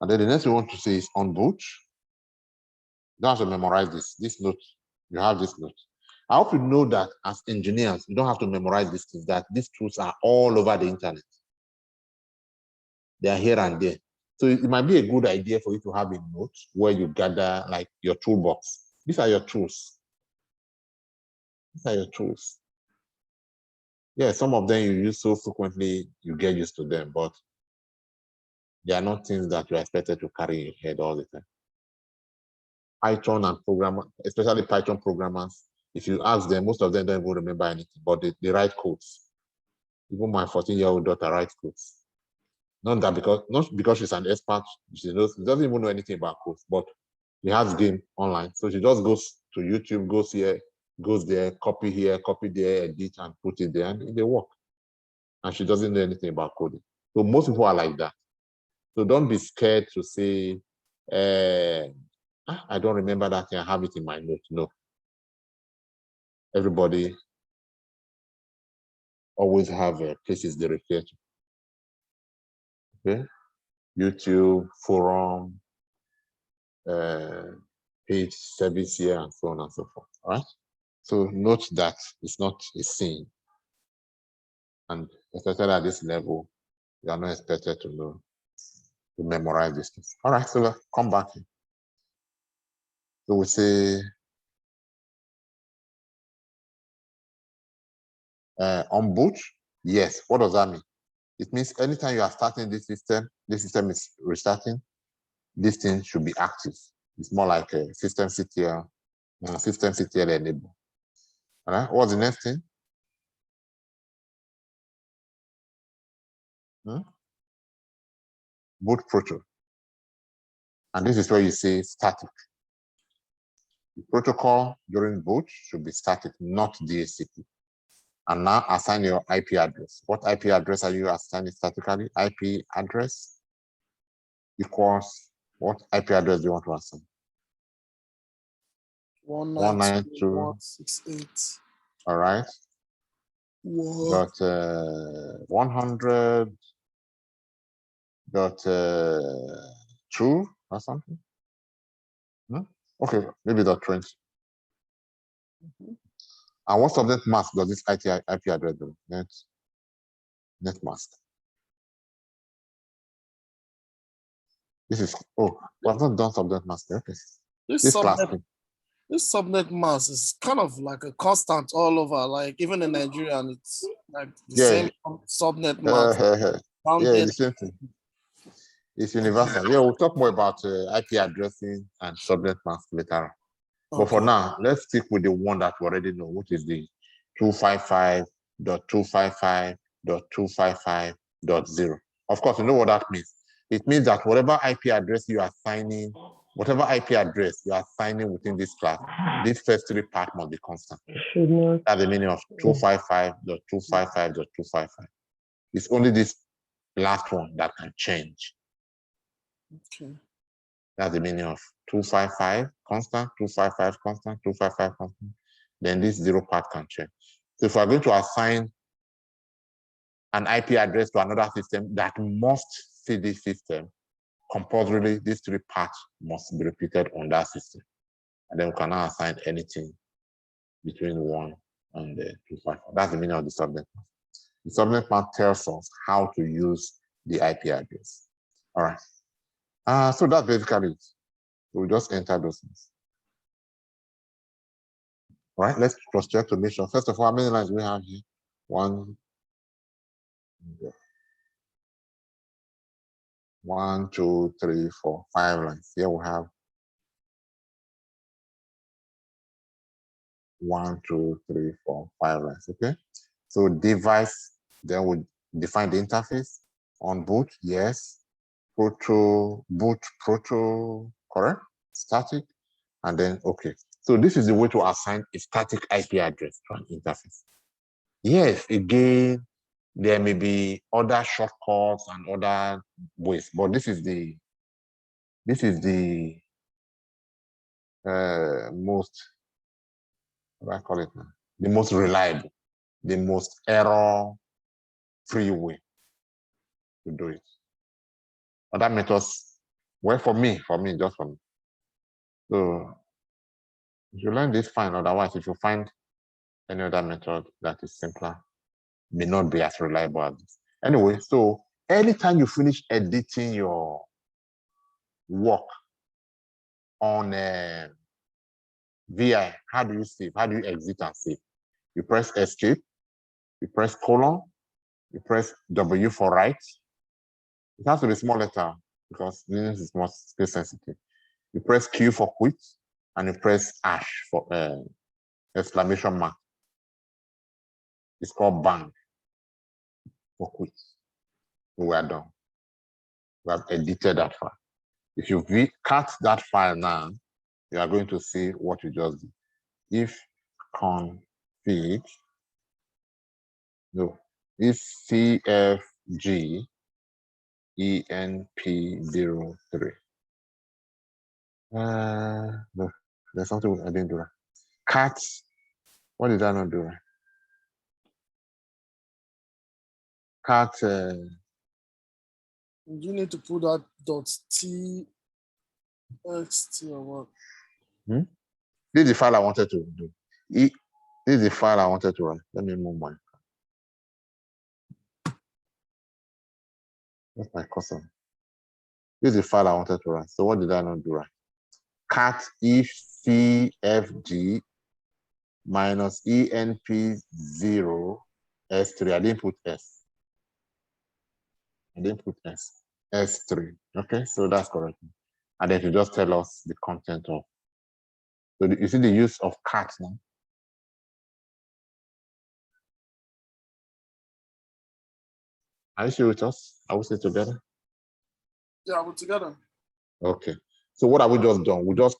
And then the next we want to say is on boot. You don't have to memorize this note. You have this note. I hope you know that as engineers, you don't have to memorize these things, that these tools are all over the internet. They are here and there. So it might be a good idea for you to have a note where you gather like your toolbox. These are your tools. These are your tools. Yeah, some of them you use so frequently, you get used to them, but they are not things that you're expected to carry in your head all the time. Python and programmers, especially Python programmers, if you ask them, most of them don't even remember anything, but they write codes. Even my 14-year-old daughter writes codes. Not because she's an expert, she doesn't even know anything about codes, but she has game online. So she just goes to YouTube, goes here, goes there, copy here, copy there, edit and put it there, and they work. And she doesn't know anything about coding. So most people are like that. So don't be scared to say, I don't remember that thing, I have it in my notes. No. Everybody always have places they refer to. Okay? YouTube, forum, page service here, and so on and so forth. All right? So note that it's not a sin. And especially at this level, you are not expected to know, to memorize these things. All right, so let's come back here. So we say on boot, yes. What does that mean? It means anytime you are starting this system is restarting, this thing should be active. It's more like a system CTL enable. All right, what's the next thing? Boot proto. And this is where you say static. The protocol during boot should be static, not DHCP. And now assign your IP address. What IP address are you assigning statically? IP address equals what IP address do you want to assign? 192.168. All right. What? Dot 100 dot 2 or something. Okay, maybe dot 20. And what subnet mask does this IP address do? Net mask. This is, oh, we have not done subnet mask. Okay. This subnet mask is kind of like a constant all over, like even in Nigeria, and it's like the same subnet mask. Yeah, the same thing. It's universal. Yeah, we'll talk more about IP addressing and subnet mask later on. Okay. But for now, let's stick with the one that we already know, which is the 255.255.255.0. Of course, you know what that means. It means that whatever IP address you are assigning, whatever IP address you are assigning within this class, this first three part must be constant. That's the meaning of 255.255.255. It's only this last one that can change. Okay. That's the meaning of 255 constant, 255 constant, 255 constant. Then this zero part can change. So if we're going to assign an IP address to another system that must see this system, compulsorily these three parts must be repeated on that system. And then we can now assign anything between 1 and 255. That's the meaning of the subnet. The subnet mask tells us how to use the IP address. All right. So that's basically it. We'll just enter those things. All right, let's cross-check to make sure. First of all, how many lines we have here? 1, 2, 3, 4, 5 lines. Here we have 1, 2, 3, 4, 5 lines. Okay. So device, then we define the interface. On boot, yes. Boot proto, correct? Static, and then okay. So this is the way to assign a static IP address to an interface. Yes, again, there may be other shortcuts and other ways, but this is the most, what do I call it now? The most reliable, the most error-free way to do it. Other methods, well, for me, just for me. So if you learn this, fine. Otherwise, if you find any other method that is simpler, may not be as reliable as this. Anyway, so anytime you finish editing your work on VI, how do you save? How do you exit and save? You press escape, you press colon, you press W for write. It has to be small letter because Linux is more space sensitive. You press Q for quit, and you press # for exclamation mark. It's called bang for quit. We are done. We have edited that file. If you cut that file now, you are going to see what you just did. If config, no, if CFG ENP03. No, there's something I didn't do right. Cat, what did I not do right? Cat. You need to put that .txt or what? This is the file I wanted to do. This is the file I wanted to run. Let me move mine. That's my cursor. This is the file I wanted to run. So what did I not do right? Cat if CFG -ENP0 S3. I didn't put S. and then put S3. Okay, so that's correct. And then you just tell us the content of. So you see the use of cat now. Are you still with us? Are we still together? Yeah, we're together. Okay. So what have we just done? We just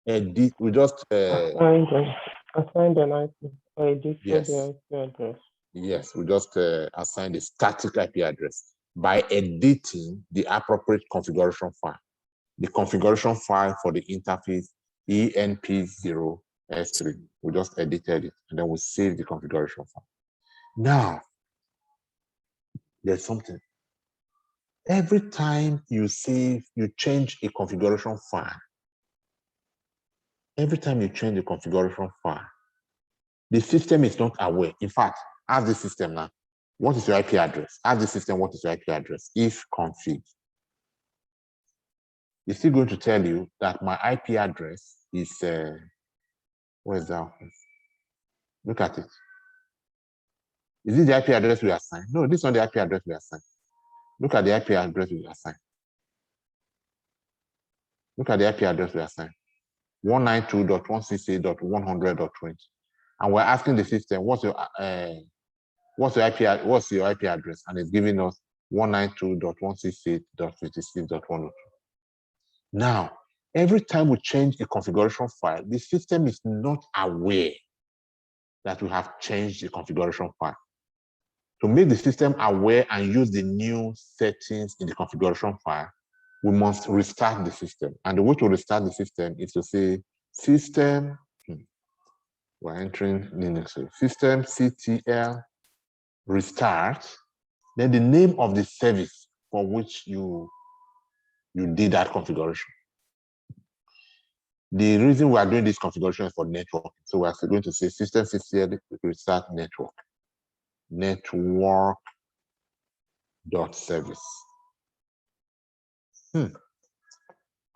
edit. We just assigned an IP or edit yes. the IP address. Yes, we just assign the static IP address by editing the appropriate configuration file. The configuration file for the interface ENP0S3. We just edited it and then we save the configuration file. Now, there's something. Every time you change a configuration file, every time you change the configuration file, the system is not aware. In fact, ask the system now, what is your IP address? Ask the system, what is your IP address? If config. It's still going to tell you that my IP address is, where is that? Look at it. Is this the IP address we assigned? No, this is not the IP address we assigned. Look at the IP address we assigned. Look at the IP address we assigned. 192.168.100.20. And we're asking the system, what's your IP address? And it's giving us 192.168.56.102. Now, every time we change a configuration file, the system is not aware that we have changed the configuration file. To make the system aware and use the new settings in the configuration file, we must restart the system. And the way to restart the system is to say system, we're entering Linux, system CTL restart, then the name of the service for which you did that configuration. The reason we are doing this configuration is for network. So we're going to say system CTL restart network. Network.service.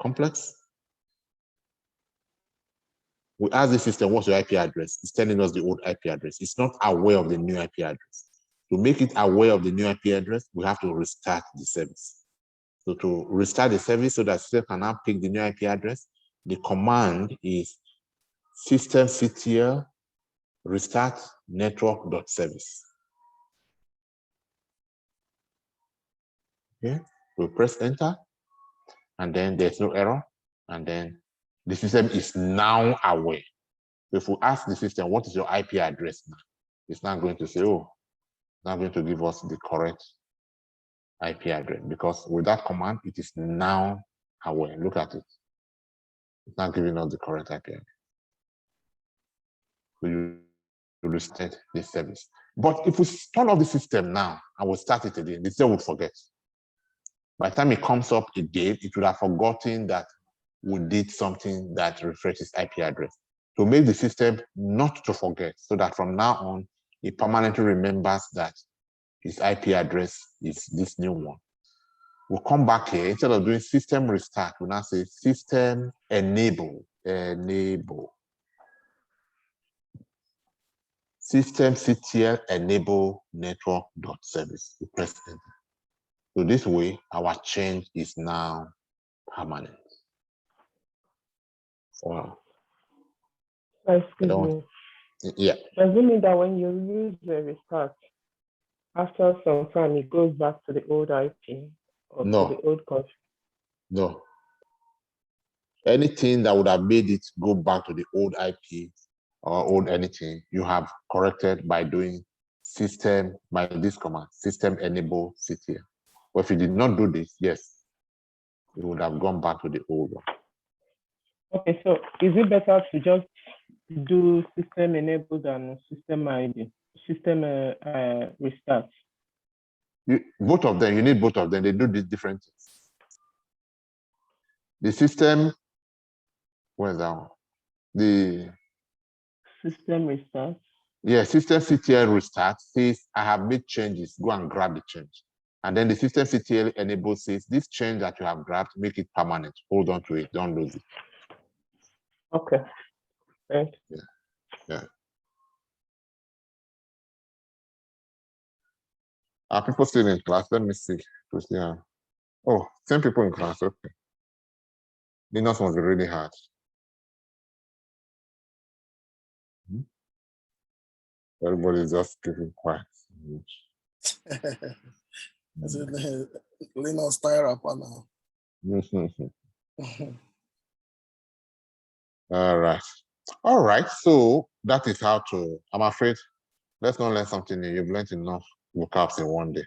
Complex. We ask the system, what's your IP address? It's telling us the old IP address. It's not aware of the new IP address. To make it aware of the new IP address, we have to restart the service. So to restart the service so that system can now pick the new IP address, the command is systemctl restart network.service. Okay, we press enter, and then there's no error, and then the system is now aware. So if we ask the system, what is your IP address now? It's not going to say, oh, it's not going to give us the correct IP address, because with that command, it is now aware. Look at it. It's not giving us the correct IP address. So you reset the service. But if we turn off the system now and we start it again, the system will forget. By the time it comes up again, it would have forgotten that we did something that refreshes IP address. To make the system not to forget, so that from now on, it permanently remembers that his IP address is this new one. We'll come back here. Instead of doing system restart, we'll now say system enable. Systemctl enable network.service. We press enter. So this way, our change is now permanent. Wow. Excuse me. Yeah. Does it mean that when you use the restart, after some time, it goes back to the old IP or No. to the old config? No. Anything that would have made it go back to the old IP or old anything, you have corrected by doing system, by this command, system enable CTL. But if you did not do this, yes, it would have gone back to the old one. Okay, so is it better to just do system enable than system ID, system restart? Both of them, you need both of them. They do these different things. The system, where's that one? The system restart. Yeah, systemctl restart says, I have made changes, go and grab the change. And then the systemctl enable says, this change that you have grabbed, make it permanent. Hold on to it, don't lose it. Okay, thanks. Yeah. Are people still in class? Let me see. Oh, 10 people in class. Okay. Linux must be really hard. Everybody's just keeping quiet. I said, Linux tire up now. All right. All right. So that is how to, I'm afraid, let's not learn something new. You've learned enough vocabs in one day.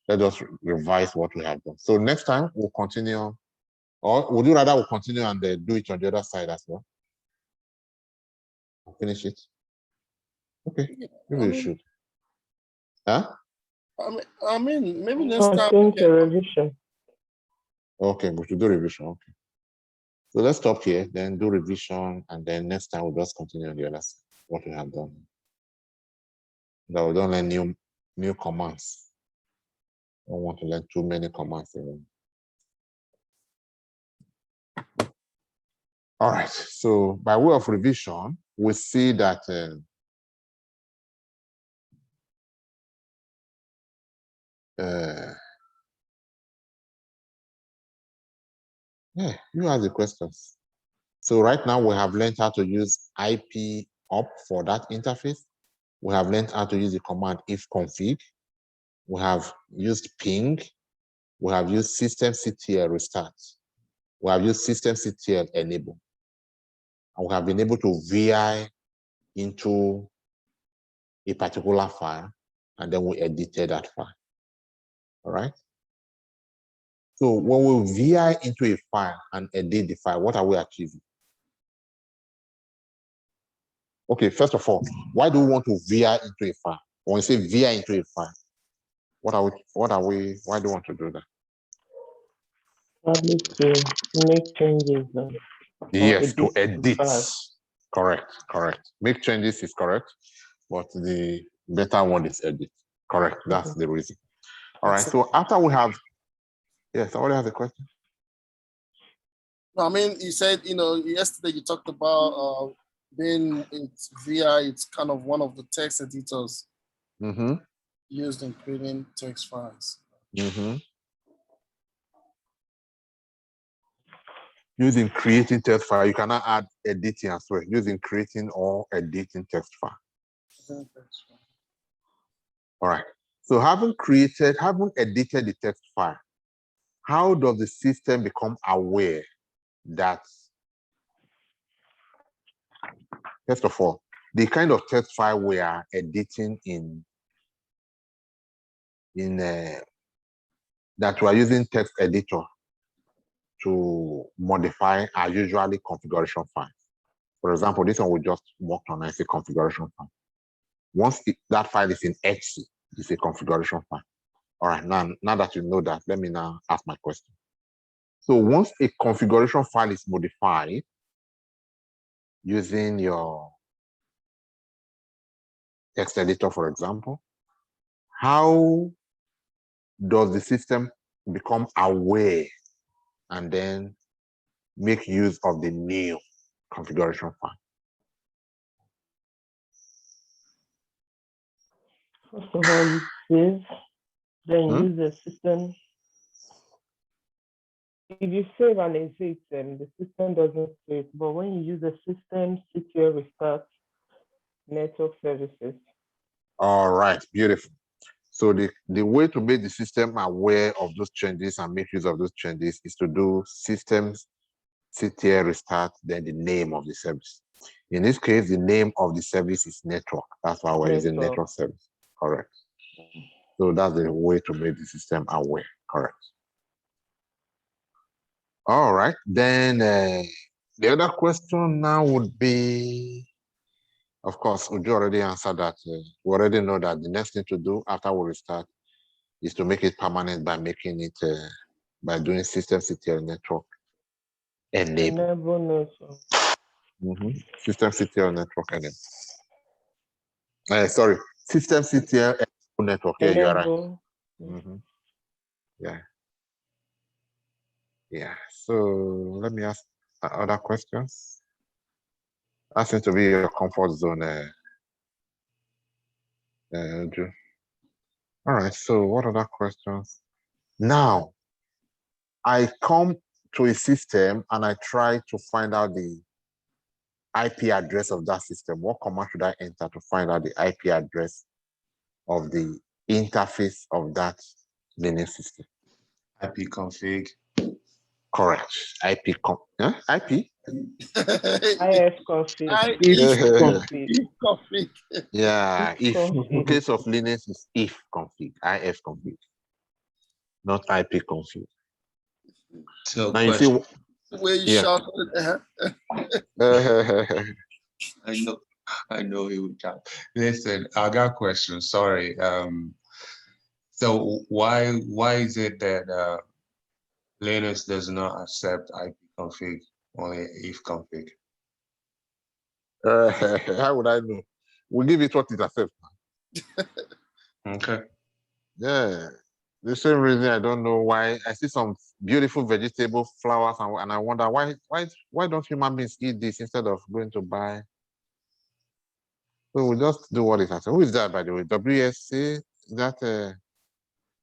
Let us revise what we have done. So next time we'll continue, or would you rather we'll continue and do it on the other side as well? Finish it. Okay, maybe you should. Huh? I mean, maybe next time. Continue revision. Okay, we should do revision. Okay. So let's stop here, then do revision, and then next time we'll just continue on the other side, what we have done. Now we don't learn new commands. I don't want to learn too many commands anymore. All right, so by way of revision, we see that yeah, you ask the questions. So right now we have learned how to use IP up for that interface. We have learned how to use the command ifconfig. We have used ping. We have used systemctl restart. We have used systemctl enable. And we have been able to VI into a particular file, and then we edited that file. All right. So when we VI into a file and edit the file, what are we achieving? Okay, first of all, why do we want to VI into a file? When we say VI into a file, why do we want to do that? Probably to make changes. Yes, to edit. Correct. Make changes is correct, but the better one is edit. Correct, that's the reason. All right, so after we have, yes, I already have a question. No, I mean, you said, yesterday you talked about being it's VI, it's kind of one of the text editors used in creating text files. Using creating text file, you cannot add editing as well. Using creating or editing text file. All right. So having edited the text file, how does the system become aware that, first of all, the kind of text file we are editing that we are using text editor to modify are usually configuration files. For example, this one we just worked on is a configuration file. Once that file is in XC, it's a configuration file. All right, now that you know that, let me now ask my question. So once a configuration file is modified using your text editor, for example, how does the system become aware and then make use of the new configuration file? First of all, you save, then use the system. If you save and exit, the system doesn't save. But when you use the system, secure restart network services. All right, beautiful. So the way to make the system aware of those changes and make use of those changes is to do systems CTL restart, then the name of the service. In this case, the name of the service is network. That's why we're using network service. Correct. So that's the way to make the system aware. Correct. All right. Then the other question now would be, of course, Uju already answered that. We already know that the next thing to do after we restart is to make it permanent by making it, by doing systemctl network enable. Systemctl network enable. Sorry, systemctl network. Yeah, you are right. Yeah. So let me ask other questions. That seems to be your comfort zone, Drew. All right, so what other questions? Now, I come to a system and I try to find out the IP address of that system. What command should I enter to find out the IP address of the interface of that Linux system? IP config. Correct. IP IP? ifconfig. If config. Yeah, if in Config. case of Linux is if config, if config, not IP config. So Now you see, question. Where you yeah. shouted. I know he would chat. Listen, I got a question. Sorry. So why is it that Linux does not accept IP config, only if config? How would I know? We'll give it what it accepts. Okay. Yeah. The same reason I don't know why I see some beautiful vegetable flowers and I wonder why don't human beings eat this instead of going to buy? So we'll just do what it has. Who is that, by the way? WSC? Is that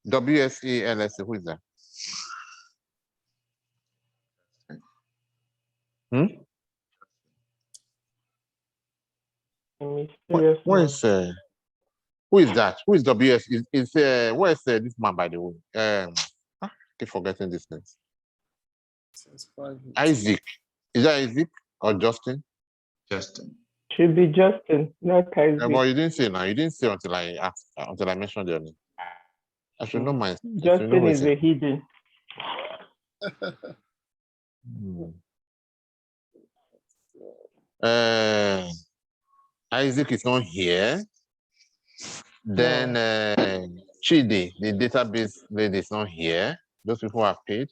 WSE LSC? Who is that? What is who is that? Who is WS? Where is this man, by the way? I keep forgetting this name. Isaac. Is that Isaac or Justin? Justin. Should be Justin, not Isaac. Yeah, but you didn't say now. You didn't say until I asked, until I mentioned your name. I should know my. Justin is a hidden. Isaac is not here. Then Chidi, the database lady, is not here. Those people are paid.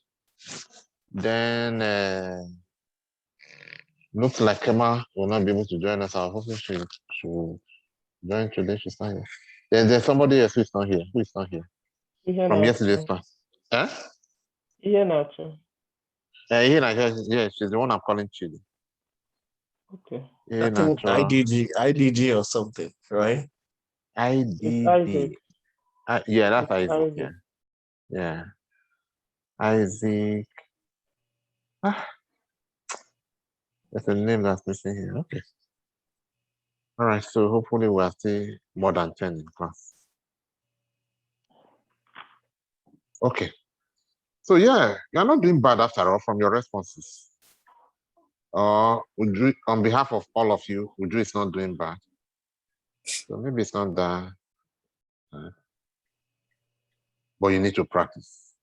Then looks like Emma will not be able to join us. I was hoping she should join today. She's not here. Then there's somebody else who's not here. Who is not here? From yesterday's class. Huh? Yeah, Nacho. Yeah, she's the one I'm calling Chidi. Okay. I think IDG or something, right? IDD. Yeah, that's Isaac. Yeah. Yeah. Isaac. That's a name that's missing here. Okay. All right. So hopefully we are still more than 10 in class. Okay. So yeah, you're not doing bad after all from your responses. Udru, on behalf of all of you, Udru is not doing bad. So maybe it's not that. But you need to practice.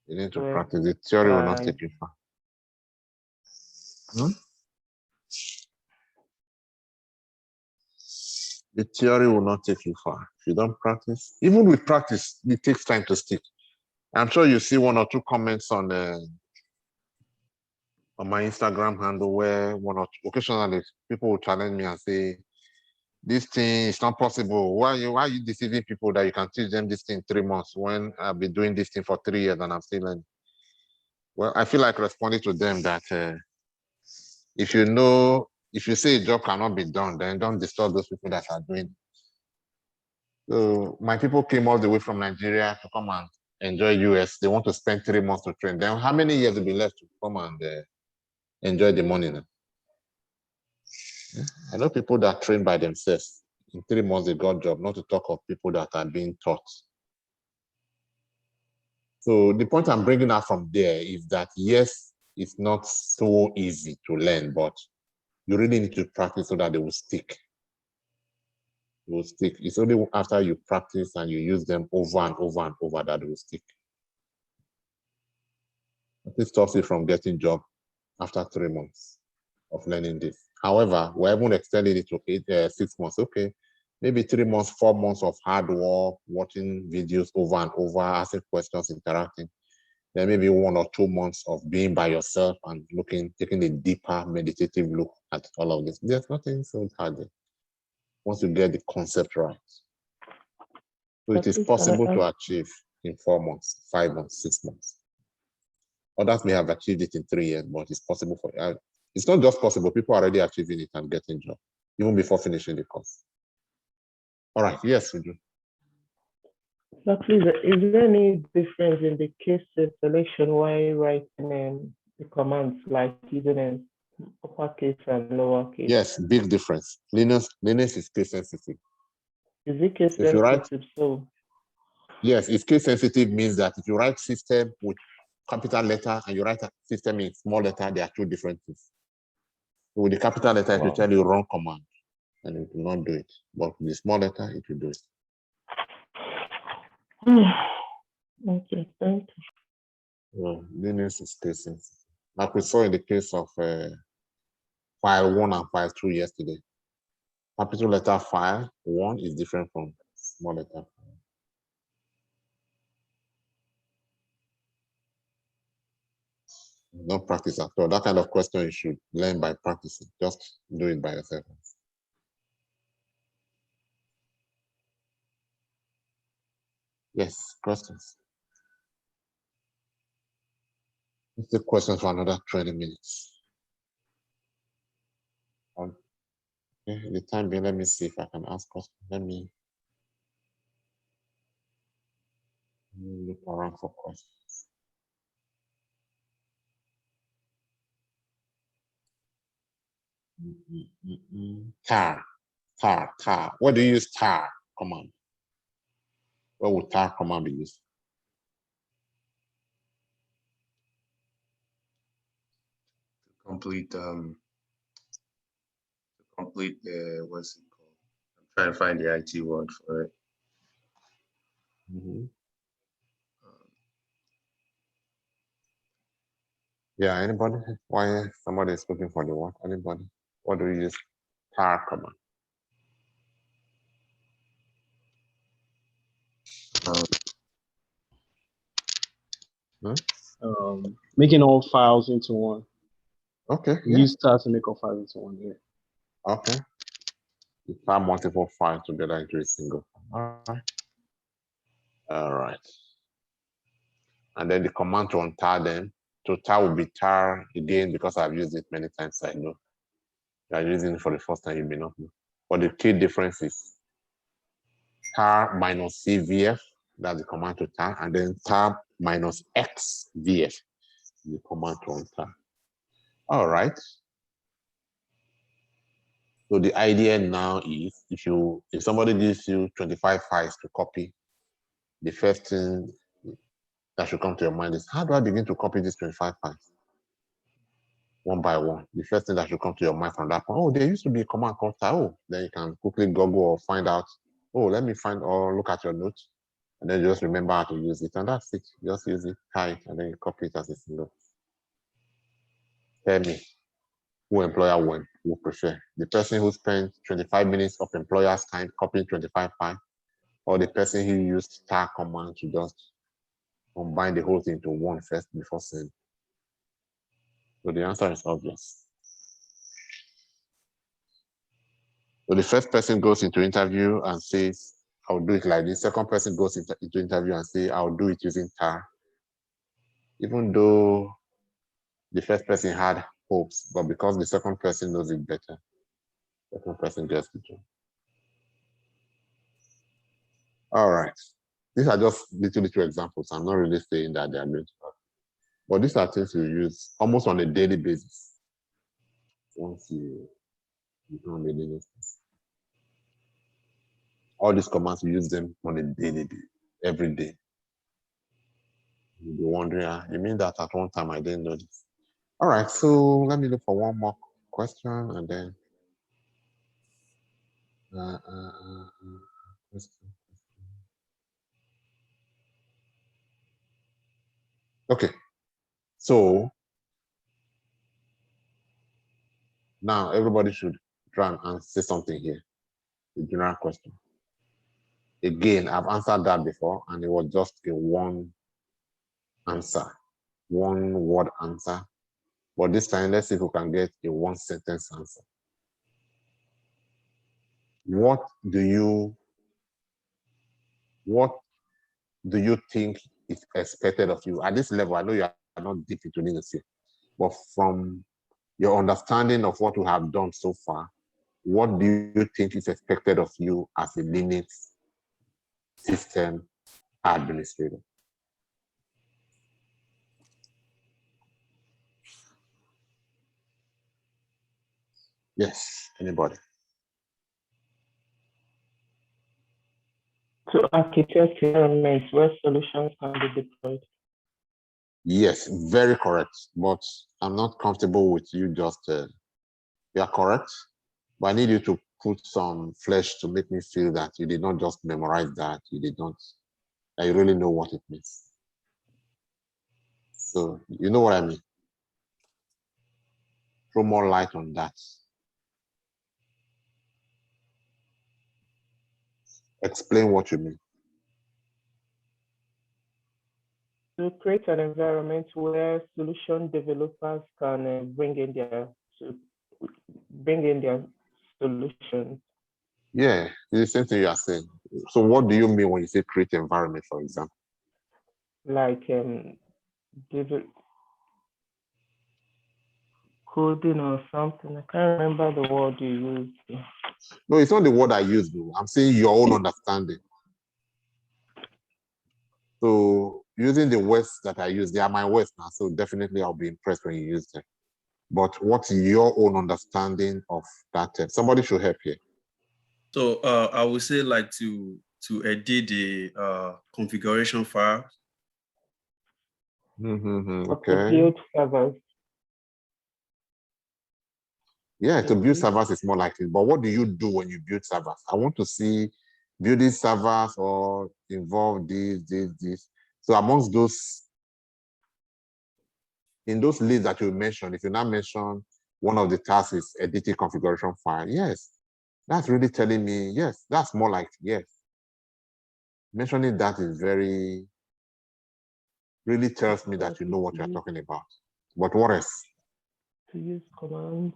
You need to practice. The theory will not take you far. The theory will not take you far. If you don't practice, even with practice, it takes time to stick. I'm sure you see one or two comments on my Instagram handle where one or two, occasionally people will challenge me and say, this thing is not possible. Why are you deceiving people that you can teach them this thing in 3 months when I've been doing this thing for 3 years and I'm still learning? Well, I feel like responding to them that if you say a job cannot be done, then don't disturb those people that are doing it. So my people came all the way from Nigeria to come and enjoy US. They want to spend 3 months to train. Then how many years will be left to come and enjoy the money now? I know people that train by themselves. In 3 months, they got job, not to talk of people that are being taught. So the point I'm bringing out from there is that, yes, it's not so easy to learn, but you really need to practice so that they will stick. They will stick. It's only after you practice and you use them over and over and over that they will stick. This stops you from getting job after 3 months of learning this. However, we're even extending it to 6 months. Okay, maybe 3 months, 4 months of hard work, watching videos over and over, asking questions, interacting. Then maybe 1 or 2 months of being by yourself and taking a deeper meditative look at all of this. There's nothing so hard there once you get the concept right. So it is possible to achieve in 4 months, 5 months, 6 months. Others may have achieved it in 3 years, but it's possible for you. It's not just possible. People are already achieving it and getting jobs, even before finishing the course. All right, yes, we do. So please, is there any difference in the case selection while writing the commands, like using uppercase and lowercase? Yes, big difference. Linux is case sensitive. Is it case If you write, sensitive? So yes, it's case sensitive means that if you write system with capital letter and you write a system in small letter, they are two different things. So with the capital letter, it will tell you run command, and it will not do it. But with the small letter, it will do it. okay, thank you. Well, Linux is case sensitive. Like we saw in the case of file 1 and file 2 yesterday. Capital letter file 1 is different from small letter file. No practice at all. That kind of question you should learn by practicing. Just do it by yourself. Yes, questions. Let's take questions for another 20 minutes. Okay, the time being, let me see if I can ask questions. Let me look around for questions. Tar. What do you use tar command? What would tar command be used? Complete what's it called? I'm trying to find the IT word for it. Yeah, anybody? Why somebody is looking for the word? Anybody? What do you use tar command? Making all files into one. Okay. Use tar to make all files into one. Yeah. Okay. You tar multiple files together into a single. All right. All right. And then the command to untar them. To tar will be tar again because I've used it many times. I know. You are using it for the first time, you may not know. But the key difference is tar minus CVF, that's the command to tar, and then tar minus XVF, the command to untar. All right. So the idea now is if somebody gives you 25 files to copy, the first thing that should come to your mind is, how do I begin to copy these 25 files? One by one. The first thing that should come to your mind from that point, oh, there used to be a command called tar. Oh, then you can quickly Google or find out, oh, let me find or look at your notes, and then just remember how to use it. And that's it. Just use it, tie it, and then you copy it as a single. Tell me, who employer will prefer? The person who spent 25 minutes of employer's time copying 25 files, or the person who used tar command to just combine the whole thing into one first before sending? So the answer is obvious. So the first person goes into interview and says, I'll do it like this. Second person goes into interview and says, I'll do it using tar. Even though the first person had hopes, but because the second person knows it better, the second person gets the job. All right. These are just little examples. I'm not really saying that they are going to happen. But these are things you use almost on a daily basis. Once you become a Linux. All these commands, you use them on a daily basis, every day. You'll be wondering, you mean that at one time I didn't know this? All right, so let me look for one more question and then okay, so now everybody should try and say something here. The general question. Again, I've answered that before, and it was just a one answer, one word answer. But this time, let's see if we can get a one sentence answer. What do you think is expected of you? At this level, I know you are not deep into Linux here, but from your understanding of what we have done so far, what do you think is expected of you as a Linux system administrator? Yes, anybody? To architect environments where solutions can be deployed. Yes, very correct. But I'm not comfortable with you just, you are correct, but I need you to put some flesh to make me feel that you did not just memorize that, you did not, that you really know what it means. So, you know what I mean? Throw more light on that. Explain what you mean. To create an environment where solution developers can bring in their solutions. Yeah, it's the same thing you are saying. So what do you mean when you say create environment, for example? Like coding or something. I can't remember the word you used. No, it's not the word I used, though. I'm saying your own understanding. So using the words that I use, they are my words now. So definitely I'll be impressed when you use them. But what's your own understanding of that term? Somebody should help here. So I would say like to edit the configuration file. Okay. To build servers. Yeah, to build servers is more likely. But what do you do when you build servers? I want to see building servers or involve this. So amongst those, in those lists that you mentioned, if you now mention one of the tasks is editing configuration file, yes, that's really telling me, yes, that's more like, yes. Mentioning that is really tells me that you know what you're talking about. But what else? To use commands,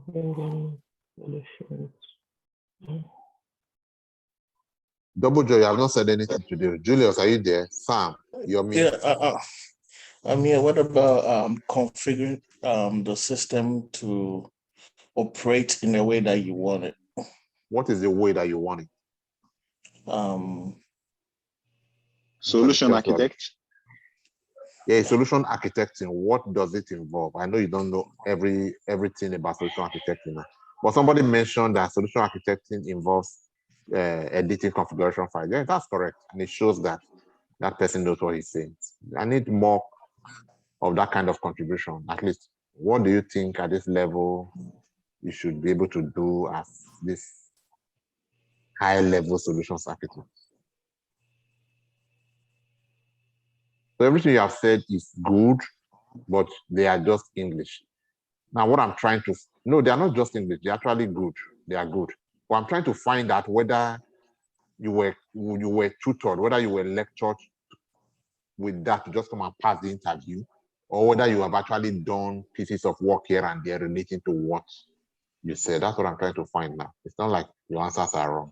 bring in solutions. Double Joe, you have not said anything today. Julius, are you there? Sam, you're me. Yeah, I'm here. What about configuring the system to operate in the way that you want it? What is the way that you want it? Solution architect. Yeah, solution architecting. What does it involve? I know you don't know everything about solution architecting now, but somebody mentioned that solution architecting involves editing configuration files. Yeah, that's correct, and it shows that that person knows what he's saying. I need more of that kind of contribution. At least, what do you think at this level you should be able to do as this high-level solutions architect? So everything you have said is good, but they are just English. Now, what I'm trying to, no, they are not just English, they're actually good. They are good. But I'm trying to find out whether you were tutored, whether you were lectured with that to just come and pass the interview, or whether you have actually done pieces of work here and there relating to what you said. That's what I'm trying to find now. It's not like your answers are wrong.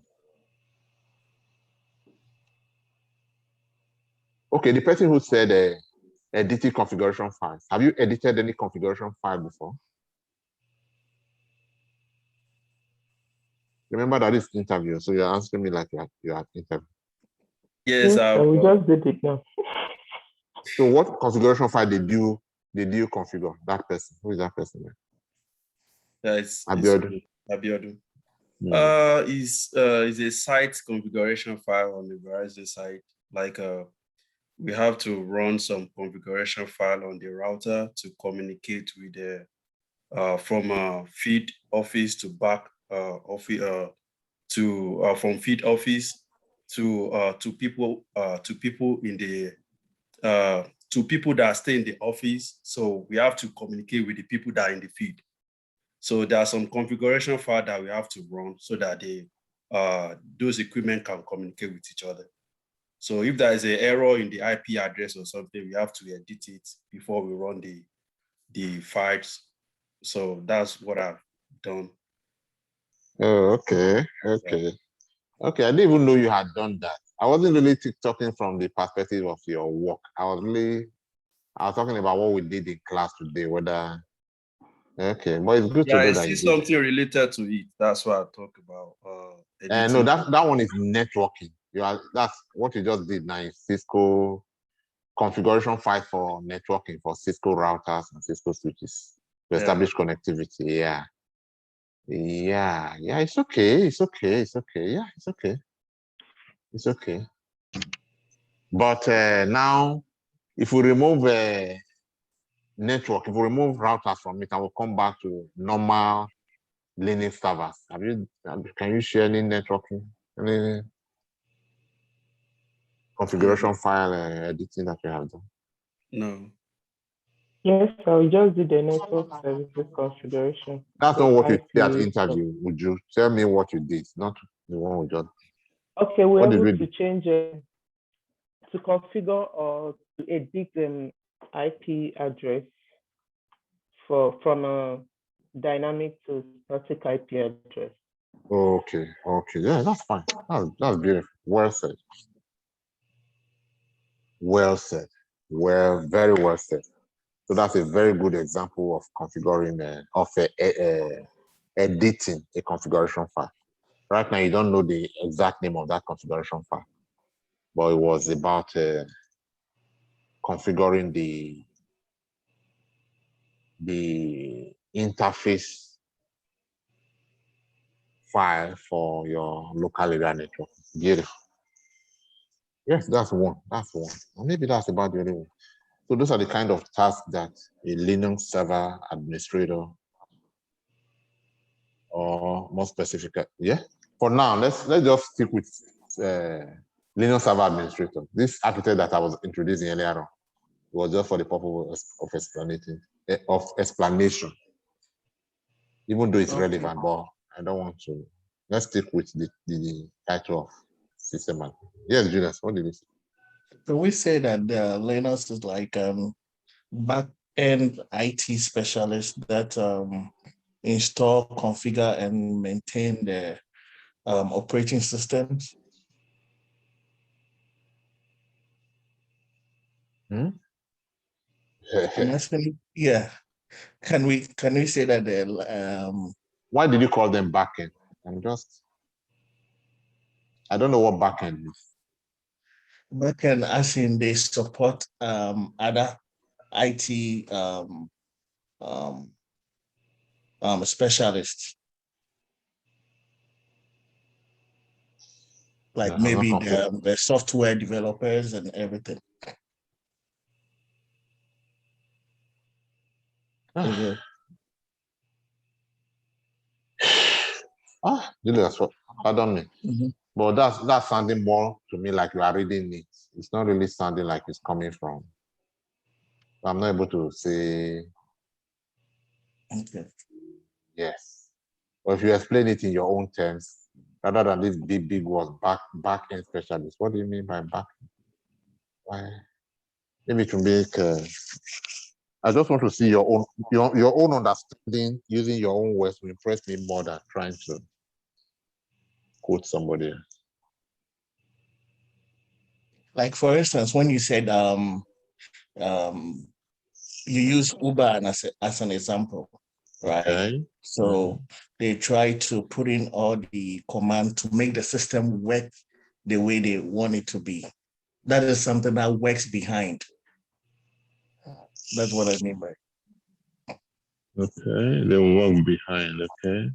Okay, the person who said editing configuration files. Have you edited any configuration file before? Remember that it's interview, so you're asking me like you have interview. Yes, we just did it now. So what configuration file did you configure? That person. Who is that person? It's Abiodun. Abiodun. Is a site configuration file on the Verizon site. Like we have to run some configuration file on the router to communicate with the from feed office to back office from feed office to people in the to people that stay in the office. So we have to communicate with the people that are in the feed. So there are some configuration file that we have to run so that those equipment can communicate with each other. So if there is an error in the IP address or something, we have to edit it before we run the files. So that's what I've done. Oh, okay. Okay, I didn't even know you had done that. I wasn't really talking from the perspective of your work. I was talking about what we did in class today, whether Okay, but it's good Yeah, to know I that see you did it. something related to it. That's why I talk about No, editing. that one is networking. That's what you just did now is Cisco configuration file for networking for Cisco routers and Cisco switches to establish connectivity. Yeah. Yeah, it's okay. It's okay. It's okay. Yeah, it's okay. It's okay. But now, if we remove network, if we remove routers from it, I will come back to normal Linux servers. Can you share any networking, any configuration file editing that you have done? No. Yes, I just did the network services configuration. That's not what you IP. did at interview. Would you tell me what you did? Not the one we just. Okay, we're What did able we to do? change to configure or to edit an IP address from a dynamic to static IP address. Okay, yeah, that's fine. That's beautiful. Well said. Well said. Very well said. So that's a very good example of configuring editing a configuration file. Right now, you don't know the exact name of that configuration file, but it was about configuring the interface file for your local area network. Beautiful. Yes, that's one. Or maybe that's about the other one. So those are the kind of tasks that a Linux server administrator, or more specific, yeah. For now, let's just stick with Linux server administrator. This architect that I was introducing earlier on was just for the purpose of explanation, even though it's relevant, but I don't want to. Let's stick with the title of system admin. Yes, Julius, what did you say? So we say that Linux is like back-end IT specialist that install, configure, and maintain the operating systems. Yeah. Can we say that why did you call them backend? I don't know what backend is. Backend, as in they support other IT specialists, like maybe the software developers and everything. Julius, pardon me. But that's sounding more to me like you are reading it. It's not really sounding like it's coming from. I'm not able to say. Okay. Yes. Or if you explain it in your own terms, rather than this big words, back end specialist. What do you mean by back? Why? Maybe to make. I just want to see your own understanding using your own words to impress me more than trying to quote somebody. Like for instance, when you said you use Uber as an example, right? Okay. So they try to put in all the command to make the system work the way they want it to be. That is something that works behind. That's what I mean by. Okay, they work behind. Okay.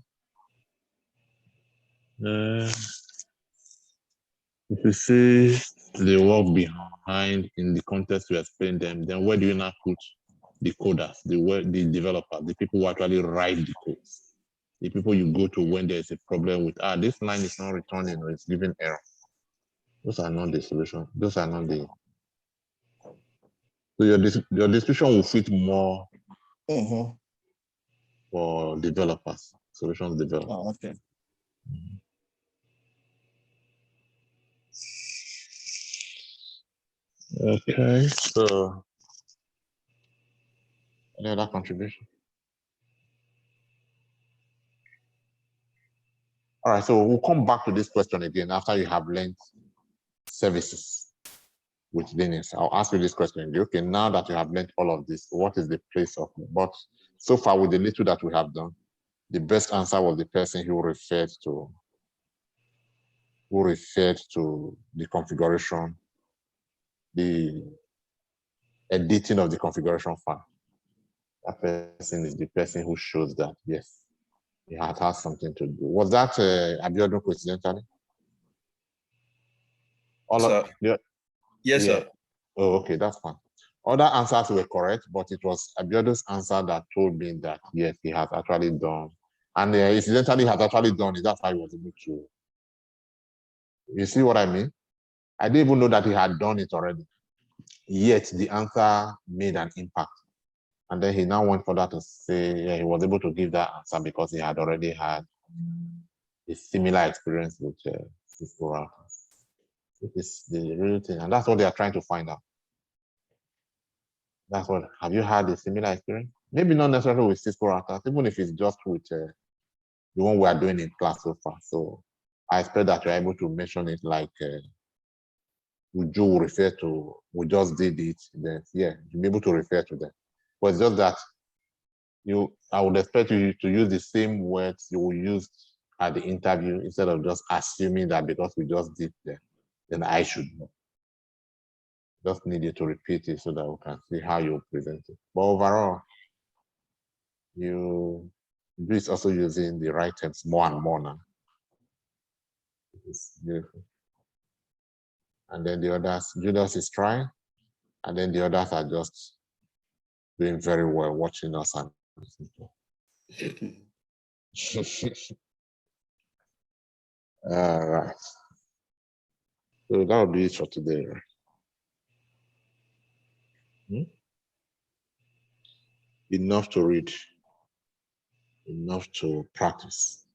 If you say they work behind in the context to explain them, then where do you now put the coders, the developers, the people who actually write the codes, the people you go to when there's a problem with, this line is not returning or it's giving error. Those are not the solution. Those are not the. So your description will fit more for developers, solutions developers. Oh, okay. Okay, so any other contribution? All right, so we'll come back to this question again after you have learned services with Linux. I'll ask you this question. Okay, now that you have learned all of this, what is the place of, but so far with the little that we have done, the best answer was the person who referred to the configuration, the editing of the configuration file. That person is the person who shows that, yes, he had something to do. Was that Abiodun coincidentally? Yes, sir. Oh, okay, that's fine. Other answers were correct, but it was Abiodun's answer that told me that, yes, he has actually done. And incidentally, has actually done it. That's how he was able to. You see what I mean? I didn't even know that he had done it already. Yet the answer made an impact. And then he now went further to say, yeah, he was able to give that answer because he had already had a similar experience with Cisco routers. It is the real thing. And that's what they are trying to find out. That's what, have you had a similar experience? Maybe not necessarily with Cisco routers, even if it's just with the one we are doing in class so far. So I expect that you're able to mention it like Uju will refer to, we just did it, then yeah, you'll be able to refer to them. But it's just that I would expect you to use the same words you will use at the interview instead of just assuming that because we just did that, then I should know. Just need you to repeat it so that we can see how you present it. But overall, you do is also using the right terms more and more now. It's beautiful. And then the others, Judas is trying, and then the others are just doing very well, watching us and all right. So that will be it for today, right? Enough to read, enough to practice.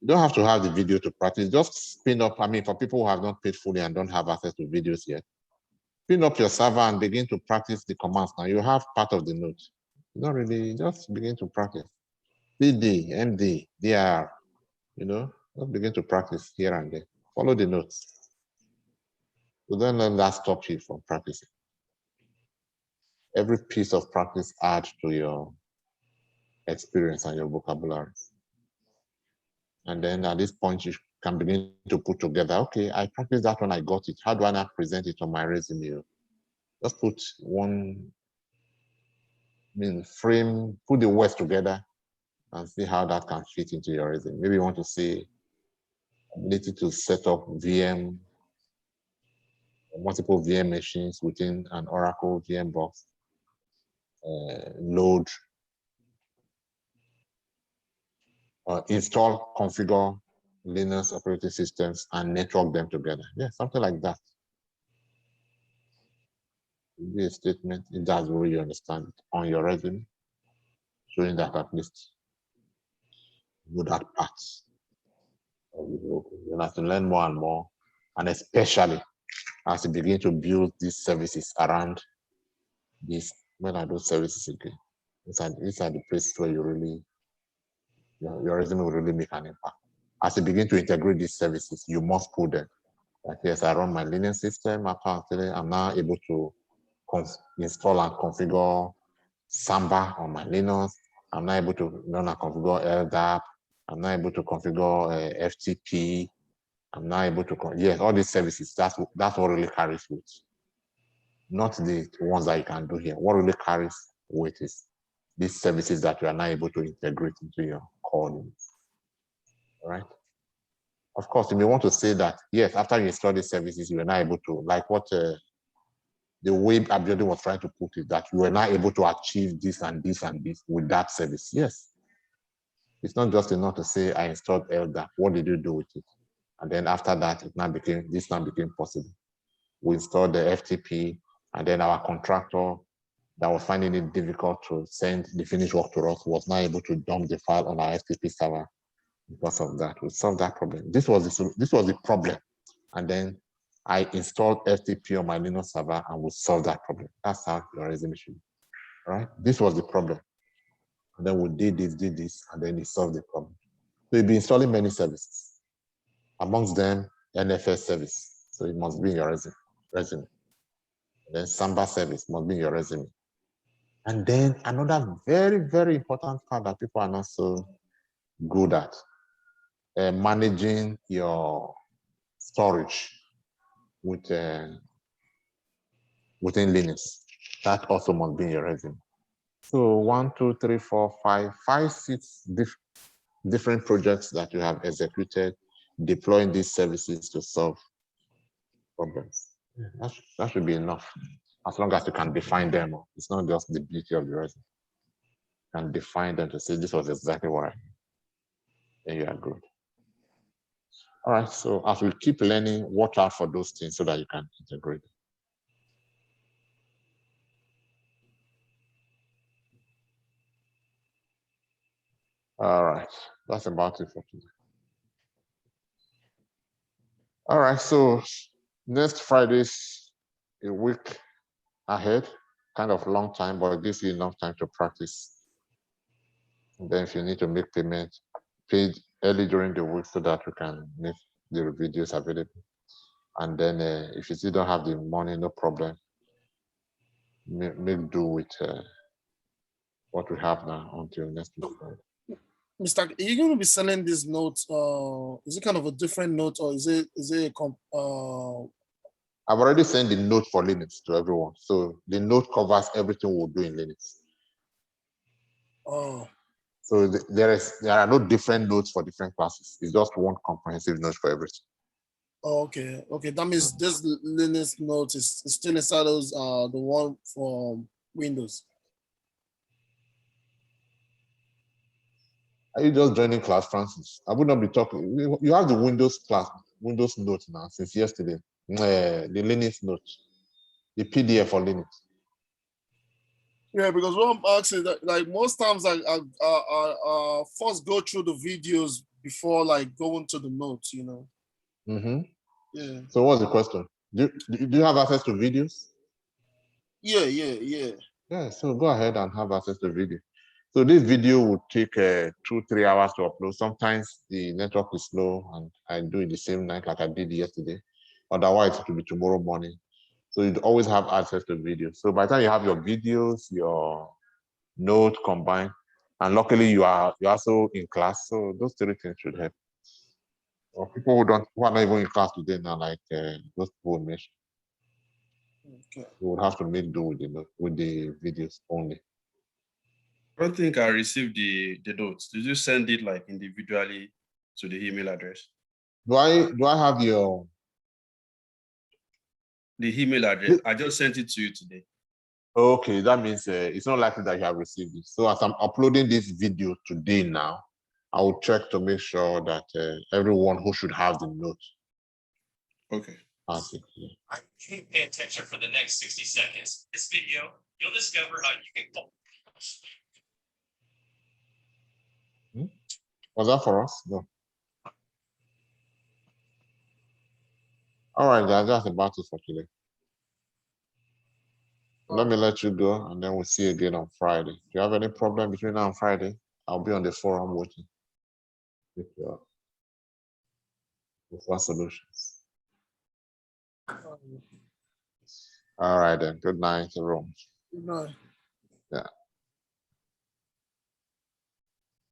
You don't have to have the video to practice. Just spin up. I mean, for people who have not paid fully and don't have access to videos yet, spin up your server and begin to practice the commands. Now you have part of the note. You don't really, just begin to practice. CD, MD, DR, you know, just begin to practice here and there. Follow the notes. So don't let that stop you from practicing. Every piece of practice adds to your experience and your vocabulary. And then at this point, you can begin to put together, okay, I practiced that when I got it. How do I now present it on my resume? Just put one, frame, put the words together and see how that can fit into your resume. Maybe you want to say ability to set up VM, multiple VM machines within an Oracle VM box, load, install, configure Linux operating systems and network them together. Yeah, something like that. It'll be a statement, if that's where you understand it, on your resume, showing that at least you know that part. You have to learn more and more, and especially as you begin to build these services around this. When I do services again, these are the places where you really, your resume will really make an impact. As you begin to integrate these services, you must put them. Like, yes, I run my Linux system. Apparently, I'm now able to install and configure Samba on my Linux. I'm now able to run and configure LDAP. I'm now able to configure FTP. I'm now able to, yes, all these services, that's what really carries weight. Not the ones that you can do here. What really carries weight is these services that you are now able to integrate into your core Linux. All right. Of course, you may want to say that, yes, after you install these services, you are now able to, like what the way Abiodun was trying to put it, that you are now able to achieve this and this and this with that service. Yes. It's not just enough to say, I installed LDAP. What did you do with it? And then after that, this now became possible. We installed the FTP, and then our contractor that was finding it difficult to send the finished work to us was now able to dump the file on our FTP server. Because of that, we solved that problem. This was the problem. And then I installed FTP on my Linux server and we solved that problem. That's how your resume should be, right? This was the problem. And then we did this, and then it solved the problem. So you'll be installing many services. Amongst them, NFS service. So it must be in your resume. And then Samba service must be in your resume. And then another very, very important part that people are not so good at, managing your storage with within Linux. That also must be in your resume. So 1, 2, 3, 4, 5, 6 different projects that you have executed, deploying these services to solve problems. That should be enough, as long as you can define them. It's not just the beauty of the resume. You can define them to say this was exactly what I did. Then you are good. All right, so as we keep learning, watch out for those things so that you can integrate. All right, that's about it for today. All right, so next Friday's a week ahead, kind of long time, but it gives you enough time to practice. And then if you need to make payment, pay early during the week so that we can make the videos available. And then if you still don't have the money, no problem. Make do with what we have now until next week. Mr. Are you going to be selling this note? Is it kind of a different note, or is it I've already sent the note for Linux to everyone. So the note covers everything we'll do in Linux. Oh. So there are no different notes for different classes. It's just one comprehensive note for everything. Oh, okay. Okay. That means this Linux note is still inside those the one for Windows. Are you just joining class, Francis? I would not be talking. You have the Windows class, Windows note now since yesterday. The Linux note, the PDF for Linux. Yeah, because what I'm asking, like most times, I first go through the videos before like going to the notes, you know. Mm-hmm. Yeah. So what's the question? Do you have access to videos? Yeah. Yeah, so go ahead and have access to video. So this video would take 2-3 hours to upload. Sometimes the network is slow and I do it the same night like I did yesterday. Otherwise, it will be tomorrow morning. So you'd always have access to video. So by the time you have your videos, your note combined, and luckily you are also in class. So those 3 things should help. Or people who are not even in class today now, like those people mentioned. Okay. You would have to make do with the videos only. I don't think I received the notes. Did you send it like individually to the email address? Do I have your email address? I just sent it to you today. Okay, that means it's not likely that you have received it. So as I'm uploading this video today now, I will check to make sure that everyone who should have the note. Okay. Has it. I can't pay attention for the next 60 seconds. This video, you'll discover how you can. Was that for us? No. All right, guys, that's about it for today. Let me let you go, and then we'll see you again on Friday. If you have any problem between now and Friday, I'll be on the forum waiting with solutions. All right, then. Good night, everyone. Good night. Yeah.